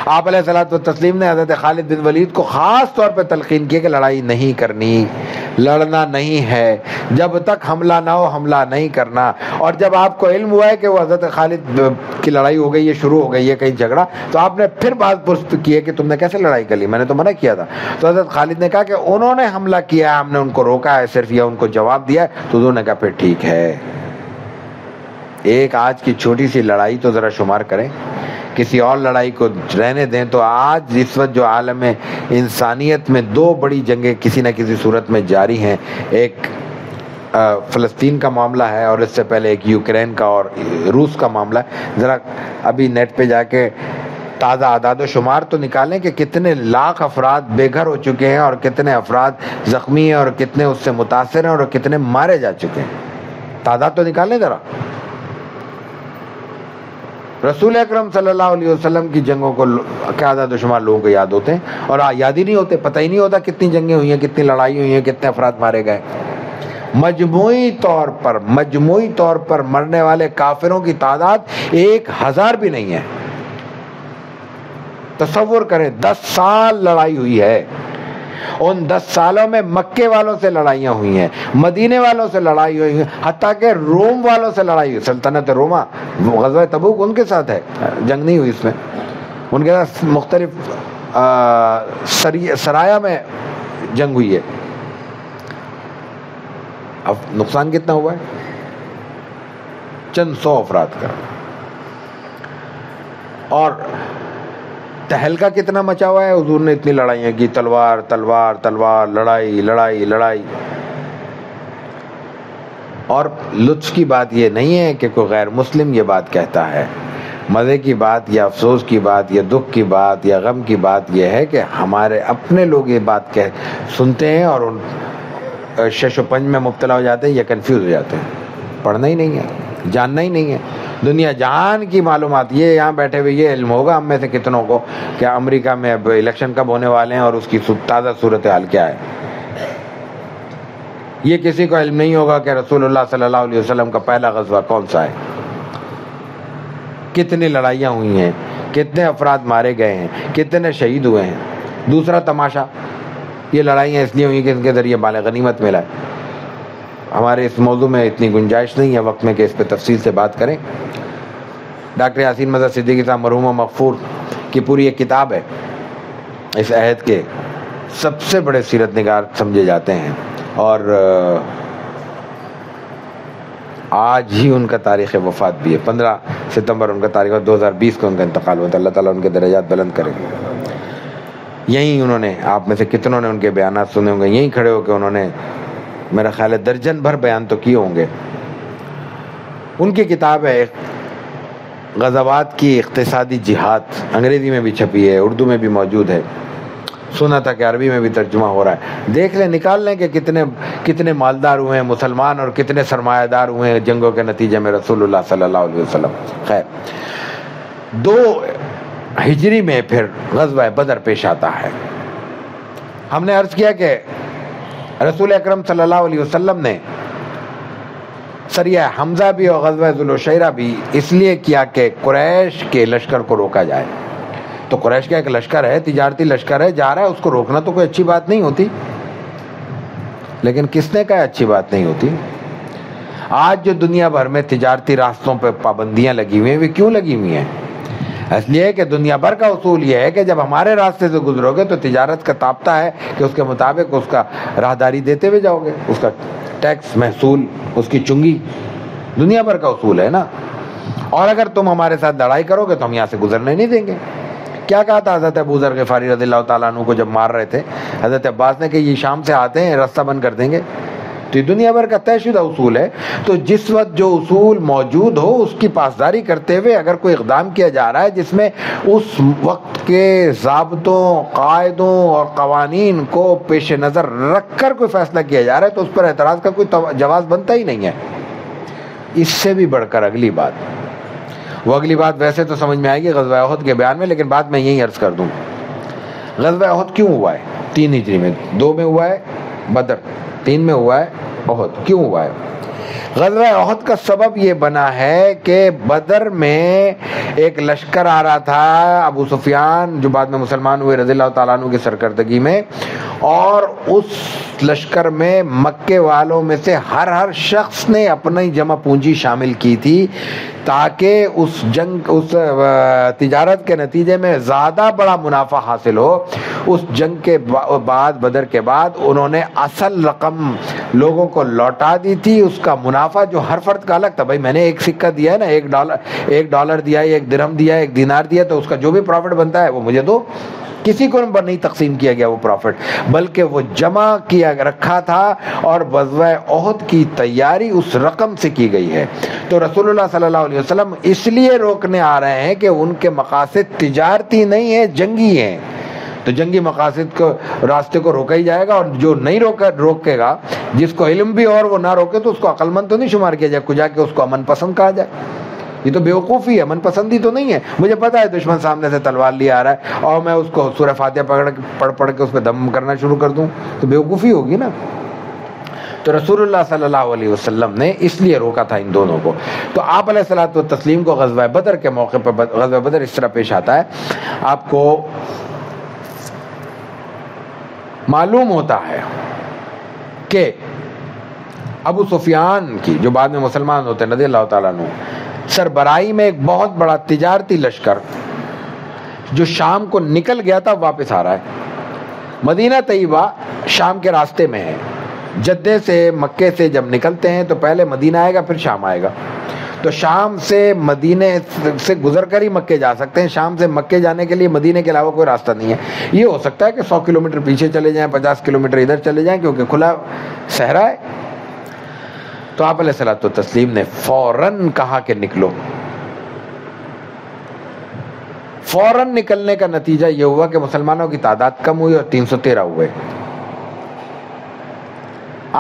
آپ علیہ الصلوۃ والتسلیم نے حضرت خالد بن ولید کو خاص طور پہ تلقین کی کہ لڑائی نہیں کرنی، لڑنا نہیں ہے، جب تک حملہ نہ ہو حملہ نہیں کرنا۔ اور جب آپ کو علم ہوا ہے کہ وہ حضرت خالد کی لڑائی ہو گئی ہے، شروع ہو گئی ہے کہیں جھگڑا، تو آپ نے پھر بات پرست کی ہے کہ تم نے کیسے لڑائی کر لی، میں نے تو منع کیا تھا۔ تو حضرت خالد نے کہا کہ انہوں نے حملہ کیا ہے، ہم نے ان کو روکا ہے صرف، یا ان کو جواب دیا ہے۔ تو انہوں نے کہا پھر ٹھیک ہے، ایک آج کی چھوٹی سی لڑائی تو ذرا شمار کریں، کسی اور لڑائی کو رہنے دیں۔ تو آج اس وقت جو عالم انسانیت میں 2 بڑی جنگیں کسی نہ کسی صورت میں جاری ہیں، ایک فلسطین کا معاملہ ہے، اور اس سے پہلے ایک یوکرین کا اور روس کا معاملہ ہے۔ ذرا ابھی نیٹ پہ جا کے تازہ اعداد و شمار تو نکالیں کہ کتنے لاکھ افراد بے گھر ہو چکے ہیں، اور کتنے افراد زخمی ہیں، اور کتنے اس سے متاثر ہیں، اور کتنے مارے جا چکے ہیں، تعداد تو نکالیں ذرا۔ رسول اکرم صلی اللہ علیہ وسلم کی جنگوں کو کیا اعداد و شمار لوگوں کو یاد ہوتے ہیں، اور یاد ہی نہیں ہوتے، پتہ ہی نہیں ہوتا کتنی جنگیں ہوئی ہیں، کتنی لڑائی ہوئی ہیں، کتنے افراد مارے گئے۔ مجموعی طور پر مرنے والے کافروں کی تعداد 1000 بھی نہیں ہے۔ تصور کریں، 10 سال لڑائی ہوئی ہے، ان 10 سالوں میں مکے والوں سے لڑائیاں ہوئی ہیں، مدینے والوں سے لڑائی ہوئی ہیں، حتیٰ کہ روم والوں سے لڑائی ہوئی، سلطنت روما، غزوہ تبوک ان کے ساتھ ہے، جنگ نہیں ہوئی اس میں، ان کے ساتھ مختلف سرایہ میں جنگ ہوئی ہے. اب نقصان کتنا ہوا ہے؟ چند 100 افراد کا. اور تہلکہ کتنا مچا ہوا ہے؟ حضور نے اتنی لڑائیاں کی، تلوار تلوار تلوار، لڑائی لڑائی لڑائی. اور لطف کی بات یہ نہیں ہے کہ کوئی غیر مسلم یہ بات کہتا ہے. مزے کی بات یا افسوس کی بات یا دکھ کی بات یا غم کی بات یہ ہے کہ ہمارے اپنے لوگ یہ بات سنتے ہیں اور ان شش و پنج میں مبتلا ہو جاتے ہیں یا کنفیوز ہو جاتے ہیں. پڑھنا ہی نہیں ہے، جاننا ہی نہیں ہے. دنیا جہان کی معلومات، یہ یہاں بیٹھے ہوئے یہ علم ہوگا ہم میں سے کتنوں کو کہ امریکہ میں اب الیکشن کب ہونے والے ہیں اور اس کی تازہ صورتحال کیا ہے. یہ کسی کو علم نہیں ہوگا کہ رسول اللہ صلی اللہ علیہ وسلم کا پہلا غزوہ کون سا ہے، کتنی لڑائیاں ہوئی ہیں، کتنے افراد مارے گئے ہیں، کتنے شہید ہوئے ہیں. دوسرا تماشا، یہ لڑائیاں اس لیے ہوئی کہ ان کے ذریعے مال غنیمت ملا ہے. ہمارے اس موضوع میں اتنی گنجائش نہیں ہے وقت میں کہ اس پہ تفصیل سے بات کریں. ڈاکٹر یاسین مظہر صدیقی صاحب مرحوم و مغفور کی پوری ایک کتاب ہے، اس عہد کے سب سے بڑے سیرت نگار سمجھے جاتے ہیں. اور آج ہی ان کا تاریخ وفات بھی ہے، 15 ستمبر ان کا تاریخ، 2020 کو ان کا انتقال ہوا. اللہ تعالیٰ ان کے درجات بلند کرے. یہیں انہوں نے، آپ میں سے کتنوں نے ان کے بیانات سنے ہوں گے، یہیں کھڑے ہو کے انہوں نے میرا خیال ہے درجن بھر بیان تو کیے ہوں گے. ان کی کتاب ہے غزوات کی اقتصادی جہاد، انگریزی میں بھی چھپی ہے، اردو میں بھی موجود ہے. سنا تھا کہ عربی میں بھی ترجمہ ہو رہا ہے. دیکھ لیں، نکال لیں کہ کتنے مالدار ہوئے ہیں مسلمان اور کتنے سرمایہ دار ہوئے ہیں جنگوں کے نتیجے میں رسول اللہ صلی اللہ علیہ وسلم. خیر، 2 ہجری میں پھر غزوہ بدر پیش آتا ہے. ہم نے عرض کیا کہ رسول اکرم صلی اللہ علیہ وسلم نے سریہ حمزہ بھی اور غزوہ ذوالعشیرہ بھی اس لیے کیا کہ قریش کے لشکر کو روکا جائے. تو قریش کا ایک لشکر ہے، تجارتی لشکر ہے، جا رہا ہے، اس کو روکنا تو کوئی اچھی بات نہیں ہوتی. لیکن کس نے کہا اچھی بات نہیں ہوتی؟ آج جو دنیا بھر میں تجارتی راستوں پہ پابندیاں لگی ہوئی ہیں، وہ کیوں لگی ہوئی ہیں؟ اس لیے کہ دنیا بھر کا اصول یہ ہے کہ جب ہمارے راستے سے گزرو گے تو تجارت کا تابطہ ہے کہ اس کے مطابق اس کا راہداری دیتے ہوئے جاؤ گے، اس کا ٹیکس محصول، اس کی چنگی، دنیا بھر کا اصول ہے نا. اور اگر تم ہمارے ساتھ لڑائی کرو گے تو ہم یہاں سے گزرنے نہیں دیں گے. کیا کہا تھا حضرت ابو ذر غفاری رضی اللہ تعالیٰ عنہ کو جب مار رہے تھے حضرت عباس نے کہ یہ شام سے آتے ہیں، راستہ بند کر دیں گے. تو یہ دنیا بھر کا طے شدہ اصول ہے. تو جس وقت جو اصول موجود ہو اس کی پاسداری کرتے ہوئے اگر کوئی اقدام کیا جا رہا ہے جس میں اس وقت کے ضابطوں، قاعدوں اور قوانین کو پیش نظر رکھ کر کوئی فیصلہ کیا جا رہا ہے تو اس پر اعتراض کا کوئی جواز بنتا ہی نہیں ہے. اس سے بھی بڑھ کر اگلی بات، وہ اگلی بات ویسے تو سمجھ میں آئے گی غزوہ احد کے بیان میں، لیکن بات میں یہی عرض کر دوں. غزوہ احد کیوں ہوا ہے؟ 3 ہجری میں، 2 میں ہوا ہے بدر، 3 میں ہوا ہے احد. کیوں ہوا ہے؟ غزوہ احد کا سبب یہ بنا ہے کہ بدر میں ایک لشکر آ رہا تھا، ابو سفیان جو بعد میں مسلمان ہوئے رضی اللہ تعالیٰ عنہ کی سرکردگی میں، اور اس لشکر میں مکے والوں میں سے ہر شخص نے اپنی جمع پونجی شامل کی تھی تاکہ اس تجارت کے نتیجے میں زیادہ بڑا منافع حاصل ہو. اس جنگ کے بعد، بدر کے بعد، انہوں نے اصل رقم لوگوں کو لوٹا دی تھی. اس کا منافع جو ہر فرد کا الگ تھا، بھائی میں نے ایک سکہ دیا ہے نا، $1 دیا ہے، 1 درہم دیا ہے، 1 دینار دیا، تو اس کا جو بھی پروفٹ بنتا ہے وہ مجھے دو. کسی کو نہیں تقسیم کیا گیا وہ پروفٹ، بلکہ وہ جمع کیا رکھا تھا اور غزوہ احد کی تیاری اس رقم سے کی گئی ہے. تو رسول اللہ صلی اللہ علیہ وسلم اس لیے روکنے آ رہے ہیں کہ ان کے مقاصد تجارتی نہیں ہیں، جنگی ہیں. تو جنگی مقاصد کو، راستے کو روکا ہی جائے گا، اور جو نہیں روکے گا، جس کو علم بھی اور وہ نہ روکے تو اس کو عقل مند تو نہیں شمار کیا جائے، کجا کے اس کو امن پسند کہا جائے. یہ تو بیوقوفی ہے، من پسندی تو نہیں ہے. مجھے پتا ہے دشمن سامنے سے تلوار لے آ رہا ہے اور میں اس کو سورہ فاتحہ پڑھ کے اس پہ دم کرنا شروع کر دوں تو بیوقوفی ہوگی نا. تو رسول اللہ صلی اللہ علیہ وسلم نے اس لیے روکا تھا ان دونوں کو. تو آپ علیہ الصلوۃ والتسلیم کو غزوہ بدر کے موقع پر، غزوہ بدر اس طرح پیش آتا ہے، آپ کو معلوم ہوتا ہے کہ ابو سفیان کی، جو بعد میں مسلمان ہوتے ہیں رضی اللہ تعالیٰ عنہ، سربراہی میں ایک بہت بڑا تجارتی لشکر جو شام کو نکل گیا تھا واپس آ رہا ہے. مدینہ طیبہ شام کے راستے میں ہے. جدے سے مکے سے جب نکلتے ہیں تو پہلے مدینہ آئے گا پھر شام آئے گا. تو شام سے مدینے سے گزر کر ہی مکے جا سکتے ہیں. شام سے مکے جانے کے لیے مدینے کے علاوہ کوئی راستہ نہیں ہے. یہ ہو سکتا ہے کہ 100 کلومیٹر پیچھے چلے جائیں, 50 کلومیٹر ادھر چلے جائیں, کیونکہ کھلا صحرا ہے. تو آپ علیہ الصلوۃ والتسلیم نے فوراً کہا کہ نکلو. فوراً نکلنے کا نتیجہ یہ ہوا کہ مسلمانوں کی تعداد کم ہوئی اور 313 ہوئے.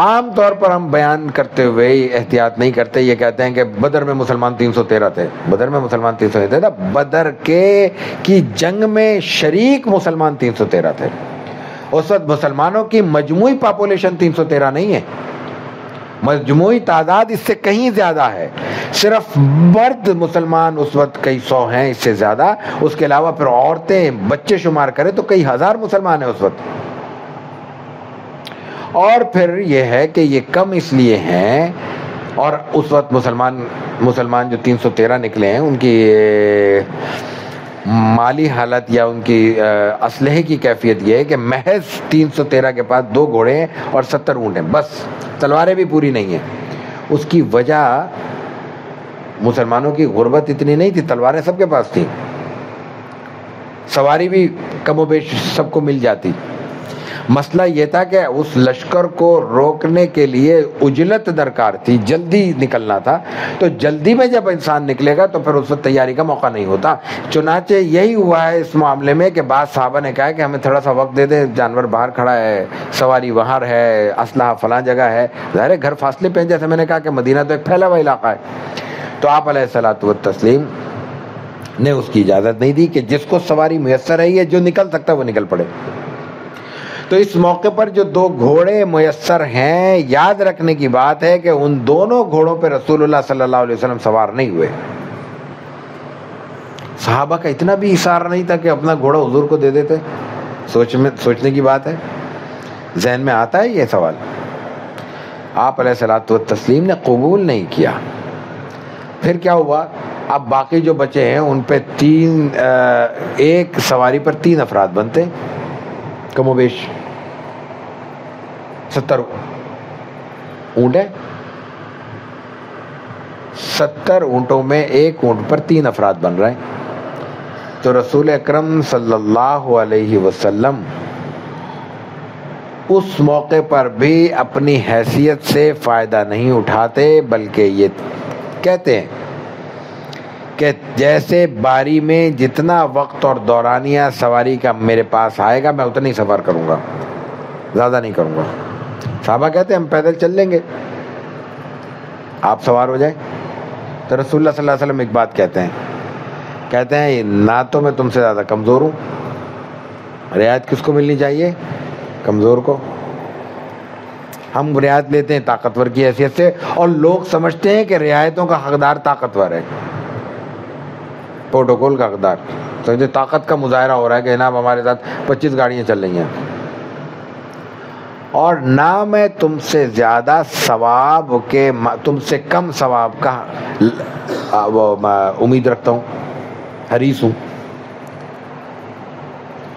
عام طور پر ہم بیان کرتے ہوئے احتیاط نہیں کرتے, یہ کہتے ہیں کہ بدر میں مسلمان 313 تھے. بدر میں مسلمان 313 تھے. بدر کی جنگ میں شریک مسلمان 313 تھے. اس وقت مسلمانوں کی مجموعی پاپولیشن 313 نہیں ہے, مجموعی تعداد اس سے کہیں زیادہ ہے. صرف مرد مسلمان اس وقت کئی سو ہیں, اس سے زیادہ. اس کے علاوہ پھر عورتیں بچے شمار کریں تو کئی ہزار مسلمان ہیں اس وقت. اور پھر یہ ہے کہ یہ کم اس لیے ہیں, اور اس وقت مسلمان جو 313 نکلے ہیں ان کی مالی حالت یا ان کی اسلحے کی کیفیت یہ ہے کہ محض 313 کے پاس 2 گھوڑے ہیں اور 70 اونٹ ہیں بس. تلواریں بھی پوری نہیں ہیں. اس کی وجہ مسلمانوں کی غربت اتنی نہیں تھی, تلواریں سب کے پاس تھیں, سواری بھی کم و بیش سب کو مل جاتی. مسئلہ یہ تھا کہ اس لشکر کو روکنے کے لیے عجلت درکار تھی, جلدی نکلنا تھا. تو جلدی میں جب انسان نکلے گا تو پھر اس وقت تیاری کا موقع نہیں ہوتا. چنانچہ یہی ہوا ہے اس معاملے میں کہ بعض صحابہ نے کہا کہ ہمیں تھوڑا سا وقت دے دیں, جانور باہر کھڑا ہے, سواری وہاں ہے, اسلحہ فلاں جگہ ہے. ظاہر ہے گھر فاصلے پہ, جیسے میں نے کہا کہ مدینہ تو ایک پھیلا ہوا علاقہ ہے. تو آپ علیہ الصلوۃ والتسلیم نے اس کی اجازت نہیں دی کہ جس کو سواری میسر ہے یہ جو نکل سکتا ہے وہ نکل پڑے. تو اس موقع پر جو 2 گھوڑے میسر ہیں, یاد رکھنے کی بات ہے کہ ان دونوں گھوڑوں پہ رسول اللہ صلی اللہ علیہ وسلم سوار نہیں ہوئے. صحابہ کا اتنا بھی اصرار نہیں تھا کہ اپنا گھوڑا حضور کو دے دیتے. سوچنے کی بات ہے, ذہن میں آتا ہے یہ سوال. آپ علیہ الصلوۃ والتسلیم نے قبول نہیں کیا. پھر کیا ہوا, اب باقی جو بچے ہیں ان پہ ایک سواری پر 3 افراد بنتے, کم و بیش 70 اونٹ ہیں. 70 اونٹوں میں ایک اونٹ پر 3 افراد بن رہے ہیں. تو رسول اکرم صلی اللہ علیہ وسلم اس موقع پر بھی اپنی حیثیت سے فائدہ نہیں اٹھاتے, بلکہ یہ کہتے ہیں کہ جیسے باری میں جتنا وقت اور دورانیہ سواری کا میرے پاس آئے گا میں اتنا ہی سفر کروں گا, زیادہ نہیں کروں گا. صحابہ کہتے ہیں ہم پیدل چل لیں گے, آپ سوار ہو جائیں. تو رسول اللہ صلی اللہ علیہ وسلم ایک بات کہتے ہیں نہ تو میں تم سے زیادہ کمزور ہوں, رعایت کس کو ملنی چاہیے, کمزور کو. ہم رعایت لیتے ہیں طاقتور کی حیثیت سے, اور لوگ سمجھتے ہیں کہ رعایتوں کا حقدار طاقتور ہے, پروٹوکول کا حقدار. سمجھے طاقت کا مظاہرہ ہو رہا ہے کہ جناب ہمارے ساتھ 25 گاڑیاں چل رہی ہیں, اور نہ میں تم سے زیادہ ثواب کے, تم سے کم ثواب کا امید رکھتا ہوں, حریص ہوں.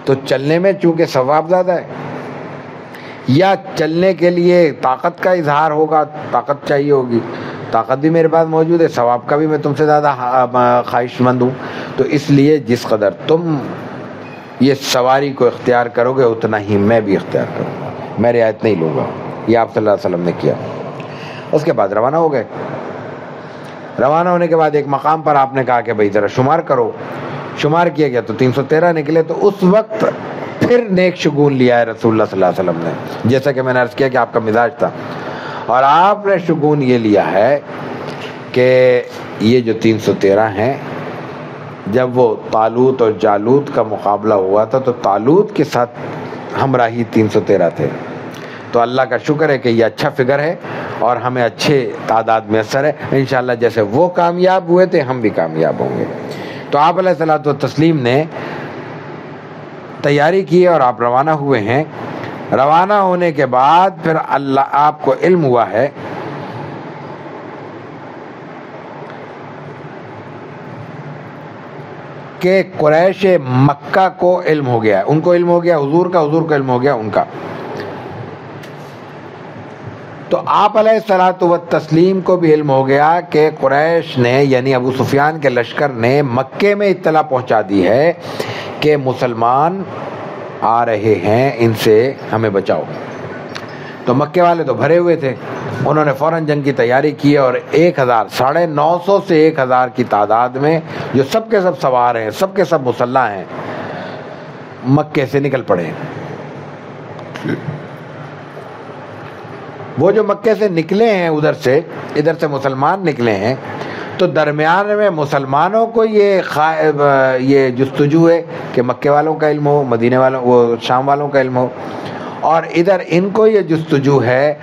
تو چلنے میں چونکہ ثواب زیادہ ہے, یا چلنے کے لیے طاقت کا اظہار ہوگا, طاقت چاہیے ہوگی, طاقت بھی میرے پاس موجود ہے, ثواب کا بھی میں تم سے زیادہ خواہش مند ہوں. تو اس لیے جس قدر تم یہ سواری کو اختیار کرو گے اتنا ہی میں بھی اختیار کروں گا, میں رعایت نہیں لوں گا. یہ آپ صلی اللہ علیہ وسلم نے کیا. اس کے بعد روانہ ہو گئے. روانہ ہونے کے بعد ایک مقام پر آپ نے کہا کہ بھائی ذرا شمار کرو. شمار کیا گیا تو 313 نکلے. تو اس وقت پھر نیک شگون لیا ہے رسول اللہ صلی اللہ علیہ وسلم نے, جیسا کہ میں نے عرض کیا کہ آپ کا مزاج تھا. اور آپ نے شگون یہ لیا ہے کہ یہ جو 313 ہیں, جب وہ طالوت اور جالوت کا مقابلہ ہوا تھا تو طالوت کے ساتھ ہمراہی 313 تھے. تو اللہ کا شکر ہے کہ یہ اچھا فگر ہے اور ہمیں اچھے تعداد میسر ہے. انشاءاللہ جیسے وہ کامیاب ہوئے تھے ہم بھی کامیاب ہوں گے. تو آپ علیہ الصلوۃ والتسلیم نے تیاری کی اور آپ روانہ ہوئے ہیں. روانہ ہونے کے بعد پھر اللہ آپ کو علم ہوا ہے کہ قریش مکہ کو علم ہو گیا ہے، ان کو علم ہو گیا حضور کا، حضور کو علم ہو گیا ان کا. تو آپ علیہ الصلوۃ والتسلیم کو بھی علم ہو گیا کہ قریش نے یعنی ابو سفیان کے لشکر نے مکے میں اطلاع پہنچا دی ہے کہ مسلمان آ رہے ہیں، ان سے ہمیں بچاؤ. تو مکے والے تو بھرے ہوئے تھے، انہوں نے فوراً جنگ کی تیاری کی اور 1000 950 سے 1000 کی تعداد میں جو سب کے سب سوار ہیں، سب کے سب مسلح ہیں، مکے سے نکل پڑے. وہ جو مکے سے نکلے ہیں ادھر سے مسلمان نکلے ہیں، تو درمیان میں مسلمانوں کو یہ جستجو ہے کہ مکے والوں کا علم ہو، مدینے والوں وہ شام والوں کا علم ہو، اور ادھر ان کو یہ جستجو ہے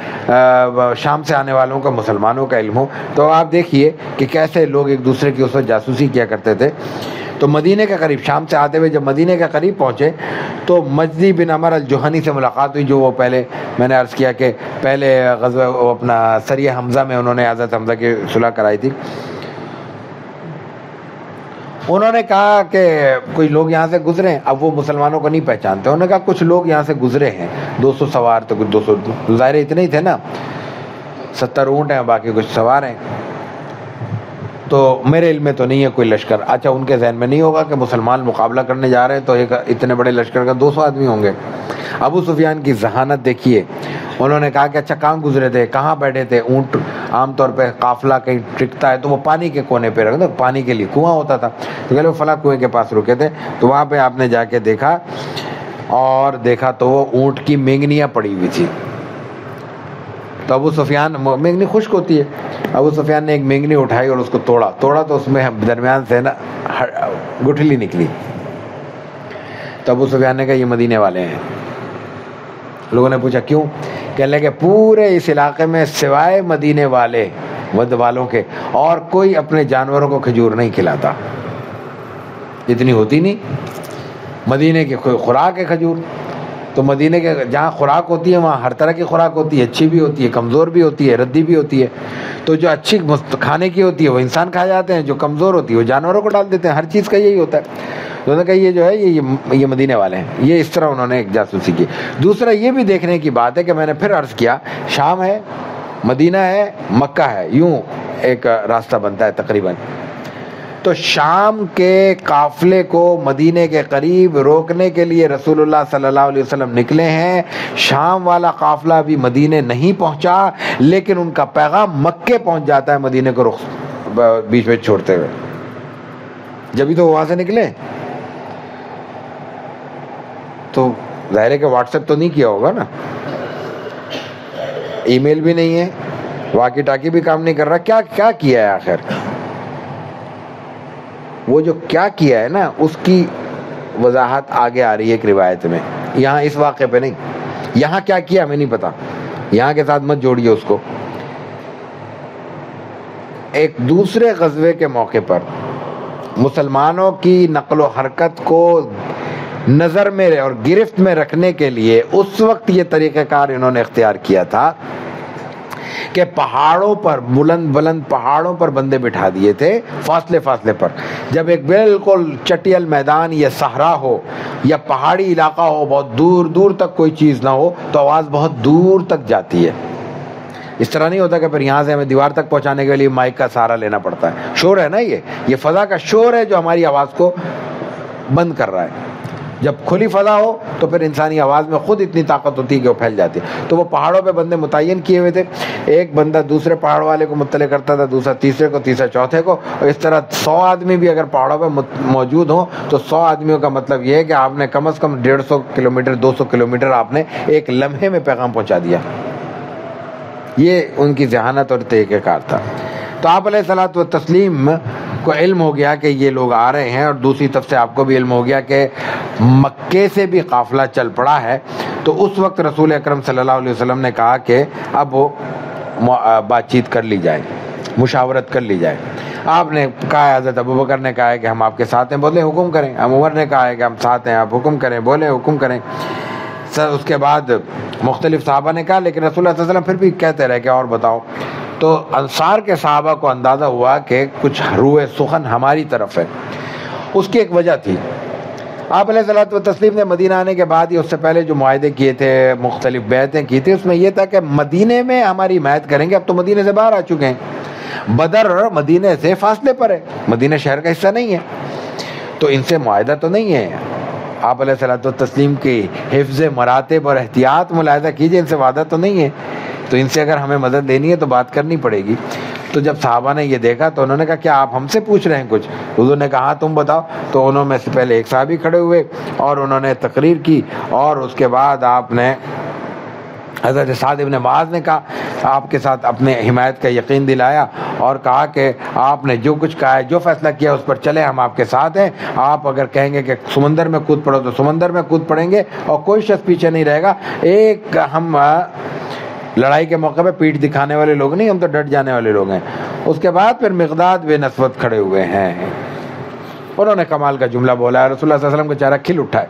شام سے آنے والوں کا مسلمانوں کا علم ہو. تو آپ دیکھیے کہ کیسے لوگ ایک دوسرے کی اس وقت جاسوسی کیا کرتے تھے. تو مدینے کے قریب شام سے آتے ہوئے جب مدینے کے قریب پہنچے تو مجدی بن عمر الجہنی سے ملاقات ہوئی، جو وہ پہلے میں نے عرض کیا کہ پہلے غزوہ اپنا سریہ حمزہ میں انہوں نے حضرت حمزہ کی صلح کرائی تھی. انہوں نے کہا کہ کوئی لوگ یہاں سے گزرے ہیں. اب وہ مسلمانوں کو نہیں پہچانتے. انہوں نے کہا کچھ لوگ یہاں سے گزرے ہیں، 200 سوار، تو کچھ 200 ظاہر اتنے ہی تھے نا، 70 اونٹ ہیں، باقی کچھ سوار ہیں. تو میرے علم میں تو نہیں ہے کوئی لشکر. اچھا ان کے ذہن میں نہیں ہوگا کہ مسلمان مقابلہ کرنے جا رہے ہیں تو ایک اتنے بڑے لشکر کا 200 آدمی ہوں گے. ابو سفیان کی ذہانت دیکھیے. انہوں نے کہا کہ اچھا کہاں گزرے تھے، کہاں بیٹھے تھے؟ اونٹ عام طور پہ قافلہ کہیں ٹکتا ہے تو وہ پانی کے کونے پہ رکھتے، پانی کے لیے کنواں ہوتا تھا، تو کہ وہ فلاں کنویں کے پاس رکے تھے. تو وہاں پہ آپ نے جا کے دیکھا تو وہ اونٹ کی مینگنیاں پڑی ہوئی تھی. تو ابو سفیان، مینگنی خشک ہوتی ہے، ابو سفیان نے ایک مینگنی اٹھائی اور اس کو توڑا تو اس میں درمیان سے نا گٹھلی نکلی. تو ابو سفیان نے کہا یہ مدینے والے ہیں. لوگوں نے پوچھا کیوں؟ کہنے لگے پورے اس علاقے میں سوائے مدینے والے ود والوں کے اور کوئی اپنے جانوروں کو کھجور نہیں کھلاتا. اتنی ہوتی نہیں، مدینے کی خوراک ہے کھجور. تو مدینے کے جہاں خوراک ہوتی ہے وہاں ہر طرح کی خوراک ہوتی ہے، اچھی بھی ہوتی ہے، کمزور بھی ہوتی ہے، ردی بھی ہوتی ہے. تو جو اچھی کھانے کی ہوتی ہے وہ انسان کھا جاتے ہیں، جو کمزور ہوتی ہے وہ جانوروں کو ڈال دیتے ہیں. ہر چیز کا یہی ہوتا ہے. تو انہوں نے کہا یہ جو ہے یہ مدینے والے ہیں. یہ اس طرح انہوں نے ایک جاسوسی کی. دوسرا یہ بھی دیکھنے کی بات ہے کہ میں نے پھر عرض کیا، شام ہے، مدینہ ہے، مکہ ہے، یوں ایک راستہ بنتا ہے تقریباً. تو شام کے قافلے کو مدینے کے قریب روکنے کے لیے رسول اللہ صلی اللہ علیہ وسلم نکلے ہیں. شام والا قافلہ ابھی مدینے نہیں پہنچا، لیکن ان کا پیغام مکے پہنچ جاتا ہے مدینے کو بیچ میں چھوڑتے ہوئے. جبھی تو وہاں سے نکلے. تو ظاہر ہے کہ واٹس ایپ تو نہیں کیا ہوگا نا، ای میل بھی نہیں ہے، واکی ٹاکی بھی کام نہیں کر رہا. کیا کیا ہے آخر؟ وہ جو کیا کیا ہے نا اس کی وضاحت آگے آ رہی ہے ایک روایت میں. یہاں اس واقعے پہ نہیں، یہاں کیا کیا ہمیں نہیں پتا، یہاں کے ساتھ مت جوڑیے اس کو. ایک دوسرے غزوے کے موقع پر مسلمانوں کی نقل و حرکت کو نظر میں اور گرفت میں رکھنے کے لیے اس وقت یہ طریقہ کار انہوں نے اختیار کیا تھا کہ پہاڑوں پر، بلند پہاڑوں پر بندے بٹھا دیے تھے فاصلے پر. جب ایک بالکل چٹیل میدان یا صحرا ہو یا پہاڑی علاقہ ہو، بہت دور تک کوئی چیز نہ ہو، تو آواز بہت دور تک جاتی ہے. اس طرح نہیں ہوتا کہ پھر یہاں سے ہمیں دیوار تک پہنچانے کے لیے مائک کا سہارا لینا پڑتا ہے. شور ہے نا، یہ فضا کا شور ہے جو ہماری آواز کو بند کر رہا ہے. جب کھلی فضا ہو تو پھر انسانی آواز میں خود اتنی طاقت ہوتی ہے کہ وہ پھیل جاتی ہے. تو وہ پہاڑوں پہ بندے متعین کیے ہوئے تھے. ایک بندہ دوسرے پہاڑ والے کو مطلع کرتا تھا، دوسرا تیسرے کو، تیسرا چوتھے کو. اور اس طرح 100 آدمی بھی اگر پہاڑوں پہ موجود ہوں تو 100 آدمیوں کا مطلب یہ ہے کہ آپ نے کم از کم 150 کلومیٹر 200 کلومیٹر آپ نے ایک لمحے میں پیغام پہنچا دیا. یہ ان کی ذہانت اور طریقہ کار تھا. تو آپ علیہ الصلوۃ والتسلیم کو علم ہو گیا کہ یہ لوگ آ رہے ہیں، اور دوسری طرف سے آپ کو بھی علم ہو گیا کہ مکے سے بھی قافلہ چل پڑا ہے. تو اس وقت رسول اکرم صلی اللہ علیہ وسلم نے کہا کہ اب وہ بات چیت کر لی جائے، مشاورت کر لی جائے. آپ نے کہا، حضرت ابوبکر نے کہا ہے کہ ہم آپ کے ساتھ ہیں، بولے حکم کریں. عمر نے کہا ہے کہ ہم ساتھ ہیں، آپ حکم کریں، بولے حکم کریں. اس کے بعد مختلف صحابہ نے کہا، لیکن رسول اللہ صلی اللہ علیہ وسلم پھر بھی کہتے رہے کہ اور بتاؤ. تو انصار کے صحابہ کو اندازہ ہوا کہ کچھ روئے سخن ہماری طرف ہے، اس کی ایک وجہ تھی. آپ علیہ الصلوۃ والتسلیم نے مدینہ آنے کے بعد ہی اس سے پہلے جو معاہدے کیے تھے، مختلف بیعتیں کی تھی، اس میں یہ تھا کہ مدینے میں ہماری حمایت کریں گے. اب تو مدینے سے باہر آ چکے ہیں، بدر مدینے سے فاصلے پر ہے، مدینہ شہر کا حصہ نہیں ہے، تو ان سے معاہدہ تو نہیں ہے. آپ علیہ الصلوۃ والتسلیم کی حفظ مراتب اور احتیاط ملاحظہ کیجئے، ان سے وعدہ تو نہیں ہے، تو ان سے اگر ہمیں مدد لینی ہے تو بات کرنی پڑے گی. تو جب صحابہ نے یہ دیکھا تو انہوں نے کہا کیا آپ ہم سے پوچھ رہے ہیں کچھ؟ حضور نے کہا تم بتاؤ. تو انہوں میں سے پہلے ایک صحابی کھڑے ہوئے اور انہوں نے تقریر کی، اور اس کے بعد آپ نے حضرت سعد بن معاذ نے کہا، آپ کے ساتھ اپنے حمایت کا یقین دلایا اور کہا کہ آپ نے جو کچھ کہا ہے، جو فیصلہ کیا اس پر چلے، ہم آپ کے ساتھ ہیں. آپ اگر کہیں گے کہ سمندر میں کود پڑو تو سمندر میں کود پڑیں گے اور کوئی شخص پیچھے نہیں رہے گا. ایک ہم لڑائی کے موقع پہ پیٹھ دکھانے والے لوگ نہیں، ہم تو ڈٹ جانے والے لوگ ہیں. اس کے بعد پھر مقداد بن اسود کھڑے ہوئے ہیں، انہوں نے کمال کا جملہ بولا ہے، رسول اللہ صلی اللہ علیہ وسلم کا چہرہ کھل اٹھا ہے.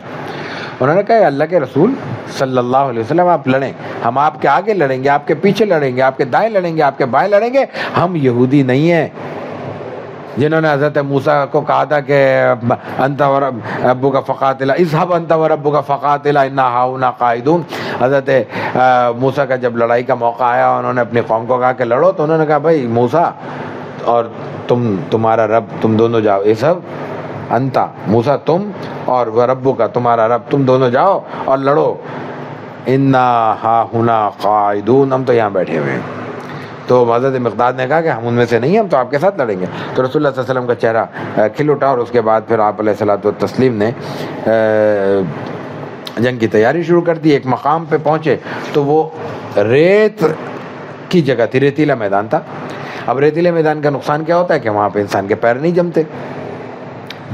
انہوں نے کہا اللہ کے رسول صلی اللہ علیہ وسلم آپ لڑیں، ہم آپ کے آگے لڑیں گے، آپ کے پیچھے لڑیں گے، آپ کے دائیں لڑیں گے، آپ کے بائیں لڑیں گے. ہم یہودی نہیں ہیں جنہوں نے حضرت موسیٰ کو کہا تھا کہ انت وربک فقاتلا اذهب انت وربک فقاتلا انا ہاؤنا قاعدون. حضرت موسیٰ کا جب لڑائی کا موقع آیا، انہوں نے اپنی قوم کو کہا کہ لڑو، تو انہوں نے کہا بھائی موسیٰ اور تمہارا رب تم دونوں جاؤ. اذهب انت موسیٰ تم اور وربک تمہارا رب تم دونوں جاؤ اور لڑو. انا ہاؤنا قاعدون، ہم تو یہاں بیٹھے ہوئے ہیں. تو حضرت مقداد نے کہا کہ ہم ان میں سے نہیں ہیں، ہم تو آپ کے ساتھ لڑیں گے. تو رسول اللہ صلی اللہ علیہ وسلم کا چہرہ کھل اٹھا، اور اس کے بعد پھر آپ علیہ الصلوۃ والتسلیم نے جنگ کی تیاری شروع کر دی. ایک مقام پہ پہنچے تو وہ ریت کی جگہ تھی، ریتیلا میدان تھا. اب ریتیلے میدان کا نقصان کیا ہوتا ہے کہ وہاں پہ انسان کے پیر نہیں جمتے.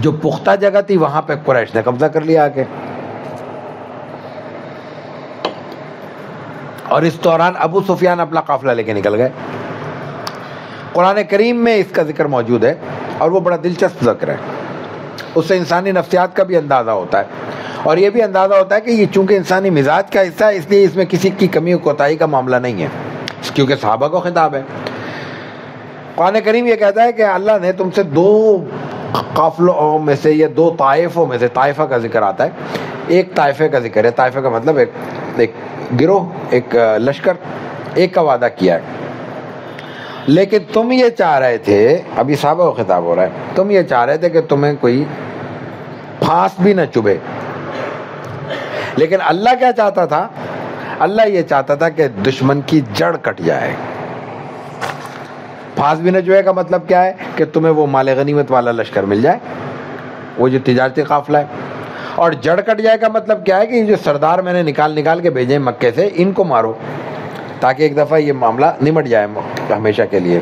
جو پختہ جگہ تھی وہاں پہ قریش نے قبضہ کر لیا آ کے، اور اس دوران ابو سفیان اپنا قافلہ لے کے نکل گئے. قرآن کریم میں اس کا ذکر موجود ہے اور وہ بڑا دلچسپ ذکر ہے. اس سے انسانی نفسیات کا بھی اندازہ ہوتا ہے، اور یہ بھی اندازہ ہوتا ہے کہ یہ چونکہ انسانی مزاج کا حصہ ہے، اس لیے اس میں کسی کی کمی و کوتاہی کا معاملہ نہیں ہے، کیونکہ صحابہ کو خطاب ہے. قرآن کریم یہ کہتا ہے کہ اللہ نے تم سے دو قافلوں میں سے یا دو طائفوں میں سے، طائفہ کا ذکر آتا ہے، ایک طائفے کا ذکر ہے. طائفے کا مطلب ایک گروہ، ایک لشکر، ایک کا وعدہ کیا ہے. لیکن تم یہ چاہ رہے تھے، ابھی صحابہ کو خطاب ہو رہا ہے، تم یہ چاہ رہے تھے کہ تمہیں کوئی پھانس بھی نہ چبھے. لیکن اللہ کیا چاہتا تھا؟ اللہ یہ چاہتا تھا کہ دشمن کی جڑ کٹ جائے. پھانس بھی نہ چبھے کا مطلب کیا ہے؟ کہ تمہیں وہ مال غنیمت والا لشکر مل جائے، وہ جو تجارتی قافلہ ہے. اور جڑ کٹ جائے کا مطلب کیا ہے؟ کہ یہ جو سردار میں نے نکال کے بھیجے مکے سے، ان کو مارو تاکہ ایک دفعہ یہ معاملہ نمٹ جائے ہمیشہ کے لیے.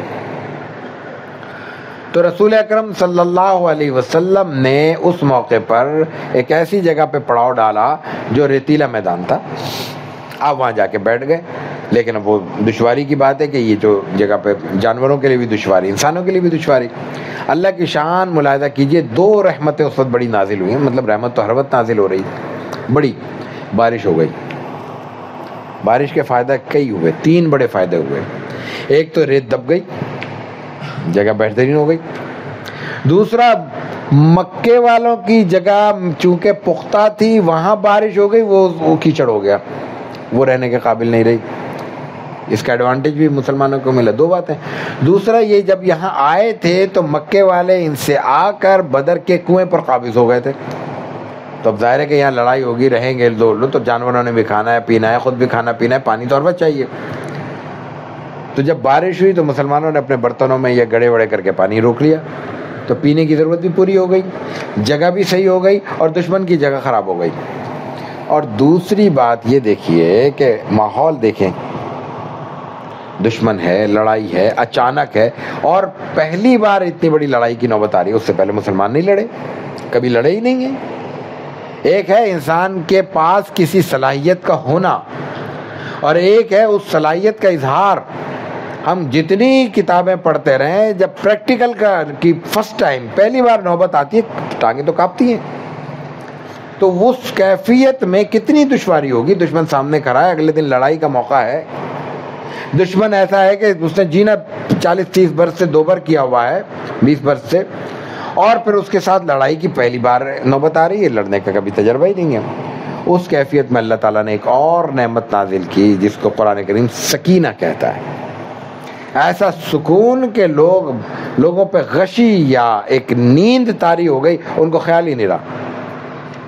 تو رسول اکرم صلی اللہ علیہ وسلم نے اس موقع پر ایک ایسی جگہ پہ پڑاؤ ڈالا جو ریتیلا میدان تھا. آپ وہاں جا کے بیٹھ گئے. لیکن اب وہ دشواری کی بات ہے کہ یہ جو جگہ پہ جانوروں کے لیے بھی دشواری، انسانوں کے لیے بھی دشواری. اللہ کی شان ملاحظہ کیجئے، دو رحمتیں اس وقت بڑی نازل ہوئی ہیں. مطلب رحمت تو ہر وقت نازل ہو رہی، بڑی بارش ہو گئی. بارش کے فائدہ کئی ہوئے، تین بڑے فائدے ہوئے. ایک تو ریت دب گئی، جگہ بہترین ہو گئی. دوسرا، مکے والوں کی جگہ چونکہ پختہ تھی، وہاں بارش ہو گئی، وہ کیچڑ ہو گیا، وہ رہنے کے قابل نہیں رہی. اس کا ایڈوانٹیج بھی مسلمانوں کو ملا. دو باتیں. دوسرا یہ، جب یہاں آئے تھے تو مکے والے ان سے آ کر بدر کے کنویں پر قابض ہو گئے تھے. تو اب ظاہر ہے کہ یہاں لڑائی ہوگی، رہیں گے لوگ، تو جانوروں نے بھی کھانا ہے پینا ہے، خود بھی کھانا پینا ہے، پانی تو اور بس چاہیے. تو جب بارش ہوئی تو مسلمانوں نے اپنے برتنوں میں یہ گڑے وڑے کر کے پانی روک لیا، تو پینے کی ضرورت بھی پوری ہو گئی، جگہ بھی صحیح ہو گئی، اور دشمن کی جگہ خراب ہو گئی. اور دوسری بات یہ دیکھیے کہ ماحول دیکھیں، دشمن ہے، لڑائی ہے، اچانک ہے، اور پہلی بار اتنی بڑی لڑائی کی نوبت آ رہی ہے. اس سے پہلے مسلمان نہیں لڑے، کبھی لڑے ہی نہیں ہیں. ایک ہے انسان کے پاس کسی صلاحیت کا ہونا، اور ایک ہے اس صلاحیت کا اظہار. ہم جتنی کتابیں پڑھتے رہیں، جب پریکٹیکل کی فرسٹ ٹائم پہلی بار نوبت آتی ہے، ٹانگیں تو کانپتی ہیں. تو اس کیفیت میں کتنی دشواری ہوگی. دشمن سامنے کھڑا ہے، اگلے دن لڑائی کا موقع ہے. دشمن ایسا ہے کہ اس نے جینا 40-30 برس سے 2 بار کیا ہوا ہے، 20 برس سے، اور پھر اس کے ساتھ لڑائی کی پہلی بار نوبت آ رہی ہے، لڑنے کا کبھی تجربہ ہی نہیں ہے۔ اس کیفیت میں اللہ تعالیٰ نے ایک اور نعمت نازل کی جس کو قرآن کریم سکینہ کہتا ہے۔ ایسا سکون کہ لوگوں پہ غشی یا ایک نیند طاری ہو گئی، ان کو خیال ہی نہیں رہا،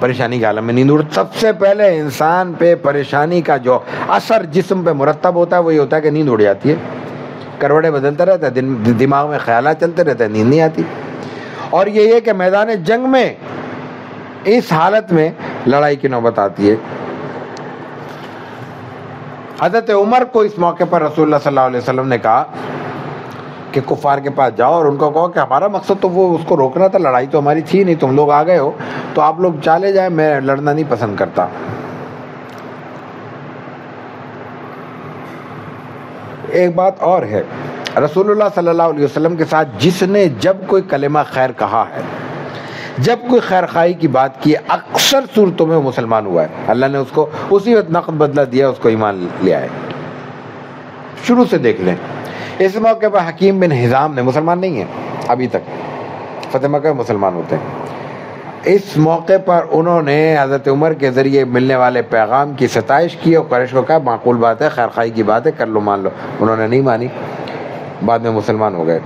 پریشانی کے عالم میں نیند اڑ۔ سب سے پہلے انسان پہ پریشانی کا جو اثر جسم پہ مرتب ہوتا ہے وہ یہ ہوتا ہے کہ نیند اڑ جاتی ہے، کروڑے بدلتا رہتا ہے، دماغ میں خیالات چلتے رہتے ہیں، نیند نہیں آتی۔ اور یہ ہے کہ میدان جنگ میں اس حالت میں لڑائی کی نوبت آتی ہے۔ حضرت عمر کو اس موقع پر رسول اللہ صلی اللہ علیہ وسلم نے کہا کہ کفار کے پاس جاؤ اور ان کو کہو کہ ہمارا مقصد تو وہ اس کو روکنا تھا، لڑائی تو ہماری تھی نہیں، تم لوگ آ گئے ہو تو آپ لوگ چالے جائیں، میں لڑنا نہیں پسند کرتا۔ ایک بات اور ہے، رسول اللہ صلی اللہ علیہ وسلم کے ساتھ جس نے جب کوئی کلمہ خیر کہا ہے، جب کوئی خیر خواہی کی بات کی، اکثر صورتوں میں وہ مسلمان ہوا ہے، اللہ نے اس کو اسی وقت نقد بدلہ دیا، اس کو ایمان لیا ہے۔ شروع سے دیکھ لیں، اس موقع پر حکیم بن حزام نے، مسلمان نہیں ہیں ابھی تک، فتح مکہ میں مسلمان ہوتے ہیں، اس موقع پر انہوں نے حضرت عمر کے ذریعے ملنے والے پیغام کی ستائش کی اور قریش کو کہا معقول بات ہے، خیر خواہی کی بات ہے، کر لو، مان لو۔ انہوں نے نہیں مانی، بعد میں مسلمان ہو گئے۔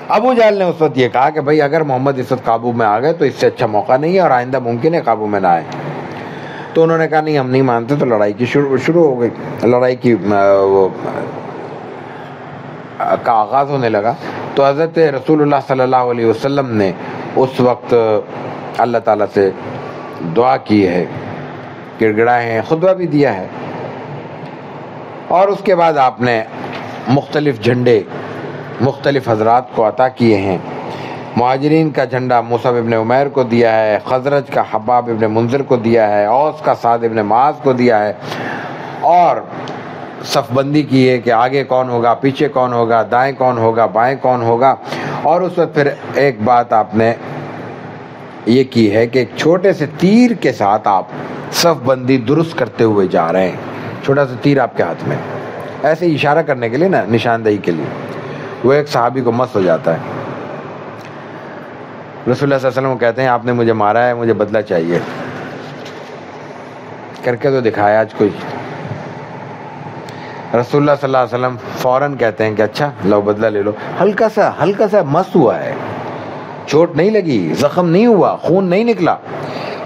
ابو جہل نے اس وقت یہ کہا کہ بھائی اگر محمد اس وقت قابو میں آ گئے تو اس سے اچھا موقع نہیں ہے اور آئندہ ممکن ہے قابو میں نہ آئے۔ تو انہوں نے کہا نہیں ہم نہیں مانتے، تو لڑائی کی شروع ہو گئی، لڑائی کی کا آغاز ہونے لگا۔ تو حضرت رسول اللہ صلی اللہ علیہ وسلم نے اس وقت اللہ تعالیٰ سے دعا کی ہے، گڑ گڑائے ہیں، خطبہ بھی دیا ہے، اور اس کے بعد آپ نے مختلف جھنڈے مختلف حضرات کو عطا کیے ہیں۔ مہاجرین کا جھنڈا مصعب ابن عمیر کو دیا ہے، خزرج کا حباب ابن منذر کو دیا ہے، اوس کا سعد ابن معاذ کو دیا ہے، اور صف بندی کی ہے کہ آگے کون ہوگا، پیچھے کون ہوگا، دائیں کون ہوگا، بائیں کون ہوگا۔ اور اس وقت پھر ایک بات آپ نے یہ کی ہے کہ ایک چھوٹے سے تیر کے ساتھ آپ صف بندی درست کرتے ہوئے جا رہے ہیں، چھوٹا سا تیر آپ کے ہاتھ میں، ایسے ہی اشارہ کرنے کے لیے نا، نشاندہی کے لیے۔ وہ ایک صحابی کو مس ہو جاتا ہے، رسول اللہ صلی اللہ علیہ وسلم کو کہتے ہیں آپ نے مجھے مارا ہے، مجھے بدلہ چاہیے، کر کے تو دکھایا آج کوئی۔ رسول اللہ صلی اللہ علیہ وسلم فوراً کہتے ہیں کہ اچھا لو بدلہ لے لو، ہلکا سا مس ہوا ہے، چوٹ نہیں لگی، زخم نہیں ہوا، خون نہیں نکلا،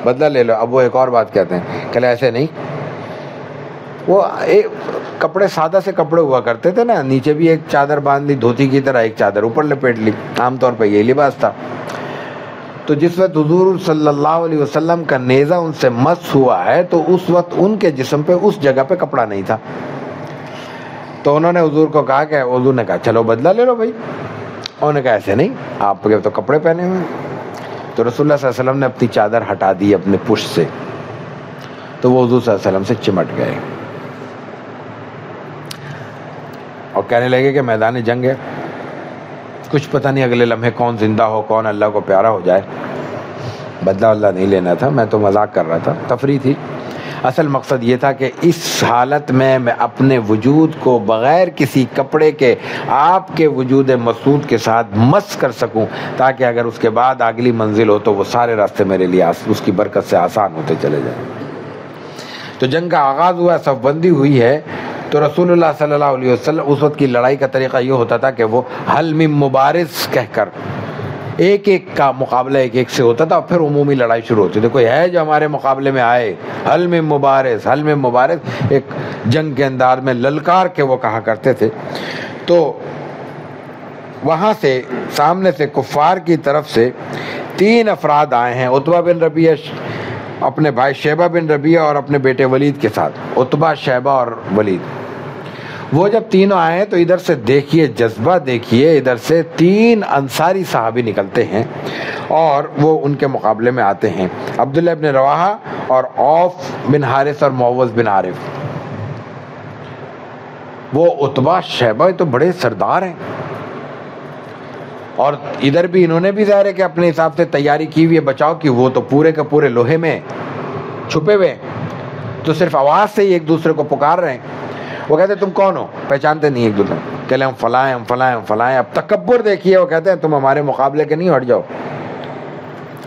بدلہ لے لو۔ اب وہ ایک اور بات کہتے ہیں کہ ایسے نہیں، وہ کپڑے سادہ سے کپڑے ہوا کرتے تھے نا، نیچے بھی ایک چادر باندھ لی دھوتی کی طرح، ایک چادر اوپر لپیٹ لی، عام طور پہ یہ لباس تھا۔ تو جس وقت حضور صلی اللہ علیہ وسلم کا نیزہ ان سے مس ہوا ہے تو اس وقت ان کے جسم پہ اس جگہ پہ کپڑا نہیں تھا، تو انہوں نے حضور کو کہا کہ حضور نے کہا چلو بدلہ لے لو بھائی۔ انہوں نے کہا ایسے نہیں، آپ کے تو کپڑے پہنے ہوئے۔ تو رسول اللہ صلی اللہ علیہ وسلم نے اپنی چادر ہٹا دی اپنے پشت سے، تو وہ حضور صلی اللہ علیہ وسلم سے چمٹ گئے اور کہنے لگے کہ میدان جنگ ہے، کچھ پتہ نہیں اگلے لمحے کون زندہ ہو، کون اللہ کو پیارا ہو جائے۔ بدلہ نہیں لینا تھا، میں تو مذاق کر رہا تھا، تفریح تھی۔ اصل مقصد یہ تھا کہ اس حالت میں اپنے وجود کو بغیر کسی کپڑے کے آپ کے وجود مسعود کے ساتھ مس کر سکوں، تاکہ اگر اس کے بعد اگلی منزل ہو تو وہ سارے راستے میرے لیے اس کی برکت سے آسان ہوتے چلے جائیں۔ تو جنگ کا آغاز ہوا، صف بندی ہوئی ہے، تو رسول اللہ صلی اللہ علیہ وسلم اس وقت کی لڑائی کا طریقہ یہ ہوتا تھا کہ وہ حل من مبارز کہہ کر ایک ایک کا مقابلہ ایک ایک سے ہوتا تھا، اور پھر عمومی لڑائی شروع ہوتی تھی۔ کوئی ہے جو ہمارے مقابلے میں آئے، حل من مبارز، حل من مبارز، ایک جنگ کے انداز میں للکار کے وہ کہا کرتے تھے۔ تو وہاں سے سامنے سے کفار کی طرف سے 3 افراد آئے ہیں، عتبہ بن ربیعہ اپنے بھائی شیبہ بن ربیعہ اور اپنے بیٹے ولید کے ساتھ، عتبہ، شیبہ اور ولید۔ وہ جب تینوں آئے ہیں تو ادھر سے دیکھیے جذبہ، دیکھیے ادھر سے 3 انصاری صحابی نکلتے ہیں اور وہ ان کے مقابلے میں آتے ہیں، عبداللہ بن رواحہ اور عوف بن حارث اور معوذ بن عارف۔ وہ عتبہ شیبہ تو بڑے سردار ہیں، اور ادھر بھی انہوں نے بھی ظاہر ہے کہ اپنے حساب سے تیاری کی ہوئی ہے بچاؤ کی، وہ تو پورے کے پورے لوہے میں چھپے ہوئے، تو صرف آواز سے ہی ایک دوسرے کو پکار رہے ہیں۔ وہ کہتے تم کون ہو، پہچانتے نہیں ایک دوسرے، کہ ہم فلائیں ہم فلائیں ہم فلائیں. اب تکبر دیکھیے, وہ کہتے ہیں تم ہمارے مقابلے کے نہیں, ہٹ جاؤ.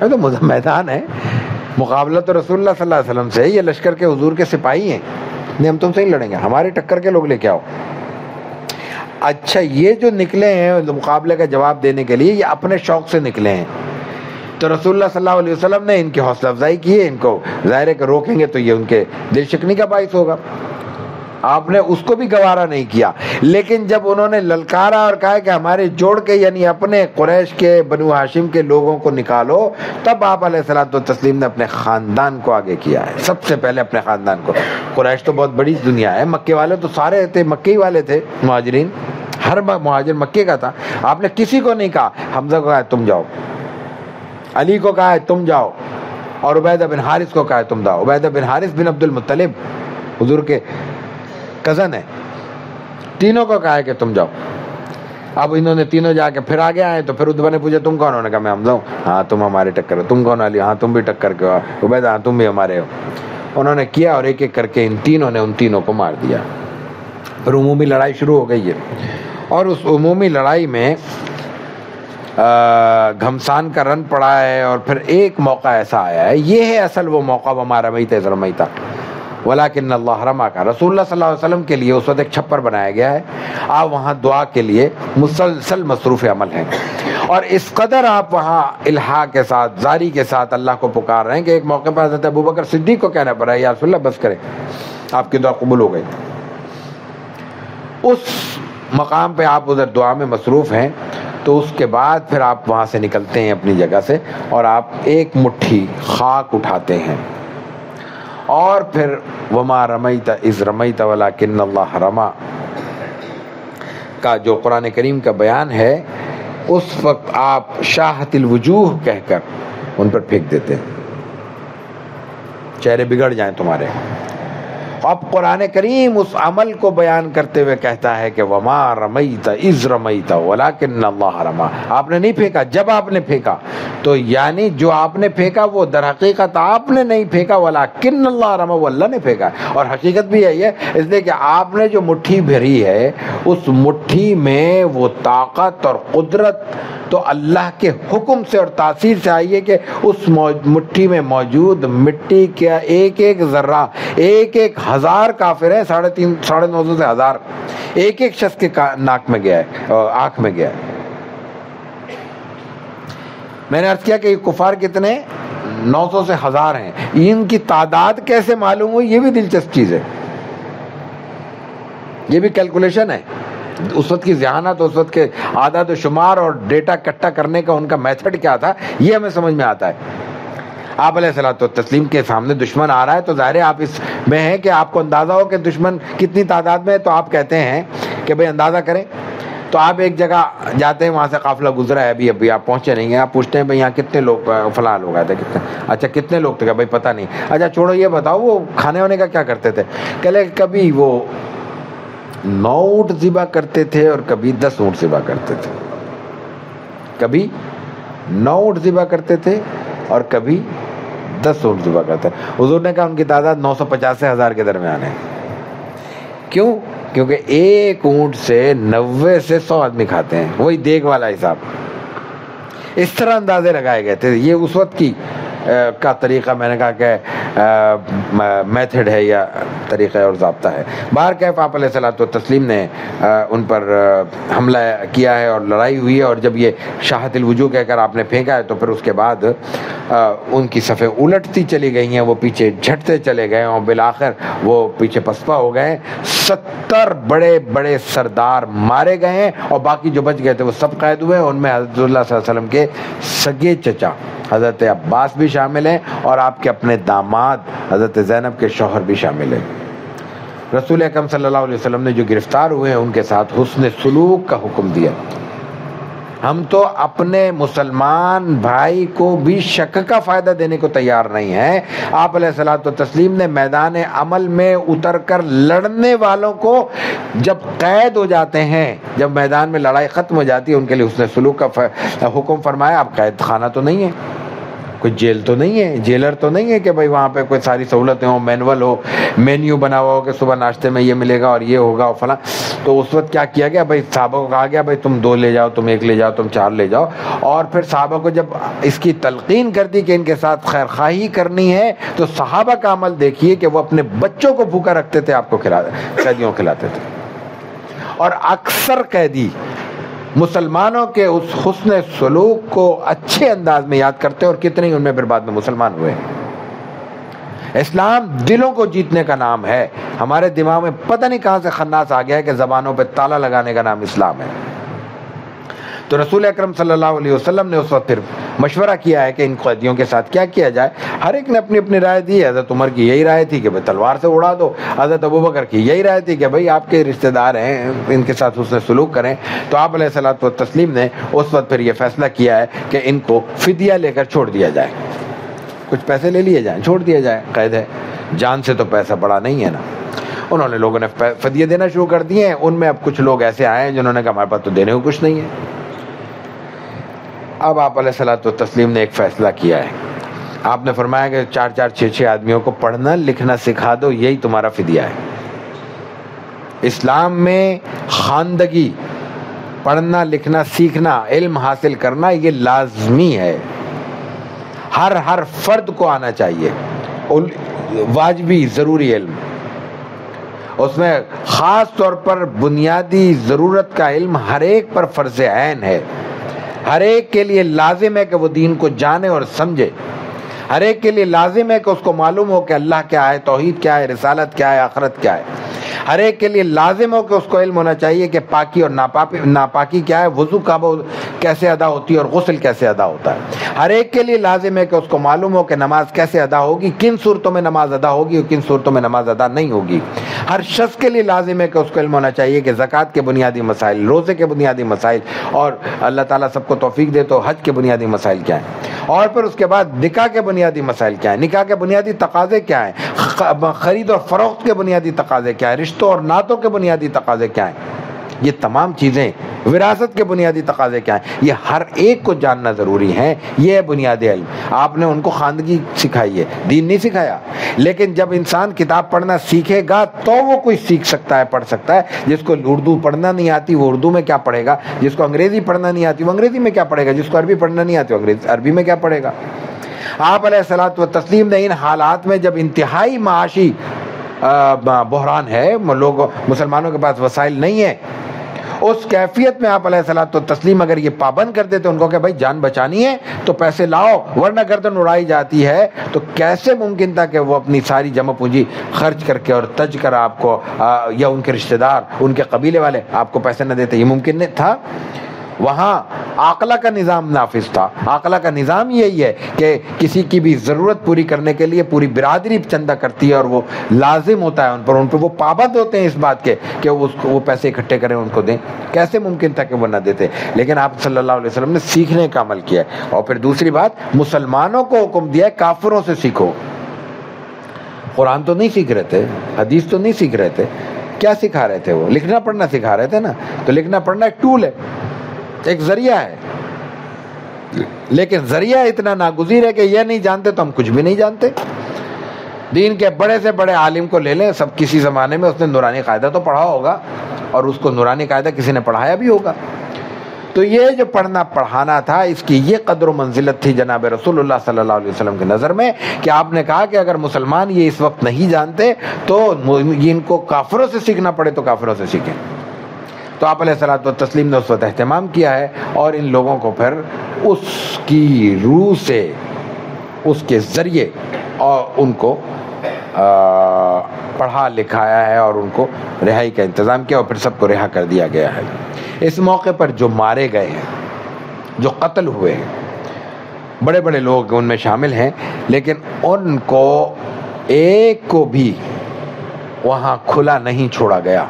یہ تو میدان ہے, مقابلہ تو رسول اللہ صلی اللہ علیہ وسلم سے ہے. یہ لشکر کے حضور کے سپاہی ہیں, نہیں ہم تم سے ہی لڑیں گے, ہمارے ٹکر کے لوگ لے کے آؤ. اچھا, یہ جو نکلے ہیں مقابلے کا جواب دینے کے لیے, یہ اپنے شوق سے نکلے ہیں. تو رسول اللہ صلی اللہ علیہ وسلم نے ان کی حوصلہ افزائی کی ہے. ان کو ظاہر ہے کہ روکیں گے تو یہ ان کے دل شکنی کا باعث ہوگا. آپ نے اس کو بھی گوارا نہیں کیا. لیکن جب انہوں نے للکارا اور کہا کہ ہمارے جوڑ کے یعنی اپنے قریش کے بنو ہاشم کے لوگوں کو نکالو, تب آپ علیہ الصلوۃ والتسلیم نے اپنے خاندان کو آگے کیا ہے. سب سے پہلے اپنے خاندان کو. قریش تو بہت بڑی دنیا ہے, مکے والے تو سارے تھے, مکے ہی والے تھے مہاجرین, ہر مہاجر مکے کا تھا. آپ نے کسی کو نہیں کہا. حمزہ کو کہا تم جاؤ, علی کو کہا ہے تم جاؤ, اور عبیدہ بن حارث کو کہا ہے تم جاؤ. عبیدہ بن حارث بن عبد المطلب حضور کے کزن ہے, تینوں کو کہا ہے کہ تم جاؤ. اب انہوں نے تینوں جا کے پھر آگے آئے, تو پھر عتبہ نے پوچھا تم کون ہو؟ نے کہا میں حمزہ ہوں. ہاں تم ہمارے ٹکر ہو. تم کون؟ علی. ہاں تم بھی ٹکر کے ہو. عبیدہ ہاں تم بھی ہمارے ہو. انہوں نے کیا اور ایک ایک کر کے ان تینوں کو مار دیا. پھر عمومی لڑائی شروع ہو گئی ہے, اور اس عمومی لڑائی میں گھمسان کا رن پڑا ہے. اور پھر ایک موقع ایسا آیا ہے, یہ ہے اصل وہ موقع, وما رمیت اذ رمیت ولکن اللہ رمی کا. رسول اللہ صلی اللہ علیہ وسلم کے لیے اس وقت ایک چھپر بنایا گیا ہے. آپ وہاں دعا کے لیے مسلسل مصروف عمل ہیں, اور اس قدر آپ وہاں الہا کے ساتھ, زاری کے ساتھ اللہ کو پکار رہے ہیں کہ ایک موقع پر حضرت ابوبکر صدیق کو کہنا پڑا ہے یا رسول اللہ بس کریں, آپ کی دعا قبول ہو گئی. اس مقام پہ آپ ادھر دعا میں مصروف ہیں. تو اس کے بعد پھر آپ وہاں سے نکلتے ہیں اپنی جگہ سے, اور آپ ایک مٹھی خاک اٹھاتے ہیں, اور پھر وما رمیت اذ رمیت ولکن اللہ رمی کا جو قرآن کریم کا بیان ہے, اس وقت آپ شاہت الوجوہ کہہ کر ان پر پھینک دیتے ہیں, چہرے بگڑ جائیں تمہارے. اب قرآن کریم اس عمل کو بیان کرتے ہوئے کہتا ہے کہ وما رمیت اذ رمیت ولکن اللہ رمی. آپ نے نہیں پھینکا, جب آپ نے پھینکا تو یعنی جو آپ نے پھینکا وہ در حقیقت آپ نے نہیں پھینکا, ولکن اللہ رمی, وہ اللہ نے پھینکا. اور حقیقت بھی یہی ہے, اس لیے کہ آپ نے جو مٹھی بھری ہے اس مٹھی میں وہ طاقت اور قدرت تو اللہ کے حکم سے اور تاثیر سے آئی ہے کہ اس مٹھی میں موجود مٹی کا ایک ایک ذرہ, ایک ایک ہزار کافر ہیں, 350 سے 950 سے 1000, ایک ایک شخص کے ناک میں گیا ہے, آنکھ میں گیا ہے. میں نے عرض کیا کہ یہ کفار کتنے, 900 سے 1000 ہیں. ان کی تعداد کیسے معلوم ہوئی, یہ بھی دلچسپ چیز ہے, یہ بھی کیلکولیشن ہے. اس وقت کی ذہانت, اس وقت کے اعداد و شمار اور ڈیٹا اکٹھا کرنے کا ان کا میتھڈ کیا تھا, یہ ہمیں سمجھ میں آتا ہے. آپ علیہ الصلوۃ والتسلیم کے سامنے دشمن آ رہا ہے, تو ظاہر ہے آپ اس میں ہیں کہ آپ کو اندازہ ہو کہ دشمن کتنی تعداد میں ہے. تو آپ کہتے ہیں کہ بھئی اندازہ کریں. تو آپ ایک جگہ جاتے ہیں, وہاں سے قافلہ گزرا ہے, ابھی آپ پہنچے نہیں ہیں, آپ پوچھتے ہیں بھئی یہاں کتنے لوگ, فلاں لوگ آئے تھے, کتنے, اچھا کتنے لوگ تھے, بھئی پتہ نہیں. اچھا چھوڑو, یہ بتاؤ وہ کھانے ہونے کا کیا کرتے تھے؟ کہ کبھی وہ 9 اونٹ ذبح کرتے تھے اور کبھی 10 اونٹ ذبح کرتے تھے. کبھی 9 اونٹ ذبح کرتے تھے اور کبھی 10 اونٹ ذبح کرتے تھے. حضور نے کہا ان کی تعداد 950 سے 1000 کے درمیان ہے. کیوں؟ کیونکہ ایک اونٹ سے 90 سے 100 آدمی کھاتے ہیں, وہی دیگ والا حساب. اس طرح اندازے لگائے گئے تھے. یہ اس وقت کی کا طریقہ, میں نے کہا کہ میتھڈ ہے یا طریقہ اور ضابطہ ہے. بہرکیف آپ علیہ الصلوۃ والتسلیم نے ان پر حملہ کیا ہے اور لڑائی ہوئی ہے. اور جب یہ شاہت الوجوہ کہہ کر آپ نے پھینکا ہے, تو پھر اس کے بعد ان کی صفیں الٹتی چلی گئی ہیں, وہ پیچھے جھٹتے چلے گئے اور بالآخر وہ پیچھے پسپا ہو گئے. 70 بڑے بڑے سردار مارے گئے ہیں, اور باقی جو بچ گئے تھے وہ سب قید ہوئے. ان میں حضرت اللہ صلی اللہ علیہ وسلم کے سگے چچا حضرت عباس بھی شامل ہیں, اور آپ کے اپنے داماد حضرت زینب کے شوہر بھی شامل ہیں. رسول اکرم صلی اللہ علیہ وسلم نے جو گرفتار ہوئے ہیں ان کے ساتھ حسن سلوک کا حکم دیا. ہم تو اپنے مسلمان بھائی کو بھی شک کا فائدہ دینے کو تیار نہیں ہیں. آپ علیہ الصلوۃ والتسلیم نے میدان عمل میں اتر کر لڑنے والوں کو جب قید ہو جاتے ہیں, جب میدان میں لڑائی ختم ہو جاتی ہے, ان کے لیے حسن سلوک کا حکم فرمایا. اب قید خانہ تو نہیں ہے, کوئی جیل تو نہیں ہے، جیلر تو نہیں ہے کہ بھائی وہاں پہ کوئی ساری سہولتیں ہوں، مینول ہو، مینیو بنا ہوا ہو کہ صبح ناشتے میں یہ ملے گا اور یہ ہوگا اور فلاں. تو اس وقت کیا کیا گیا بھائی، صحابہ کو کہا گیا بھائی تم 2 لے جاؤ، تم 1 لے جاؤ، تم 4 لے جاؤ. اور پھر صحابہ کو جب اس کی تلقین کر دی کہ ان کے ساتھ خیر خواہی کرنی ہے، تو صحابہ کا عمل دیکھیے کہ وہ اپنے بچوں کو بھوکا رکھتے تھے، آپ کو قیدیوں کو کھلاتے تھے. اور اکثر قیدی مسلمانوں کے اس حسن سلوک کو اچھے انداز میں یاد کرتے اور کتنے ہی ان میں پھر بعد میں مسلمان ہوئے. اسلام دلوں کو جیتنے کا نام ہے. ہمارے دماغ میں پتہ نہیں کہاں سے خناس آ گیا ہے کہ زبانوں پہ تالا لگانے کا نام اسلام ہے. تو رسول اکرم صلی اللہ علیہ وسلم نے اس وقت پھر مشورہ کیا ہے کہ ان قیدیوں کے ساتھ کیا کیا جائے. ہر ایک نے اپنی اپنی رائے دی ہے. حضرت عمر کی یہی رائے تھی کہ بھائی تلوار سے اڑا دو. حضرت ابوبکر کی یہی رائے تھی کہ بھائی آپ کے رشتہ دار ہیں، ان کے ساتھ حسن سلوک کریں. تو آپ علیہ الصلوۃ والتسلیم نے اس وقت پھر یہ فیصلہ کیا ہے کہ ان کو فدیہ لے کر چھوڑ دیا جائے. کچھ پیسے لے لیے جائیں، چھوڑ دیا جائے. قید ہے، جان سے تو پیسہ بڑا نہیں ہے نا. انہوں نے لوگوں نے فدیہ دینا شروع کر دیے ہیں. ان میں اب کچھ لوگ ایسے آئے ہیں جنہوں نے کہا ہمارے پاس تو دینے کو کچھ نہیں ہے. اب آپ علیہ الصلوۃ والتسلیم نے ایک فیصلہ کیا ہے. آپ نے فرمایا کہ 4-4 6-6 آدمیوں کو پڑھنا لکھنا سکھا دو، یہی تمہارا فدیہ ہے. اسلام میں خواندگی، پڑھنا لکھنا سیکھنا، علم حاصل کرنا یہ لازمی ہے. ہر فرد کو آنا چاہیے، واجبی ضروری علم. اس میں خاص طور پر بنیادی ضرورت کا علم ہر ایک پر فرض عین ہے. ہر ایک کے لیے لازم ہے کہ وہ دین کو جانے اور سمجھے. ہر ایک کے لیے لازم ہے کہ اس کو معلوم ہو کہ اللہ کیا ہے، توحید کیا ہے، رسالت کیا ہے، آخرت کیا ہے. ہر ایک کے لیے لازم ہو کہ اس کو علم ہونا چاہیے کہ پاکی اور ناپاکی کیا ہے، وضو کیسے ادا ہوتی ہے اور غسل کیسے ادا ہوتا ہے. ہر ایک کے لیے لازم ہے کہ اس کو معلوم ہو کہ نماز کیسے ادا ہوگی، کن صورتوں میں نماز ادا ہوگی اور کن صورتوں میں نماز ادا نہیں ہوگی. ہر شخص کے لیے لازم ہے کہ اس کو علم ہونا چاہیے کہ زکوٰۃ کے بنیادی مسائل، روزے کے بنیادی مسائل، اور اللہ تعالیٰ سب کو توفیق دے تو حج کے بنیادی مسائل کیا ہیں. اور پھر اس کے بعد نکاح کے بنیادی مسائل کیا ہیں، نکاح کے بنیادی تقاضے کیا ہیں، خرید اور فروخت کے بنیادی تقاضے کیا ہیں، رشتوں اور نعتوں کے بنیادی تقاضے کیا ہیں. یہ تمام چیزیں، وراثت کے بنیادی تقاضے کیا ہیں، یہ ہر ایک کو جاننا ضروری ہے. یہ ہے بنیادی علم. آپ نے ان کو خواندگی سکھائی ہے، دین نہیں سکھایا. لیکن جب انسان کتاب پڑھنا سیکھے گا تو وہ کوئی سیکھ سکتا ہے، پڑھ سکتا ہے. جس کو اردو پڑھنا نہیں آتی وہ اردو میں کیا پڑھے گا، جس کو انگریزی پڑھنا نہیں آتی وہ انگریزی میں کیا پڑھے گا، جس کو عربی پڑھنا نہیں آتی وہ عربی میں کیا پڑھے گا. آپ علیہ الصلوۃ والتسلیم نے ان حالات میں جب انتہائی معاشی بحران ہے، لوگ مسلمانوں کے پاس وسائل نہیں ہیں، اس کیفیت میں آپ علیہ الصلوۃ والتسلیم اگر یہ پابند کر دیتے ان کو کہ بھائی جان بچانی ہے تو پیسے لاؤ ورنہ گردن اڑائی جاتی ہے، تو کیسے ممکن تھا کہ وہ اپنی ساری جمع پونجی خرچ کر کے اور تج کر آپ کو یا ان کے رشتہ دار، ان کے قبیلے والے آپ کو پیسے نہ دیتے. یہ ممکن نہیں تھا. وہاں عاقلہ کا نظام نافذ تھا. عاقلہ کا نظام یہی ہے کہ کسی کی بھی ضرورت پوری کرنے کے لیے پوری برادری چندہ کرتی ہے اور وہ لازم ہوتا ہے ان پر وہ پابند ہوتے ہیں اس بات کے کہ وہ پیسے اکٹھے کریں، ان کو دیں. کیسے ممکن تھا کہ وہ نہ دیتے. لیکن آپ صلی اللہ علیہ وسلم نے سیکھنے کا عمل کیا. اور پھر دوسری بات، مسلمانوں کو حکم دیا ہے کافروں سے سیکھو. قرآن تو نہیں سیکھ رہے تھے، حدیث تو نہیں سیکھ رہے تھے. کیا سکھا رہے تھے؟ وہ لکھنا پڑھنا سکھا رہے تھے نا. تو لکھنا پڑھنا ایک ٹول ہے، ایک ذریعہ ہے. لیکن ذریعہ اتنا ناگزیر ہے کہ یہ نہیں جانتے تو ہم کچھ بھی نہیں جانتے. دین کے بڑے سے بڑے عالم کو لے لیں، سب کسی زمانے میں اس نے نورانی قاعدہ تو پڑھا ہوگا اور اس کو نورانی قاعدہ کسی نے پڑھایا بھی ہوگا. تو یہ جو پڑھنا پڑھانا تھا، اس کی یہ قدر و منزلت تھی جناب رسول اللہ صلی اللہ علیہ وسلم کی نظر میں کہ آپ نے کہا کہ اگر مسلمان یہ اس وقت نہیں جانتے تو ان کو کافروں سے سیکھنا پڑے تو کافروں سے سیکھیں. تو آپ علیہ الصلوۃ والتسلیم نے اس وقت اہتمام کیا ہے اور ان لوگوں کو پھر اس کی روح سے، اس کے ذریعے اور ان کو پڑھا لکھایا ہے اور ان کو رہائی کا انتظام کیا اور پھر سب کو رہا کر دیا گیا ہے. اس موقع پر جو مارے گئے ہیں، جو قتل ہوئے ہیں، بڑے بڑے لوگ ان میں شامل ہیں، لیکن ان کو ایک کو بھی وہاں کھلا نہیں چھوڑا گیا.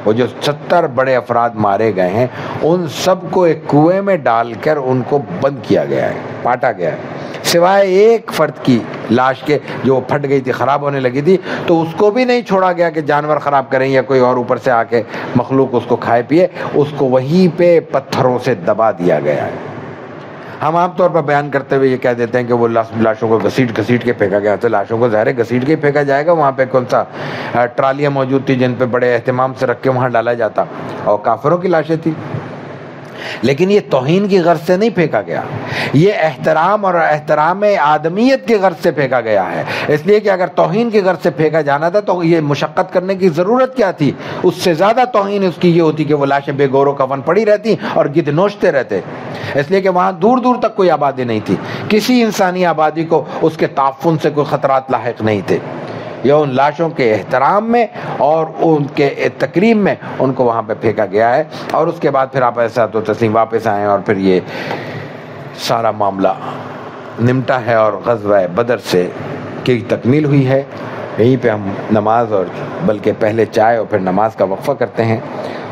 وہ جو 70 بڑے افراد مارے گئے ہیں ان سب کو ایک کنویں میں ڈال کر ان کو بند کیا گیا ہے، پاٹا گیا ہے، سوائے ایک فرد کی لاش کے جو پھٹ گئی تھی، خراب ہونے لگی تھی، تو اس کو بھی نہیں چھوڑا گیا کہ جانور خراب کریں یا کوئی اور اوپر سے آ کے مخلوق اس کو کھائے پیے. اس کو وہیں پہ پتھروں سے دبا دیا گیا ہے. ہم عام طور پر بیان کرتے ہوئے یہ کہہ دیتے ہیں کہ وہ لاشوں کو گھسیٹ گھسیٹ کے پھینکا گیا. تو لاشوں کو ظاہر ہے گھسیٹ کے پھینکا جائے گا, وہاں پہ کون سا ٹرالیاں موجود تھی جن پہ بڑے اہتمام سے رکھ کے وہاں ڈالا جاتا, اور کافروں کی لاشیں تھی. لیکن یہ توہین کی غرض سے نہیں پھینکا گیا, یہ احترام اور احترام آدمیت کی غرض سے پھینکا گیا ہے. اس لیے کہ اگر توہین کی غرض سے پھینکا جانا تھا تو یہ مشقت کرنے کی ضرورت کیا تھی؟ اس سے زیادہ توہین اس کی یہ ہوتی کہ وہ لاشیں بے گور و کفن پڑی رہتی اور گدھ نوچتے رہتے. اس لیے کہ وہاں دور دور تک کوئی آبادی نہیں تھی, کسی انسانی آبادی کو اس کے تعفن سے کوئی خطرات لاحق نہیں تھے. یہ ان لاشوں کے احترام میں اور ان کے تکریم میں ان کو وہاں پہ پھینکا گیا ہے. اور اس کے بعد پھر آپ ایسا تو تسلیم واپس آئے اور پھر یہ سارا معاملہ نمٹا ہے اور غزوہ بدر سے کی تکمیل ہوئی ہے. یہیں پہ ہم نماز اور بلکہ پہلے چائے اور پھر نماز کا وقفہ کرتے ہیں.